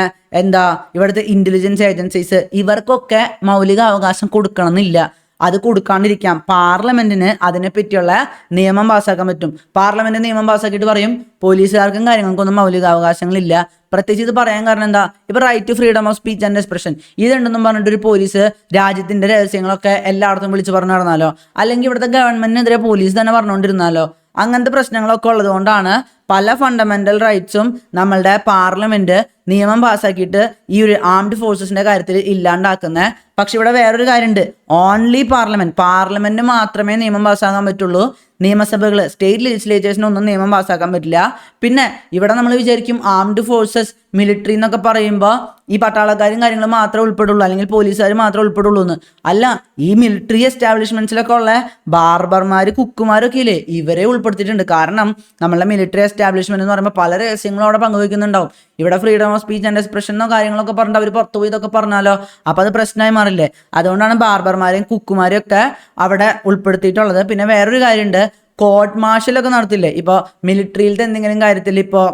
Speaker 1: ഇവിടുത്തെ ഇന്റലിജൻസ് ഏജൻസീസ്, ഇവർക്കൊക്കെ മൗലിക അവകാശം കൊടുക്കണമെന്നില്ല. അത് കൊടുക്കാണ്ടിരിക്കാം. പാർലമെന്റിന് അതിനെപ്പറ്റിയുള്ള നിയമം പാസ്സാക്കാൻ പറ്റും. പാർലമെന്റ് നിയമം പാസ്സാക്കിയിട്ട് പറയും പോലീസുകാർക്കും കാര്യങ്ങൾക്കൊന്നും മൗലികാവകാശങ്ങളില്ല. പ്രത്യേകിച്ച് ഇത് പറയാൻ കാരണം എന്താ, ഇപ്പൊ right to freedom of speech and expression ഇതുണ്ടെന്നും പറഞ്ഞിട്ട് ഒരു പോലീസ് രാജ്യത്തിന്റെ രഹസ്യങ്ങളൊക്കെ എല്ലായിടത്തും വിളിച്ച് പറഞ്ഞു നടന്നാലോ, അല്ലെങ്കിൽ ഇവിടുത്തെ ഗവൺമെന്റിനെതിരെ പോലീസ് തന്നെ പറഞ്ഞുകൊണ്ടിരുന്നാലോ, അങ്ങനത്തെ പ്രശ്നങ്ങളൊക്കെ ഉള്ളത് കൊണ്ടാണ് പല ഫണ്ടമെന്റൽ റൈറ്റ്സും നമ്മളുടെ പാർലമെന്റ് നിയമം പാസ്സാക്കിയിട്ട് ഈ ഒരു ആംഡ് ഫോഴ്സസിന്റെ കാര്യത്തിൽ ഇല്ലാണ്ടാക്കുന്നത്. പക്ഷെ ഇവിടെ വേറൊരു കാര്യമുണ്ട്. ഓൺലി പാർലമെന്റ് മാത്രമേ നിയമം പാസ്സാക്കാൻ പറ്റുള്ളൂ. നിയമസഭകൾ, സ്റ്റേറ്റ് ലെജിസ്ലേച്ചേഴ്സിനൊന്നും നിയമം പാസ്സാക്കാൻ പറ്റില്ല. പിന്നെ ഇവിടെ നമ്മൾ വിചാരിക്കും ആംഡ് ഫോഴ്സസ്, മിലിറ്ററി എന്നൊക്കെ പറയുമ്പോൾ ഈ പട്ടാളക്കാരും കാര്യങ്ങളും മാത്രമേ ഉൾപ്പെടുള്ളൂ, അല്ലെങ്കിൽ പോലീസുകാർ മാത്രമേ ഉൾപ്പെടുള്ളൂ എന്ന്. അല്ല, ഈ മിലിറ്ററി എസ്റ്റാബ്ലിഷ്മെന്റ്സിലൊക്കെ ഉള്ള ബാർബർമാർ, കുക്കുമാരൊക്കെ ഇല്ലേ, ഇവരെ ഉൾപ്പെടുത്തിയിട്ടുണ്ട്. കാരണം നമ്മളുടെ മിലിറ്ററി എസ്റ്റാബ്ലിഷ്മെന്റ് എന്ന് പറയുമ്പോൾ പല രഹസ്യങ്ങളും അവിടെ പങ്കുവയ്ക്കുന്നുണ്ടാവും. ഇവിടെ ഫ്രീഡം ഓഫ് സ്പീച്ച് ആൻഡ് എക്സ്പ്രഷനോ കാര്യങ്ങളൊക്കെ പറഞ്ഞിട്ട് അവർ പുറത്തു പോയി ഇതൊക്കെ പറഞ്ഞാലോ, അപ്പോൾ അത് പ്രശ്നമായി മാറില്ലേ. അതുകൊണ്ടാണ് ബാർബർമാരെയും കുക്കുമാരെയും ഒക്കെ അവിടെ ഉൾപ്പെടുത്തിയിട്ടുള്ളത്. പിന്നെ വേറൊരു കാര്യമുണ്ട്, കോർട്ട് മാർഷലൊക്കെ നടത്തില്ലേ. ഇപ്പോൾ മിലിറ്ററിയിലത്തെ എന്തെങ്കിലും കാര്യത്തിൽ ഇപ്പോൾ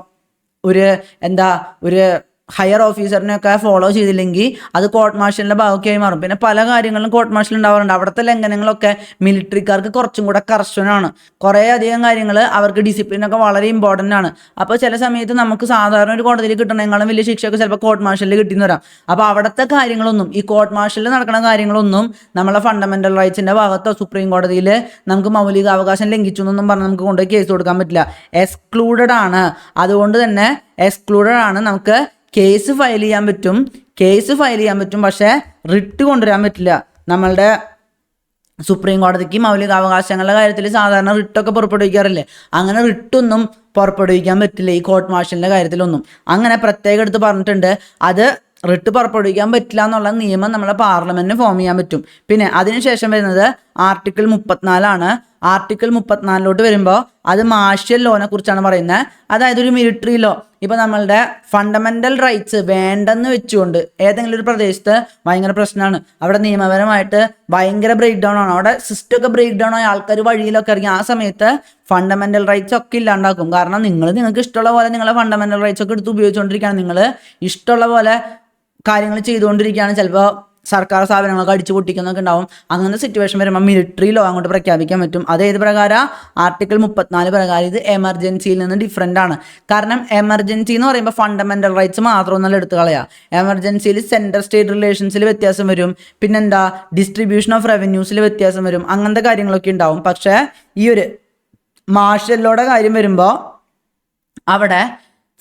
Speaker 1: ഒരു ഹയർ ഓഫീസറിനെയൊക്കെ ഫോളോ ചെയ്തില്ലെങ്കിൽ അത് കോർട്ട് മാർഷലിൻ്റെ ഭാഗമൊക്കെയായി മാറും. പിന്നെ പല കാര്യങ്ങളിലും കോർട്ട് മാർഷൽ ഉണ്ടാവാറുണ്ട്. അവിടുത്തെ ലംഘനങ്ങളൊക്കെ മിലിറ്ററിക്കാർക്ക് കുറച്ചും കൂടെ കർശനമാണ്. കുറേ അധികം കാര്യങ്ങൾ അവർക്ക് ഡിസിപ്ലിനൊക്കെ വളരെ ഇമ്പോർട്ടൻ്റ് ആണ്. അപ്പോൾ ചില സമയത്ത് നമുക്ക് സാധാരണ ഒരു കോടതിയിൽ കിട്ടണേക്കാളും വലിയ ശിക്ഷയൊക്കെ ചിലപ്പോൾ കോർട്ട് മാർഷലിൽ കിട്ടിയെന്ന് വരാം. അപ്പോൾ അവിടുത്തെ കാര്യങ്ങളൊന്നും, ഈ കോർട്ട് മാർഷലിൽ നടക്കുന്ന കാര്യങ്ങളൊന്നും നമ്മളെ ഫണ്ടമെന്റൽ റൈറ്റ്സിൻ്റെ ഭാഗത്തോ സുപ്രീം കോടതിയിൽ നമുക്ക് മൗലികാവകാശം ലംഘിച്ചു എന്നൊന്നും പറഞ്ഞ് നമുക്ക് കൊണ്ടുപോയി കേസ് കൊടുക്കാൻ പറ്റില്ല. എക്സ്ക്ലൂഡഡ് ആണ്. അതുകൊണ്ട് തന്നെ എക്സ്ക്ലൂഡഡ് ആണ്. നമുക്ക് കേസ് ഫയൽ ചെയ്യാൻ പറ്റും, പക്ഷേ റിട്ട് കൊണ്ടുവരാൻ പറ്റില്ല. നമ്മളുടെ സുപ്രീം കോടതിക്ക് മൗലികാവകാശങ്ങളുടെ കാര്യത്തിൽ സാധാരണ റിട്ടൊക്കെ പുറപ്പെടുവിക്കാറില്ലേ, അങ്ങനെ റിട്ടൊന്നും പുറപ്പെടുവിക്കാൻ പറ്റില്ല ഈ കോർട്ട് മാർഷലിൻ്റെ കാര്യത്തിലൊന്നും. അങ്ങനെ പ്രത്യേകം എടുത്ത് പറഞ്ഞിട്ടുണ്ട്. അത് റിട്ട് പുറപ്പെടുവിക്കാൻ പറ്റില്ല എന്നുള്ള നിയമം നമ്മളെ പാർലമെന്റിന് ഫോം ചെയ്യാൻ പറ്റും. പിന്നെ അതിനുശേഷം വരുന്നത് ആർട്ടിക്കിൾ 34 ആർട്ടിക്കിൾ 34 വരുമ്പോൾ അത് മാർഷ്യൽ ലോനെ കുറിച്ചാണ് പറയുന്നത്. അതായത് ഒരു മിലിറ്ററി ലോ, ഇപ്പോൾ നമ്മളുടെ ഫണ്ടമെന്റൽ റൈറ്റ്സ് വേണ്ടെന്ന് വെച്ചുകൊണ്ട് ഏതെങ്കിലും ഒരു പ്രദേശത്ത് ഭയങ്കര പ്രശ്നമാണ്, അവിടെ നിയമപരമായിട്ട് ഭയങ്കര ബ്രേക്ക് ഡൗൺ ആണ്, അവിടെ സിസ്റ്റം ഒക്കെ ബ്രേക്ക് ഡൗൺ ആയി ആൾക്കാർ വഴിയിലൊക്കെ ഇറങ്ങി, ആ സമയത്ത് ഫണ്ടമെന്റൽ റൈറ്റ്സ് ഒക്കെ ഇല്ലാണ്ടാക്കും. കാരണം നിങ്ങൾക്ക് ഇഷ്ടമുള്ള പോലെ നിങ്ങളെ ഫണ്ടമെന്റൽ റൈറ്റ്സ് ഒക്കെ എടുത്ത് ഉപയോഗിച്ചുകൊണ്ടിരിക്കുകയാണ്, നിങ്ങൾ ഇഷ്ടമുള്ള പോലെ കാര്യങ്ങൾ ചെയ്തുകൊണ്ടിരിക്കുകയാണ്. ചിലപ്പോൾ സർക്കാർ സ്ഥാപനങ്ങളൊക്കെ അടിച്ചു പൊട്ടിക്കുന്നൊക്കെ ഉണ്ടാവും. അങ്ങനത്തെ സിറ്റുവേഷൻ വരുമ്പോൾ മിലിറ്ററി ലോ അങ്ങോട്ട് പ്രഖ്യാപിക്കാൻ പറ്റും. അത് ഏത് പ്രകാരം? ആർട്ടിക്കിൾ 34 പ്രകാരം. ഇത് എമർജൻസിയിൽ നിന്ന് ഡിഫറെൻ്റ് ആണ്. കാരണം എമർജൻസി എന്ന് പറയുമ്പോൾ ഫണ്ടമെന്റൽ റൈറ്റ്സ് മാത്രമൊന്നല്ല എടുത്ത് കളയുക. എമർജൻസിയിൽ സെൻട്രൽ സ്റ്റേറ്റ് റിലേഷൻസിൽ വ്യത്യാസം വരും, പിന്നെന്താ ഡിസ്ട്രിബ്യൂഷൻ ഓഫ് റവന്യൂസിൽ വ്യത്യാസം വരും, അങ്ങനത്തെ കാര്യങ്ങളൊക്കെ ഉണ്ടാവും. പക്ഷേ ഈ ഒരു മാർഷ്യൽ ലോയുടെ കാര്യം വരുമ്പോൾ അവിടെ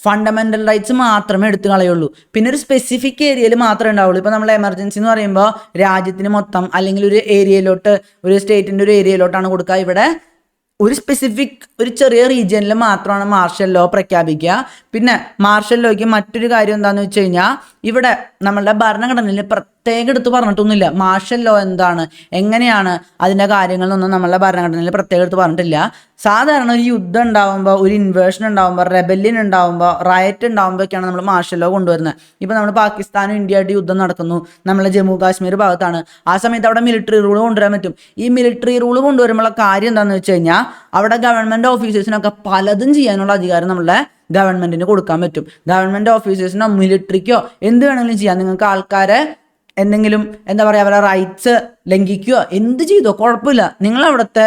Speaker 1: ഫണ്ടമെന്റൽ റൈറ്റ്സ് മാത്രമേ എടുത്തു കളയുള്ളൂ. പിന്നെ ഒരു സ്പെസിഫിക് ഏരിയയിൽ മാത്രമേ ഉണ്ടാവുള്ളൂ. ഇപ്പോൾ നമ്മൾ എമർജൻസി എന്ന് പറയുമ്പോൾ രാജ്യത്തിന് മൊത്തം അല്ലെങ്കിൽ ഒരു ഏരിയയിലോട്ട്, ഒരു സ്റ്റേറ്റിൻ്റെ ഒരു ഏരിയയിലോട്ടാണ് കൊടുക്കുക. ഇവിടെ ഒരു സ്പെസിഫിക് ഒരു ചെറിയ റീജിയനിൽ മാത്രമാണ് മാർഷ്യൽ ലോ പ്രഖ്യാപിക്കുക. പിന്നെ മാർഷ്യൽ ലോയ്ക്ക് മറ്റൊരു കാര്യം എന്താണെന്ന് വെച്ച് കഴിഞ്ഞാൽ, ഇവിടെ നമ്മളുടെ ഭരണഘടനയിൽ പ്രത്യേകം എടുത്ത് പറഞ്ഞിട്ടൊന്നുമില്ല മാർഷ്യൽ ലോ എന്താണ്, എങ്ങനെയാണ് അതിൻ്റെ കാര്യങ്ങളൊന്നും നമ്മളുടെ ഭരണഘടനയിൽ പ്രത്യേകം എടുത്ത് പറഞ്ഞിട്ടില്ല. സാധാരണ ഒരു യുദ്ധം ഉണ്ടാകുമ്പോൾ, ഒരു ഇൻവേഷൻ ഉണ്ടാകുമ്പോൾ, റെബല്യൻ ഉണ്ടാകുമ്പോൾ, റയറ്റ് ഉണ്ടാകുമ്പോഴൊക്കെയാണ് നമ്മൾ മാർഷ്യൽ ലോ കൊണ്ടുവരുന്നത്. ഇപ്പോൾ നമ്മൾ പാകിസ്ഥാനും ഇന്ത്യയായിട്ട് യുദ്ധം നടക്കുന്നു, നമ്മളെ ജമ്മു കാശ്മീർ ഭാഗത്താണ്, ആ സമയത്ത് അവിടെ മിലിറ്ററി റൂൾ കൊണ്ടുവരാൻ പറ്റും. ഈ മിലിറ്ററി റൂൾ കൊണ്ടുവരുമ്പോഴുള്ള കാര്യം എന്താണെന്ന് വെച്ച് കഴിഞ്ഞാൽ, അവിടെ ഗവൺമെൻറ് ഓഫീസേഴ്സിനൊക്കെ പലതും ചെയ്യാനുള്ള അധികാരം നമ്മളുടെ ഗവൺമെൻറ്റിന് കൊടുക്കാൻ പറ്റും. ഗവൺമെൻറ് ഓഫീസേഴ്സിനോ മിലിറ്ററിക്കോ എന്ത് വേണമെങ്കിലും ചെയ്യാം. നിങ്ങൾക്ക് ആൾക്കാരെ എന്തെങ്കിലും എന്താ പറയുക, അവരുടെ റൈറ്റ്സ് ലംഘിക്കുകയോ എന്ത് ചെയ്തോ കുഴപ്പമില്ല, നിങ്ങളവിടുത്തെ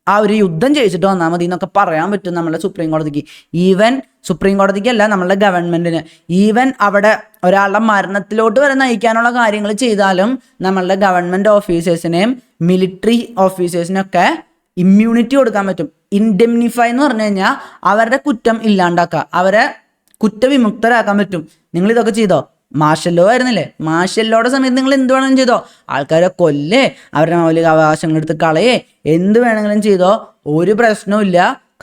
Speaker 1: ആ ഒരു യുദ്ധം ജയിച്ചിട്ട് വന്നാൽ മതി എന്നൊക്കെ പറയാൻ പറ്റും നമ്മളുടെ സുപ്രീം കോടതിക്ക്. ഈവൻ സുപ്രീം കോടതിക്കല്ല, നമ്മളുടെ ഗവൺമെൻറ്റിന്. ഈവൻ അവിടെ ഒരാളുടെ മരണത്തിലോട്ട് വരെ നയിക്കാനുള്ള കാര്യങ്ങൾ ചെയ്താലും നമ്മളുടെ ഗവൺമെൻറ് ഓഫീസേഴ്സിനെയും മിലിറ്ററി ഓഫീസേഴ്സിനൊക്കെ ഇമ്മ്യൂണിറ്റി കൊടുക്കാൻ പറ്റും. ഇൻഡെമ്നിഫൈ എന്ന് പറഞ്ഞു കഴിഞ്ഞാൽ അവരുടെ കുറ്റം ഇല്ലാണ്ടാക്കുക, അവരെ കുറ്റവിമുക്തരാക്കാൻ പറ്റും. നിങ്ങൾ ഇതൊക്കെ ചെയ്തോ, മാർഷ്യൽ ലോ ആയിരുന്നില്ലേ, മാർഷ്യൽ ലോയുടെ സമയത്ത് നിങ്ങൾ എന്ത് വേണമെങ്കിലും ചെയ്തോ, ആൾക്കാരെ കൊല്ലേ, അവരുടെ മൗലിക അവകാശങ്ങൾ എടുത്ത് കളയേ, എന്ത് വേണമെങ്കിലും ചെയ്തോ, ഒരു പ്രശ്നവും.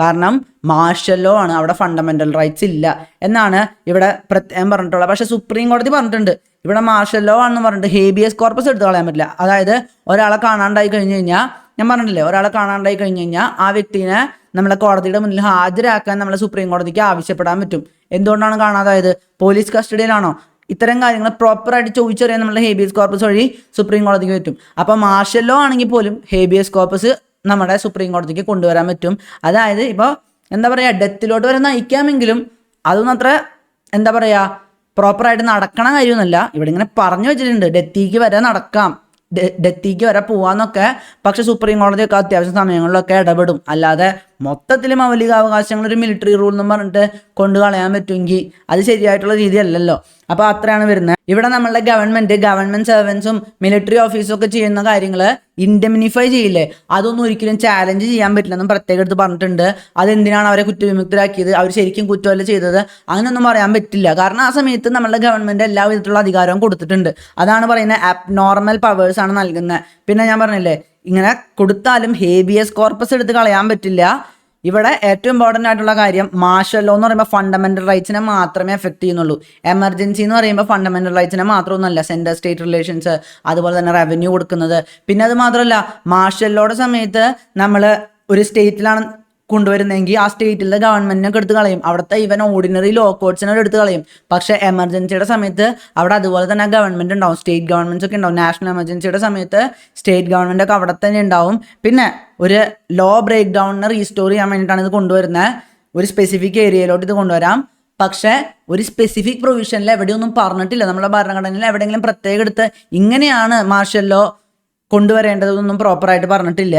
Speaker 1: കാരണം മാർഷ്യൽ ലോ ആണ്, അവിടെ ഫണ്ടമെന്റൽ റൈറ്റ്സ് ഇല്ല എന്നാണ് ഇവിടെ പ്രത്യേകം പറഞ്ഞിട്ടുള്ളത്. പക്ഷെ സുപ്രീം കോടതി പറഞ്ഞിട്ടുണ്ട് ഇവിടെ മാർഷ്യൽ ലോ ആണെന്ന് പറഞ്ഞിട്ട് ഹേബിയസ് കോർപ്പസ് എടുത്ത് കളയാൻ പറ്റില്ല. അതായത് ഒരാളെ കാണാണ്ടായി കഴിഞ്ഞ് കഴിഞ്ഞാൽ, ഞാൻ പറഞ്ഞില്ലേ, ഒരാളെ കാണാണ്ടായി കഴിഞ്ഞ് കഴിഞ്ഞാൽ ആ വ്യക്തിനെ നമ്മളെ കോടതിയുടെ മുന്നിൽ ഹാജരാക്കാൻ നമ്മളെ സുപ്രീം കോടതിക്ക് ആവശ്യപ്പെടാൻ പറ്റും. എന്തുകൊണ്ടാണ് കാണാതായത്? പോലീസ് കസ്റ്റഡിയിലാണോ? ഇത്തരം കാര്യങ്ങൾ പ്രോപ്പറായിട്ട് ചോദിച്ചറിയാൻ നമ്മുടെ ഹേബിയസ് കോർപ്പസ് വഴി സുപ്രീം കോടതിക്ക് പറ്റും. അപ്പോൾ മാർഷ്യൽ ലോ ആണെങ്കിൽ പോലും ഹേബിയസ് കോർപ്പസ് നമ്മുടെ സുപ്രീം കോടതിക്ക് കൊണ്ടുവരാൻ പറ്റും. അതായത് ഇപ്പോൾ എന്താ പറയുക, ഡെത്തിലോട്ട് വരെ നയിക്കാമെങ്കിലും അതൊന്നും അത്ര എന്താ പറയുക പ്രോപ്പറായിട്ട് നടക്കണ കാര്യമൊന്നുമല്ല. ഇവിടെ ഇങ്ങനെ പറഞ്ഞു വെച്ചിട്ടുണ്ട് ഡെത്തിക്ക് വരെ നടക്കാം, ഡെത്തിക്ക് വരെ പോവാന്നൊക്കെ. പക്ഷെ സുപ്രീം കോടതിയൊക്കെ അത്യാവശ്യം സമയങ്ങളിലൊക്കെ ഇടപെടും, അല്ലാതെ മൊത്തത്തിൽ മൗലികാവകാശങ്ങൾ ഒരു മിലിറ്ററി റൂൾ എന്ന് പറഞ്ഞിട്ട് കൊണ്ടു കളയാൻ പറ്റുമെങ്കിൽ അത് ശരിയായിട്ടുള്ള രീതിയല്ലല്ലോ. അപ്പോൾ അത്രയാണ് വരുന്നത്. ഇവിടെ നമ്മളുടെ ഗവൺമെന്റ് സർവൻസും മിലിറ്ററി ഓഫീസും ഒക്കെ ചെയ്യുന്ന കാര്യങ്ങൾ ഇൻഡെമിനിഫൈ ചെയ്യില്ലേ, അതൊന്നും ഒരിക്കലും ചാലഞ്ച് ചെയ്യാൻ പറ്റില്ലെന്നും പ്രത്യേകം എടുത്ത് പറഞ്ഞിട്ടുണ്ട്. അതെന്തിനാണ് അവരെ കുറ്റവിമുക്തരാക്കിയത്, അവർ ശരിക്കും കുറ്റമല്ല ചെയ്തത്, അങ്ങനെയൊന്നും പറയാൻ പറ്റില്ല. കാരണം ആ സമയത്ത് നമ്മളുടെ ഗവൺമെന്റ് എല്ലാ വിധത്തിലുള്ള അധികാരവും കൊടുത്തിട്ടുണ്ട്. അതാണ് പറയുന്നത് അബ്നോർമൽ പവേഴ്സ് ആണ് നൽകുന്നത്. പിന്നെ ഞാൻ പറഞ്ഞില്ലേ, ഇങ്ങനെ കൊടുത്താലും ഹേബിയസ് കോർപ്പസ് എടുത്ത് കളയാൻ പറ്റില്ല. ഇവിടെ ഏറ്റവും ഇമ്പോർട്ടൻ്റ് ആയിട്ടുള്ള കാര്യം മാർഷൽ ലോ എന്ന് പറയുമ്പോൾ ഫണ്ടമെന്റൽ റൈറ്റ്സിനെ മാത്രമേ എഫക്ട് ചെയ്യുന്നുള്ളൂ. എമർജൻസി എന്ന് പറയുമ്പോൾ ഫണ്ടമെന്റൽ റൈറ്റ്സിനെ മാത്രമൊന്നുമല്ല, സെൻട്രൽ സ്റ്റേറ്റ് റിലേഷൻസ്, അതുപോലെ തന്നെ റവന്യൂ കൊടുക്കുന്നത്. പിന്നെ അത് മാത്രമല്ല, മാർഷൽ ലോയുടെ സമയത്ത് നമ്മൾ ഒരു സ്റ്റേറ്റിലാണ് കൊണ്ടുവരുന്നെങ്കിൽ ആ സ്റ്റേറ്റിലെ ഗവൺമെന്റിനൊക്കെ എടുത്ത് കളയും, അവിടുത്തെ ഇവൻ ഓർഡിനറി ലോ കോഡ്സിനോട് എടുത്ത് കളയും. പക്ഷേ എമർജൻസിയുടെ സമയത്ത് അവിടെ അതുപോലെ തന്നെ ഗവൺമെന്റ് ഉണ്ടാവും, സ്റ്റേറ്റ് ഗവൺമെന്റ്സ് ഒക്കെ ഉണ്ടാവും. നാഷണൽ എമർജൻസിയുടെ സമയത്ത് സ്റ്റേറ്റ് ഗവൺമെന്റ് ഒക്കെ അവിടെ തന്നെ ഉണ്ടാവും. പിന്നെ ഒരു ലോ ബ്രേക്ക് ഡൗണിനെ റീസ്റ്റോർ ചെയ്യാൻ വേണ്ടിയിട്ടാണ് ഇത് കൊണ്ടുവരുന്നത്. ഒരു സ്പെസിഫിക് ഏരിയയിലോട്ട് ഇത് കൊണ്ടുവരാം. പക്ഷേ ഒരു സ്പെസിഫിക് പ്രൊവിഷനിൽ എവിടെയൊന്നും പറഞ്ഞിട്ടില്ല, നമ്മുടെ ഭരണഘടനയിൽ എവിടെയെങ്കിലും പ്രത്യേകം എടുത്ത് ഇങ്ങനെയാണ് മാർഷൽ ലോ കൊണ്ടുവരേണ്ടതൊന്നും പ്രോപ്പറായിട്ട് പറഞ്ഞിട്ടില്ല.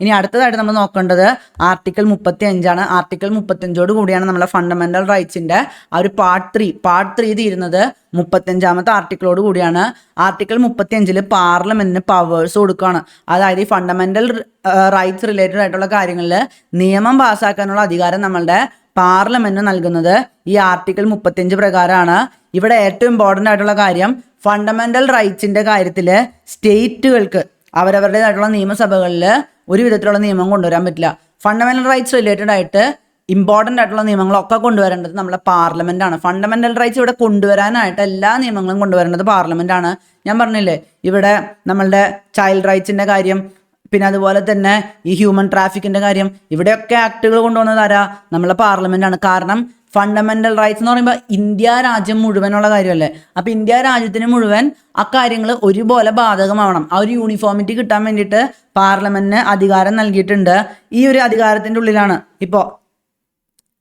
Speaker 1: ഇനി അടുത്തതായിട്ട് നമ്മൾ നോക്കേണ്ടത് ആർട്ടിക്കിൾ 35 ആർട്ടിക്കിൾ 35 കൂടിയാണ് നമ്മളെ ഫണ്ടമെന്റൽ റൈറ്റ്സിന്റെ ആ ഒരു പാർട്ട് 3 തീരുന്നത് 35ാമത്തെ ആർട്ടിക്കിളോട് കൂടിയാണ്. ആർട്ടിക്കിൾ 35 പാർലമെന്റിന് പവേഴ്സ് കൊടുക്കുകയാണ്. അതായത് ഈ ഫണ്ടമെന്റൽ റൈറ്റ്സ് റിലേറ്റഡ് ആയിട്ടുള്ള കാര്യങ്ങളിൽ നിയമം പാസ്സാക്കാനുള്ള അധികാരം നമ്മളുടെ പാർലമെന്റിന് നൽകുന്നത് ഈ ആർട്ടിക്കിൾ 35 പ്രകാരമാണ്. ഇവിടെ ഏറ്റവും ഇമ്പോർട്ടൻ്റ് ആയിട്ടുള്ള കാര്യം, ഫണ്ടമെന്റൽ റൈറ്റ്സിന്റെ കാര്യത്തിൽ സ്റ്റേറ്റുകൾക്ക് അവരവരുടേതായിട്ടുള്ള നിയമസഭകളിൽ ഒരു വിധത്തിലുള്ള നിയമം കൊണ്ടുവരാൻ പറ്റില്ല. ഫണ്ടമെന്റൽ റൈറ്റ്സ് റിലേറ്റഡ് ആയിട്ട് ഇമ്പോർട്ടൻ്റ് ആയിട്ടുള്ള നിയമങ്ങളൊക്കെ കൊണ്ടുവരേണ്ടത് നമ്മളെ പാർലമെന്റ് ആണ്. ഫണ്ടമെന്റൽ റൈറ്റ്സ് ഇവിടെ കൊണ്ടുവരാനായിട്ട് എല്ലാ നിയമങ്ങളും കൊണ്ടുവരേണ്ടത് പാർലമെന്റ് ആണ്. ഞാൻ പറഞ്ഞില്ലേ, ഇവിടെ നമ്മളുടെ ചൈൽഡ് റൈറ്റ്സിന്റെ കാര്യം, പിന്നെ അതുപോലെ തന്നെ ഈ ഹ്യൂമൻ ട്രാഫിക്കിന്റെ കാര്യം, ഇവിടെയൊക്കെ ആക്ടുകൾ കൊണ്ടുവന്നത് ആരാ? നമ്മളെ പാർലമെന്റ് ആണ്. കാരണം ഫണ്ടമെന്റൽ റൈറ്റ്സ് എന്ന് പറയുമ്പോൾ ഇന്ത്യ രാജ്യം മുഴുവനുള്ള കാര്യമല്ലേ. അപ്പം ഇന്ത്യ രാജ്യത്തിന് മുഴുവൻ അക്കാര്യങ്ങൾ ഒരുപോലെ ബാധകമാവണം. ആ ഒരു യൂണിഫോമിറ്റി കിട്ടാൻ വേണ്ടിയിട്ട് പാർലമെന്റിന് അധികാരം നൽകിയിട്ടുണ്ട്. ഈ ഒരു അധികാരത്തിൻ്റെ ഉള്ളിലാണ് ഇപ്പോൾ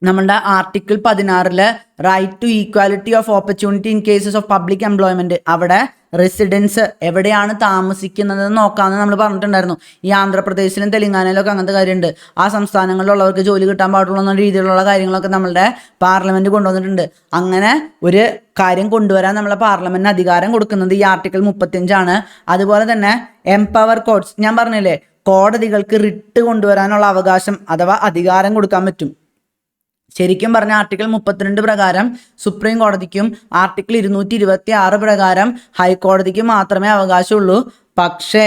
Speaker 1: നമ്മളുടെ article 16 right to equality of opportunity in cases of public employment, അവിടെ റെസിഡൻസ് എവിടെയാണ് താമസിക്കുന്നത് നോക്കാമെന്ന് നമ്മൾ പറഞ്ഞിട്ടുണ്ടായിരുന്നു. ഈ ആന്ധ്രാപ്രദേശിലും തെലങ്കാനയിലൊക്കെ അങ്ങനത്തെ കാര്യമുണ്ട്. ആ സംസ്ഥാനങ്ങളിലുള്ളവർക്ക് ജോലി കിട്ടാൻ പാടുള്ള എന്ന രീതിയിലുള്ള കാര്യങ്ങളൊക്കെ നമ്മളുടെ പാർലമെന്റ് കൊണ്ടുവന്നിട്ടുണ്ട്. അങ്ങനെ ഒരു കാര്യം കൊണ്ടുവരാൻ നമ്മളെ പാർലമെന്റിന് അധികാരം കൊടുക്കുന്നത് ഈ ആർട്ടിക്കിൾ 35. അതുപോലെ തന്നെ എംപവർ കോർട്സ്, ഞാൻ പറഞ്ഞില്ലേ, കോടതികൾക്ക് റിട്ട് കൊണ്ടുവരാനുള്ള അവകാശം അഥവാ അധികാരം കൊടുക്കാൻ പറ്റും. ശരിക്കും പറഞ്ഞ ആർട്ടിക്കിൾ 32 പ്രകാരം സുപ്രീം കോടതിക്കും ആർട്ടിക്കിൾ 226 പ്രകാരം ഹൈക്കോടതിക്കും മാത്രമേ അവകാശമുള്ളൂ. പക്ഷേ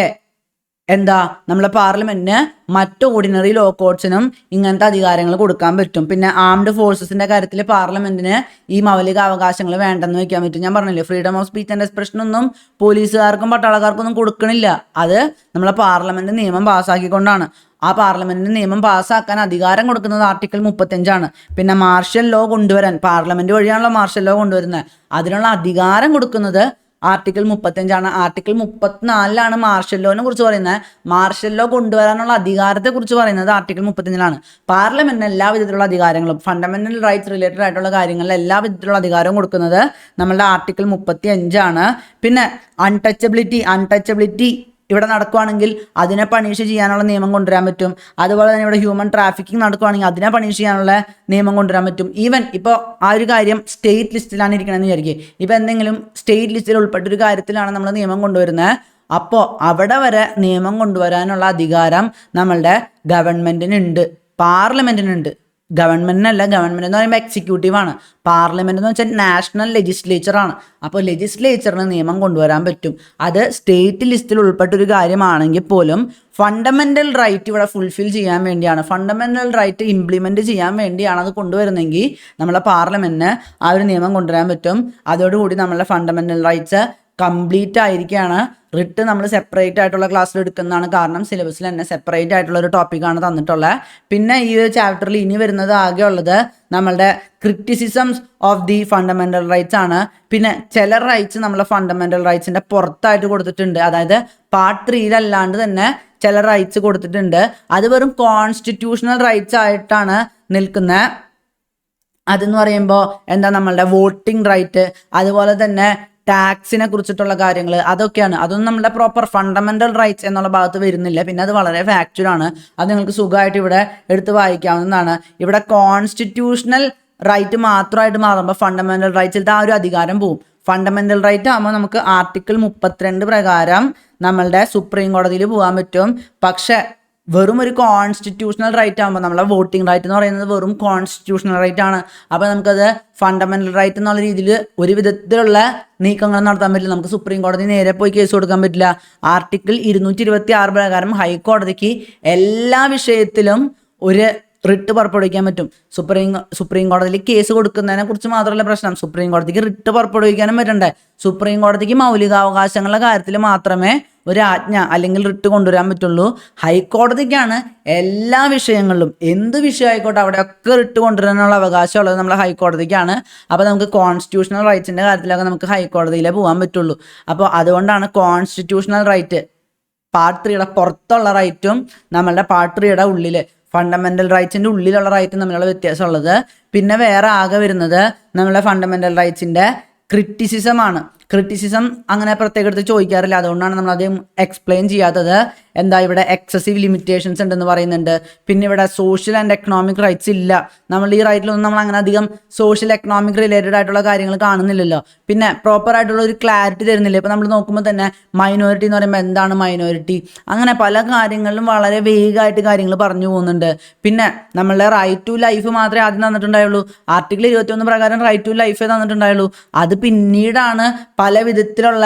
Speaker 1: നമ്മളെ പാർലമെന്റിന് മറ്റ് ഓർഡിനറി ലോ കോഡ്സിനും ഇങ്ങനത്തെ അധികാരങ്ങൾ കൊടുക്കാൻ പറ്റും. പിന്നെ ആംഡ് ഫോഴ്സസിന്റെ കാര്യത്തിൽ പാർലമെന്റിന് ഈ മൗലിക അവകാശങ്ങൾ വേണ്ടെന്ന് വെക്കാൻ പറ്റും. ഞാൻ പറഞ്ഞില്ലേ, freedom of speech and expression ഒന്നും പോലീസുകാർക്കും പട്ടാളക്കാർക്കും ഒന്നും കൊടുക്കണില്ല. അത് നമ്മളെ പാർലമെന്റ് നിയമം പാസ്സാക്കിക്കൊണ്ടാണ്. ആ പാർലമെന്റിന് നിയമം പാസ്സാക്കാൻ അധികാരം കൊടുക്കുന്നത് ആർട്ടിക്കിൾ 35. പിന്നെ മാർഷൽ ലോ കൊണ്ടുവരാൻ പാർലമെന്റ് വഴിയാണല്ലോ മാർഷൽ ലോ കൊണ്ടുവരുന്നത്. അതിനുള്ള അധികാരം കൊടുക്കുന്നത് ആർട്ടിക്കിൾ 35. ആർട്ടിക്കിൾ 34 മാർഷൽ ലോനെ കുറിച്ച് പറയുന്നത്. മാർഷൽ ലോ കൊണ്ടുവരാനുള്ള അധികാരത്തെ കുറിച്ച് പറയുന്നത് ആർട്ടിക്കിൾ 35. പാർലമെന്റിന് എല്ലാ വിധത്തിലുള്ള അധികാരങ്ങളും ഫണ്ടമെന്റൽ റൈറ്റ്സ് റിലേറ്റഡ് ആയിട്ടുള്ള കാര്യങ്ങളിൽ എല്ലാ വിധത്തിലുള്ള അധികാരവും കൊടുക്കുന്നത് നമ്മളുടെ ആർട്ടിക്കിൾ 35. പിന്നെ അൺടച്ചബിലിറ്റി ഇവിടെ നടക്കുകയാണെങ്കിൽ അതിനെ പണിഷ് ചെയ്യാനുള്ള നിയമം കൊണ്ടുവരാൻ പറ്റും. അതുപോലെ തന്നെ ഇവിടെ ഹ്യൂമൻ ട്രാഫിക്കിംഗ് നടക്കുകയാണെങ്കിൽ അതിനെ പണിഷ് ചെയ്യാനുള്ള നിയമം കൊണ്ടുവരാൻ പറ്റും. ഈവൻ ഇപ്പോൾ ആ ഒരു കാര്യം സ്റ്റേറ്റ് ലിസ്റ്റിലാണ് ഇരിക്കണമെന്ന് വിചാരിക്കുക. ഇപ്പോൾ എന്തെങ്കിലും സ്റ്റേറ്റ് ലിസ്റ്റിൽ ഉൾപ്പെട്ടൊരു കാര്യത്തിലാണ് നമ്മൾ നിയമം കൊണ്ടുവരുന്നത്, അപ്പോൾ അവിടെ വരെ നിയമം കൊണ്ടുവരാനുള്ള അധികാരം നമ്മളുടെ ഗവൺമെന്റിനുണ്ട്, പാർലമെന്റിനുണ്ട്. ഗവൺമെന്റിനല്ല, ഗവൺമെന്റ് എന്ന് പറയുമ്പോൾ എക്സിക്യൂട്ടീവാണ്. പാർലമെന്റ് എന്ന് വെച്ചാൽ നാഷണൽ ലെജിസ്ലേച്ചറാണ്. അപ്പോൾ ലെജിസ്ലേച്ചറിന് നിയമം കൊണ്ടുവരാൻ പറ്റും. അത് സ്റ്റേറ്റ് ലിസ്റ്റിൽ ഉൾപ്പെട്ടൊരു കാര്യമാണെങ്കിൽ പോലും ഫണ്ടമെന്റൽ റൈറ്റ് ഇവിടെ ഫുൾഫിൽ ചെയ്യാൻ വേണ്ടിയാണ്, ഫണ്ടമെന്റൽ റൈറ്റ് ഇംപ്ലിമെന്റ് ചെയ്യാൻ വേണ്ടിയാണ് അത് കൊണ്ടുവരുന്നെങ്കിൽ നമ്മളെ പാർലമെന്റിന് ആ ഒരു നിയമം കൊണ്ടുവരാൻ പറ്റും. അതോടുകൂടി നമ്മളെ ഫണ്ടമെന്റൽ റൈറ്റ്സ് കംപ്ലീറ്റ് ആയിരിക്കുകയാണ്. റിട്ട് നമ്മൾ സെപ്പറേറ്റ് ആയിട്ടുള്ള ക്ലാസ്സിൽ എടുക്കുന്നതാണ്. കാരണം സിലബസിൽ തന്നെ സെപ്പറേറ്റ് ആയിട്ടുള്ള ഒരു ടോപ്പിക്കാണ് തന്നിട്ടുള്ളത്. പിന്നെ ഈ ഒരു ചാപ്റ്ററിൽ ഇനി വരുന്നത് ആകെ ഉള്ളത് നമ്മളുടെ criticisms of the fundamental rights ആണ്. പിന്നെ ചില റൈറ്റ്സ് നമ്മളെ ഫണ്ടമെന്റൽ റൈറ്റ്സിന്റെ പുറത്തായിട്ട് കൊടുത്തിട്ടുണ്ട്. അതായത് പാർട്ട് 3 അല്ലാണ്ട് തന്നെ ചില റൈറ്റ്സ് കൊടുത്തിട്ടുണ്ട്. അത് വെറും കോൺസ്റ്റിറ്റ്യൂഷണൽ റൈറ്റ്സ് ആയിട്ടാണ് നിൽക്കുന്നത്. അതെന്ന് പറയുമ്പോൾ നമ്മളുടെ വോട്ടിംഗ് റൈറ്റ്, അതുപോലെ തന്നെ ടാക്സിനെ കുറിച്ചിട്ടുള്ള കാര്യങ്ങൾ അതൊക്കെയാണ്. അതൊന്നും നമ്മുടെ പ്രോപ്പർ ഫണ്ടമെന്റൽ റൈറ്റ്സ് എന്നുള്ള ഭാഗത്ത് വരുന്നില്ല. പിന്നെ അത് വളരെ ഫാക്ച്വലാണ്. അത് നിങ്ങൾക്ക് സുഖമായിട്ട് ഇവിടെ എടുത്ത് വായിക്കാവുന്നതാണ്. ഇവിടെ കോൺസ്റ്റിറ്റ്യൂഷണൽ റൈറ്റ് മാത്രമായിട്ട് മാറുമ്പോൾ ഫണ്ടമെന്റൽ റൈറ്റ്സിലത്തെ ആ ഒരു അധികാരം പോവും. ഫണ്ടമെന്റൽ റൈറ്റ് ആകുമ്പോൾ നമുക്ക് ആർട്ടിക്കിൾ 32 പ്രകാരം നമ്മളുടെ സുപ്രീം കോടതിയിൽ പോകാൻ പറ്റും. പക്ഷെ വെറും ഒരു കോൺസ്റ്റിറ്റ്യൂഷണൽ റൈറ്റ് ആകുമ്പോൾ നമ്മളെ വോട്ടിംഗ് റൈറ്റ് എന്ന് പറയുന്നത് വെറും കോൺസ്റ്റിറ്റ്യൂഷണൽ റൈറ്റ് ആണ്. അപ്പോൾ നമുക്കത് ഫണ്ടമെന്റൽ റൈറ്റ് എന്നുള്ള രീതിയിൽ ഒരു വിധത്തിലുള്ള നീക്കങ്ങൾ നടത്താൻ പറ്റില്ല. നമുക്ക് സുപ്രീം കോടതി നേരെ പോയി കേസ് കൊടുക്കാൻ പറ്റില്ല. ആർട്ടിക്കിൾ 226 പ്രകാരം ഹൈക്കോടതിക്ക് എല്ലാ വിഷയത്തിലും ഒരു റിട്ട് പുറപ്പെടുവിക്കാൻ പറ്റും. സുപ്രീം കോടതിയിൽ കേസ് കൊടുക്കുന്നതിനെ കുറിച്ച് മാത്രമല്ല പ്രശ്നം, സുപ്രീം കോടതിക്ക് റിട്ട് പുറപ്പെടുവിക്കാനും പറ്റണ്ടേ. സുപ്രീം കോടതിക്ക് മൗലികാവകാശങ്ങളുടെ കാര്യത്തിൽ മാത്രമേ ഒരു ആജ്ഞ അല്ലെങ്കിൽ റിട്ട് കൊണ്ടുവരാൻ പറ്റുള്ളൂ. ഹൈക്കോടതിക്കാണ് എല്ലാ വിഷയങ്ങളിലും എന്ത് വിഷയമായിക്കോട്ടെ അവിടെയൊക്കെ റിട്ട് കൊണ്ടുവരാനുള്ള അവകാശമുള്ളത് നമ്മളെ ഹൈക്കോടതിക്കാണ്. അപ്പോൾ നമുക്ക് കോൺസ്റ്റിറ്റ്യൂഷണൽ റൈറ്റ്സിൻ്റെ കാര്യത്തിലൊക്കെ നമുക്ക് ഹൈക്കോടതിയിലേ പോകാൻ പറ്റുള്ളൂ. അപ്പോൾ അതുകൊണ്ടാണ് കോൺസ്റ്റിറ്റ്യൂഷണൽ റൈറ്റ് പാർട്ട് 3യുടെ പുറത്തുള്ള റൈറ്റും നമ്മളുടെ പാർട്ട് 3യുടെ ഉള്ളിൽ ഫണ്ടമെന്റൽ റൈറ്റ്സിൻ്റെ ഉള്ളിലുള്ള റൈറ്റും തമ്മിലുള്ള വ്യത്യാസമുള്ളത്. പിന്നെ വേറെ ആകെ വരുന്നത് നമ്മളെ ഫണ്ടമെന്റൽ റൈറ്റ്സിൻ്റെ ക്രിറ്റിസിസമാണ്. ക്രിറ്റിസിസം അങ്ങനെ പ്രത്യേകം എടുത്ത് ചോദിക്കാറില്ല, അതുകൊണ്ടാണ് നമ്മളത് എക്സ്പ്ലെയിൻ ചെയ്യാത്തത്. എന്താ ഇവിടെ എക്സസീവ് ലിമിറ്റേഷൻസ് ഉണ്ടെന്ന് പറയുന്നുണ്ട്. പിന്നെ ഇവിടെ സോഷ്യൽ ആൻഡ് എക്കണോമിക് റൈറ്റ്സ് ഇല്ല. നമ്മൾ ഈ റൈറ്റിലൊന്നും നമ്മൾ അങ്ങനെ അധികം സോഷ്യൽ എക്കണോമിക് റിലേറ്റഡ് ആയിട്ടുള്ള കാര്യങ്ങൾ കാണുന്നില്ലല്ലോ. പിന്നെ പ്രോപ്പർ ആയിട്ടുള്ള ഒരു ക്ലാരിറ്റി തരുന്നില്ല. ഇപ്പോൾ നമ്മൾ നോക്കുമ്പോൾ തന്നെ മൈനോറിറ്റി എന്ന് പറയുമ്പോൾ എന്താണ് മൈനോറിറ്റി, അങ്ങനെ പല കാര്യങ്ങളിലും വളരെ വേഗമായിട്ട് കാര്യങ്ങൾ പറഞ്ഞു പോകുന്നുണ്ട്. പിന്നെ നമ്മളുടെ റൈറ്റ് ടു ലൈഫ് മാത്രമേ ആദ്യം തന്നിട്ടുണ്ടായുള്ളൂ. ആർട്ടിക്കിൾ 21 പ്രകാരം റൈറ്റ് ടു ലൈഫേ തന്നിട്ടുണ്ടായുള്ളൂ. അത് പിന്നീടാണ് പല വിധത്തിലുള്ള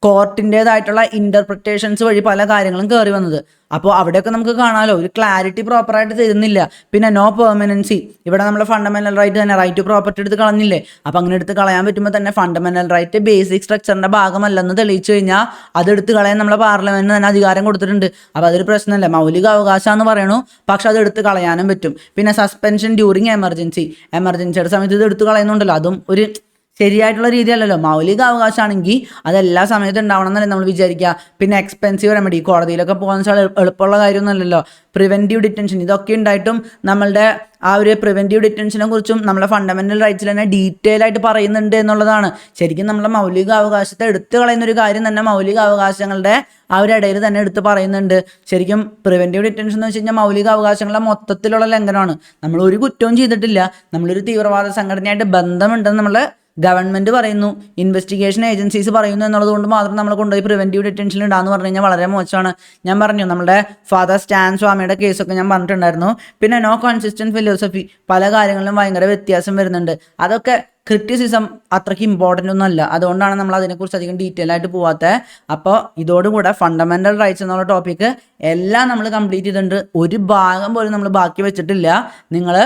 Speaker 1: കോർട്ടിൻ്റെതായിട്ടുള്ള ഇൻ്റർപ്രിട്ടേഷൻസ് വഴി പല കാര്യങ്ങളും കയറി വന്നത്. അപ്പോൾ അവിടെയൊക്കെ നമുക്ക് കാണാമല്ലോ ഒരു ക്ലാരിറ്റി പ്രോപ്പറായിട്ട് തരുന്നില്ല. പിന്നെ നോ പെർമനൻസി, ഇവിടെ നമ്മൾ ഫണ്ടമെന്റൽ റൈറ്റ് തന്നെ റൈറ്റ് ടു പ്രോപ്പർട്ടി എടുത്ത് കളഞ്ഞില്ലേ. അപ്പോൾ അങ്ങനെ എടുത്ത് കളയാൻ പറ്റുമ്പോൾ തന്നെ ഫണ്ടമെന്റൽ റൈറ്റ് ബേസിക് സ്ട്രക്ചറിൻ്റെ ഭാഗമല്ലെന്ന് തെളിയിച്ചു കഴിഞ്ഞാൽ അതെടുത്ത് കളയാൻ നമ്മളെ പാർലമെന്റിന് തന്നെ അധികാരം കൊടുത്തിട്ടുണ്ട്. അപ്പോൾ അതൊരു പ്രശ്നമല്ല, മൗലിക അവകാശം എന്ന് പറയണു, പക്ഷെ അത് എടുത്ത് കളയാനും പറ്റും. പിന്നെ സസ്പെൻഷൻ ഡ്യൂറിങ് എമർജൻസിയുടെ സമയത്ത് ഇത് എടുത്ത് കളയുന്നുണ്ടല്ലോ, അതും ഒരു ശരിയായിട്ടുള്ള രീതിയല്ലല്ലോ. മൗലിക അവകാശമാണെങ്കിൽ അത് എല്ലാ സമയത്തും ഉണ്ടാവണം എന്നല്ലേ നമ്മൾ വിചാരിക്കുക. പിന്നെ എക്സ്പെൻസീവ് റെമഡി, കോടതിയിലൊക്കെ പോകാന്ന് വെച്ചാൽ എളുപ്പമുള്ള കാര്യമൊന്നുമല്ലല്ലോ. പ്രിവെൻറ്റീവ് ഡിറ്റൻഷൻ, ഇതൊക്കെ ഉണ്ടായിട്ടും നമ്മളുടെ ആ ഒരു പ്രിവെൻറ്റീവ് ഡിറ്റൻഷനെ കുറിച്ചും നമ്മളെ ഫണ്ടമെന്റൽ റൈറ്റ്സിൽ തന്നെ ഡീറ്റെയിൽ ആയിട്ട് പറയുന്നുണ്ട് എന്നുള്ളതാണ്. ശരിക്കും നമ്മളെ മൗലിക അവകാശത്തെ എടുത്തു കളയുന്ന ഒരു കാര്യം തന്നെ മൗലിക അവകാശങ്ങളുടെ ആ ഒരു ഇടയിൽ തന്നെ എടുത്ത് പറയുന്നുണ്ട്. ശരിക്കും പ്രിവെൻറ്റീവ് ഡിറ്റൻഷൻ എന്ന് വെച്ച് കഴിഞ്ഞാൽ മൗലിക അവകാശങ്ങളുടെ മൊത്തത്തിലുള്ള ലംഘനമാണ്. നമ്മൾ ഒരു കുറ്റവും ചെയ്തിട്ടില്ല, നമ്മളൊരു തീവ്രവാദ സംഘടനയായിട്ട് ബന്ധമുണ്ടെന്ന് നമ്മൾ ഗവൺമെൻറ് പറയുന്നു, ഇൻവെസ്റ്റിഗേഷൻ ഏജൻസീസ് പറയുന്നു എന്നുള്ളത് കൊണ്ട് മാത്രം നമ്മൾ കൊണ്ടുപോയി പ്രിവെൻറ്റീവ് ഡിറ്റൻഷനിൽ ഇടാന്ന് പറഞ്ഞു കഴിഞ്ഞാൽ വളരെ മോശമാണ്. ഞാൻ പറഞ്ഞു നമ്മുടെ ഫാദർ സ്റ്റാൻ സ്വാമിയുടെ കേസൊക്കെ ഞാൻ പറഞ്ഞിട്ടുണ്ടായിരുന്നു. പിന്നെ നോ കൺസിസ്റ്റന്റ് ഫിലോസഫി, പല കാര്യങ്ങളിലും ഭയങ്കര വ്യത്യാസം വരുന്നുണ്ട്. അതൊക്കെ ക്രിറ്റിസിസം അത്രയ്ക്ക് ഇമ്പോർട്ടൻ്റ് ഒന്നും അല്ല, അതുകൊണ്ടാണ് നമ്മൾ അതിനെക്കുറിച്ച് അധികം ഡീറ്റെയിൽ ആയിട്ട് പോവാത്തത്. അപ്പോൾ ഇതോടുകൂടെ ഫണ്ടമെന്റൽ റൈറ്റ്സ് എന്നുള്ള ടോപ്പിക്ക് എല്ലാം നമ്മൾ കംപ്ലീറ്റ് ചെയ്തിട്ടുണ്ട്. ഒരു ഭാഗം പോലും നമ്മൾ ബാക്കി വെച്ചിട്ടില്ല. നിങ്ങൾ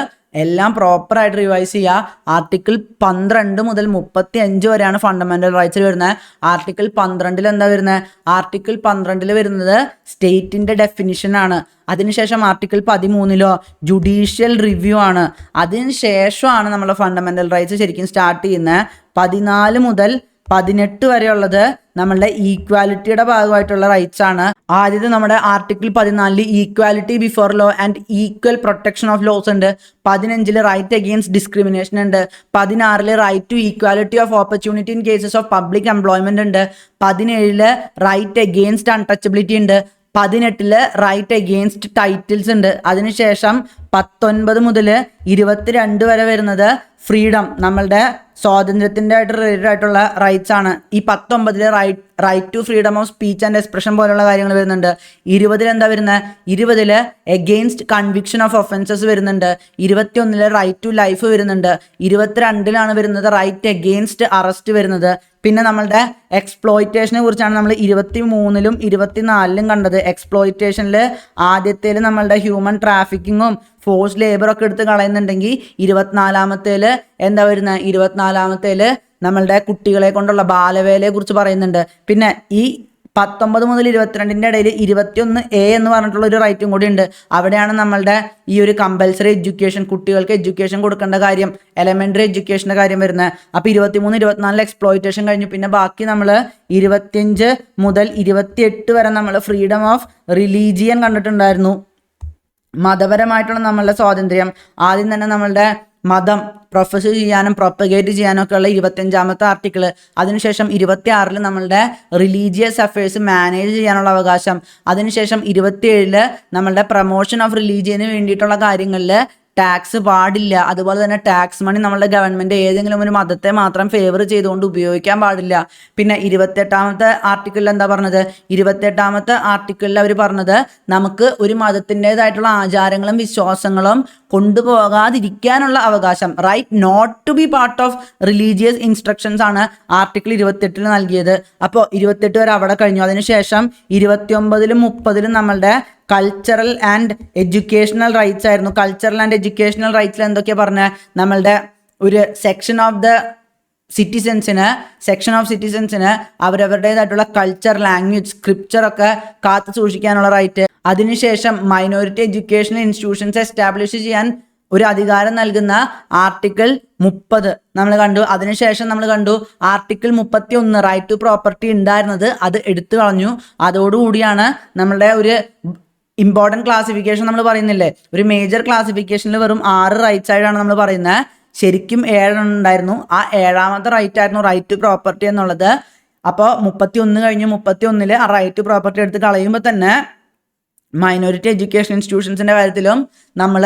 Speaker 1: എല്ലാം പ്രോപ്പറായിട്ട് റിവൈസ് ചെയ്യുക. ആർട്ടിക്കിൾ 12 മുതൽ 35 വരെയാണ് ഫണ്ടമെന്റൽ റൈറ്റ്സിൽ വരുന്നത്. ആർട്ടിക്കിൾ 12 എന്താ വരുന്നത്? ആർട്ടിക്കിൾ 12 വരുന്നത് സ്റ്റേറ്റിൻ്റെ ഡെഫിനിഷനാണ്. അതിനുശേഷം ആർട്ടിക്കിൾ 13 ജുഡീഷ്യൽ റിവ്യൂ ആണ്. അതിനുശേഷമാണ് നമ്മൾ ഫണ്ടമെന്റൽ റൈറ്റ്സ് ശരിക്കും സ്റ്റാർട്ട് ചെയ്യുന്നത്. 14 മുതൽ 18 വരെയുള്ളത് നമ്മളുടെ ഈക്വാലിറ്റിയുടെ ഭാഗമായിട്ടുള്ള റൈറ്റ്സ് ആണ്. ആദ്യത്തെ നമ്മുടെ article 14 equality before law and equal protection of laws ഉണ്ട്. 15 റൈറ്റ് അഗെയിൻസ്റ്റ് ഡിസ്ക്രിമിനേഷൻ ഉണ്ട്. 16 right to equality of opportunity in cases of public employment ഉണ്ട്. 17 റൈറ്റ് അഗെയിൻസ്റ്റ് അൺടച്ചബിലിറ്റി ഉണ്ട്. 18 റൈറ്റ് അഗെയിൻസ്റ്റ് ടൈറ്റിൽസ് ഉണ്ട്. അതിനുശേഷം 19 മുതൽ 22 വരെ വരുന്നത് ഫ്രീഡം, നമ്മളുടെ സ്വാതന്ത്ര്യത്തിൻ്റെ ആയിട്ട് റിലേറ്റഡ് ആയിട്ടുള്ള റൈറ്റ്സ് ആണ്. ഈ 19 right to freedom of speech and expression പോലുള്ള കാര്യങ്ങൾ വരുന്നുണ്ട്. 20 എന്താ വരുന്നത്? 20 എഗെയിൻസ്റ്റ് കൺവിക്ഷൻ ഓഫ് ഒഫൻസസ് വരുന്നുണ്ട്. 21 റൈറ്റ് ടു ലൈഫ് വരുന്നുണ്ട്. 22 വരുന്നത് റൈറ്റ് എഗെയിൻസ്റ്റ് അറസ്റ്റ് വരുന്നത്. പിന്നെ നമ്മളുടെ എക്സ്പ്ലോയിറ്റേഷനെ കുറിച്ചാണ് നമ്മൾ 23 24 കണ്ടത്. എക്സ്പ്ലോയിറ്റേഷനിൽ ആദ്യത്തേൽ നമ്മളുടെ ഹ്യൂമൻ ട്രാഫിക്കിങ്ങും ഫോഴ്സ് ലേബറൊക്കെ എടുത്ത് കളയുന്നുണ്ടെങ്കിൽ 24 എന്താ വരുന്നത്? 24 നമ്മളുടെ കുട്ടികളെ കൊണ്ടുള്ള ബാലവേലയെ കുറിച്ച് പറയുന്നുണ്ട്. പിന്നെ ഈ 19 മുതൽ 22 ഇടയിൽ 21A എന്ന് പറഞ്ഞിട്ടുള്ള ഒരു റൈറ്റും കൂടി ഉണ്ട്. അവിടെയാണ് നമ്മളുടെ ഈ ഒരു കമ്പൽസറി എഡ്യൂക്കേഷൻ, കുട്ടികൾക്ക് എഡ്യൂക്കേഷൻ കൊടുക്കേണ്ട കാര്യം, എലമെൻ്ററി എഡ്യൂക്കേഷൻ്റെ കാര്യം വരുന്നത്. അപ്പോൾ 23 24 എക്സ്പ്ലോയിറ്റേഷൻ കഴിഞ്ഞു. പിന്നെ ബാക്കി നമ്മൾ 25 മുതൽ 28 വരെ നമ്മൾ ഫ്രീഡം ഓഫ് റിലീജിയൻ കണ്ടിട്ടുണ്ടായിരുന്നു. മതപരമായിട്ടുള്ള നമ്മളുടെ സ്വാതന്ത്ര്യം. ആദ്യം തന്നെ നമ്മളുടെ മതം പ്രൊഫസ് ചെയ്യാനും പ്രൊപ്പഗേറ്റ് ചെയ്യാനും ഒക്കെ ഉള്ള 25ാമത്തെ ആർട്ടിക്കിൾ, അതിനുശേഷം 26 നമ്മളുടെ റിലീജിയസ് അഫയേഴ്സ് മാനേജ് ചെയ്യാനുള്ള അവകാശം, അതിനുശേഷം 27 നമ്മളുടെ പ്രൊമോഷൻ ഓഫ് റിലീജിയന് വേണ്ടിയിട്ടുള്ള കാര്യങ്ങളിൽ ടാക്സ് പാടില്ല, അതുപോലെ തന്നെ ടാക്സ് മണി നമ്മളുടെ ഗവൺമെൻറ് ഏതെങ്കിലും ഒരു മതത്തെ മാത്രം ഫേവർ ചെയ്തുകൊണ്ട് ഉപയോഗിക്കാൻ പാടില്ല. പിന്നെ 28ാമത്തെ ആർട്ടിക്കിളിൽ എന്താ പറഞ്ഞത്? 28ാമത്തെ ആർട്ടിക്കിളിൽ അവർ പറഞ്ഞത് നമുക്ക് ഒരു മതത്തിൻ്റെതായിട്ടുള്ള ആചാരങ്ങളും വിശ്വാസങ്ങളും കൊണ്ടുപോകാതിരിക്കാനുള്ള അവകാശം, right not to be part of religious instructions ആണ് ആർട്ടിക്കിൾ 28 നൽകിയത്. അപ്പോൾ 28 വരെ അവിടെ കഴിഞ്ഞു. അതിനുശേഷം 29ലും 30ലും നമ്മളുടെ കൾച്ചറൽ ആൻഡ് എഡ്യൂക്കേഷണൽ റൈറ്റ്സ് ആയിരുന്നു. കൾച്ചറൽ ആൻഡ് എഡ്യൂക്കേഷണൽ റൈറ്റ്സിൽ എന്തൊക്കെയാണ് പറഞ്ഞത്? നമ്മളുടെ ഒരു സെക്ഷൻ ഓഫ് സിറ്റിസൻസിന് അവരവരുടേതായിട്ടുള്ള കൾച്ചർ, ലാംഗ്വേജ്, സ്ക്രിപ്ചർ ഒക്കെ കാത്തു സൂക്ഷിക്കാനുള്ള റൈറ്റ്. അതിനുശേഷം മൈനോറിറ്റി എഡ്യൂക്കേഷണൽ ഇൻസ്റ്റിറ്റ്യൂഷൻസ് എസ്റ്റാബ്ലിഷ് ചെയ്യാൻ ഒരു അധികാരം നൽകുന്ന ആർട്ടിക്കിൾ 30 നമ്മൾ കണ്ടു. അതിനുശേഷം നമ്മൾ കണ്ടു ആർട്ടിക്കിൾ 31 റൈറ്റ് ടു പ്രോപ്പർട്ടി ഉണ്ടായിരുന്നത്, അത് എടുത്തു കളഞ്ഞു. അതോടുകൂടിയാണ് നമ്മളുടെ ഒരു ഇമ്പോർട്ടൻറ്റ് ക്ലാസിഫിക്കേഷൻ നമ്മൾ പറയുന്നില്ലേ, ഒരു മേജർ ക്ലാസിഫിക്കേഷനിൽ വെറും 6 റൈറ്റ്സ് ആയിട്ടാണ് നമ്മൾ പറയുന്നത്. ശരിക്കും 7 ഉണ്ടായിരുന്നു. ആ 7ാമത്തെ റൈറ്റ് ആയിരുന്നു റൈറ്റ് ടു പ്രോപ്പർട്ടി എന്നുള്ളത്. അപ്പോൾ 31 കഴിഞ്ഞ് 31ൽ ആ റൈറ്റ് ടു പ്രോപ്പർട്ടി എടുത്ത് കളയുമ്പോൾ തന്നെ മൈനോറിറ്റി എഡ്യൂക്കേഷൻ ഇൻസ്റ്റിറ്റ്യൂഷൻസിൻ്റെ കാര്യത്തിലും നമ്മൾ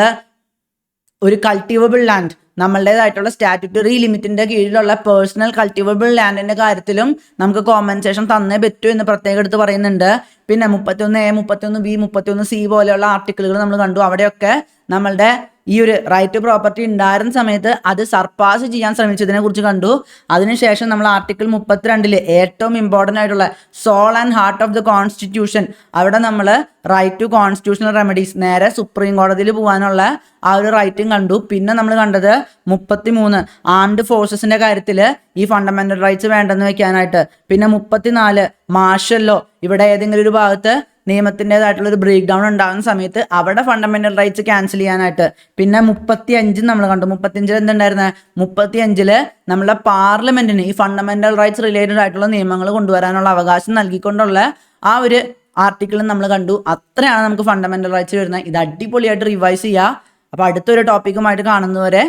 Speaker 1: ഒരു കൾട്ടിവബിൾ ലാൻഡ്, നമ്മളുടേതായിട്ടുള്ള സ്റ്റാറ്റ്യൂട്ടറി ലിമിറ്റിൻ്റെ കീഴിലുള്ള പേഴ്സണൽ കൾട്ടിവബിൾ ലാൻഡിൻ്റെ കാര്യത്തിലും നമുക്ക് കോമ്പൻസേഷൻ തന്നേ പറ്റൂ എന്ന് പ്രത്യേകം എടുത്ത് പറയുന്നുണ്ട്. പിന്നെ 31A, 31B, 31C പോലെയുള്ള ആർട്ടിക്കിളുകൾ നമ്മൾ കണ്ടു. അവിടെയൊക്കെ നമ്മളുടെ ഈ ഒരു റൈറ്റ് ടു പ്രോപ്പർട്ടി ഉണ്ടായിരുന്ന സമയത്ത് അത് സർപ്പാസ് ചെയ്യാൻ ശ്രമിച്ചതിനെ കുറിച്ച് കണ്ടു. അതിനുശേഷം നമ്മൾ ആർട്ടിക്കിൾ 32 ഏറ്റവും ഇമ്പോർട്ടൻ്റ് ആയിട്ടുള്ള soul and heart of the constitution, അവിടെ നമ്മൾ റൈറ്റ് ടു കോൺസ്റ്റിറ്റ്യൂഷണൽ റെമഡീസ്, നേരെ സുപ്രീം കോടതിയിൽ പോകാനുള്ള ആ ഒരു റൈറ്റും കണ്ടു. പിന്നെ നമ്മൾ കണ്ടത് 33 ആംഡ് ഫോഴ്സസിൻ്റെ കാര്യത്തിൽ ഈ ഫണ്ടമെൻ്റൽ റൈറ്റ്സ് വേണ്ടെന്ന് വെക്കാനായിട്ട്. പിന്നെ 34 മാർഷൽ ലോ, ഇവിടെ ഏതെങ്കിലും ഒരു ഭാഗത്ത് നിയമത്തിൻ്റെതായിട്ടുള്ള ഒരു ബ്രേക്ക് ഡൗൺ ഉണ്ടാകുന്ന സമയത്ത് അവിടെ ഫണ്ടമെൻ്റൽ റൈറ്റ്സ് ക്യാൻസൽ ചെയ്യാനായിട്ട്. പിന്നെ 35 നമ്മൾ കണ്ടു. 35 എന്തുണ്ടായിരുന്നത്? 35 നമ്മളെ പാർലമെൻറ്റിന് ഈ ഫണ്ടമെൻ്റൽ റൈറ്റ്സ് റിലേറ്റഡ് ആയിട്ടുള്ള നിയമങ്ങൾ കൊണ്ടുവരാനുള്ള അവകാശം നൽകിക്കൊണ്ടുള്ള ആ ഒരു ആർട്ടിക്കിളും നമ്മൾ കണ്ടു. അത്രയാണ് നമുക്ക് ഫണ്ടമെൻ്റൽ റൈറ്റ്സ് വരുന്നത്. ഇത് അടിപൊളിയായിട്ട് റിവൈസ് ചെയ്യുക. അപ്പോൾ അടുത്തൊരു ടോപ്പിക്കുമായിട്ട് കാണുന്നവരെ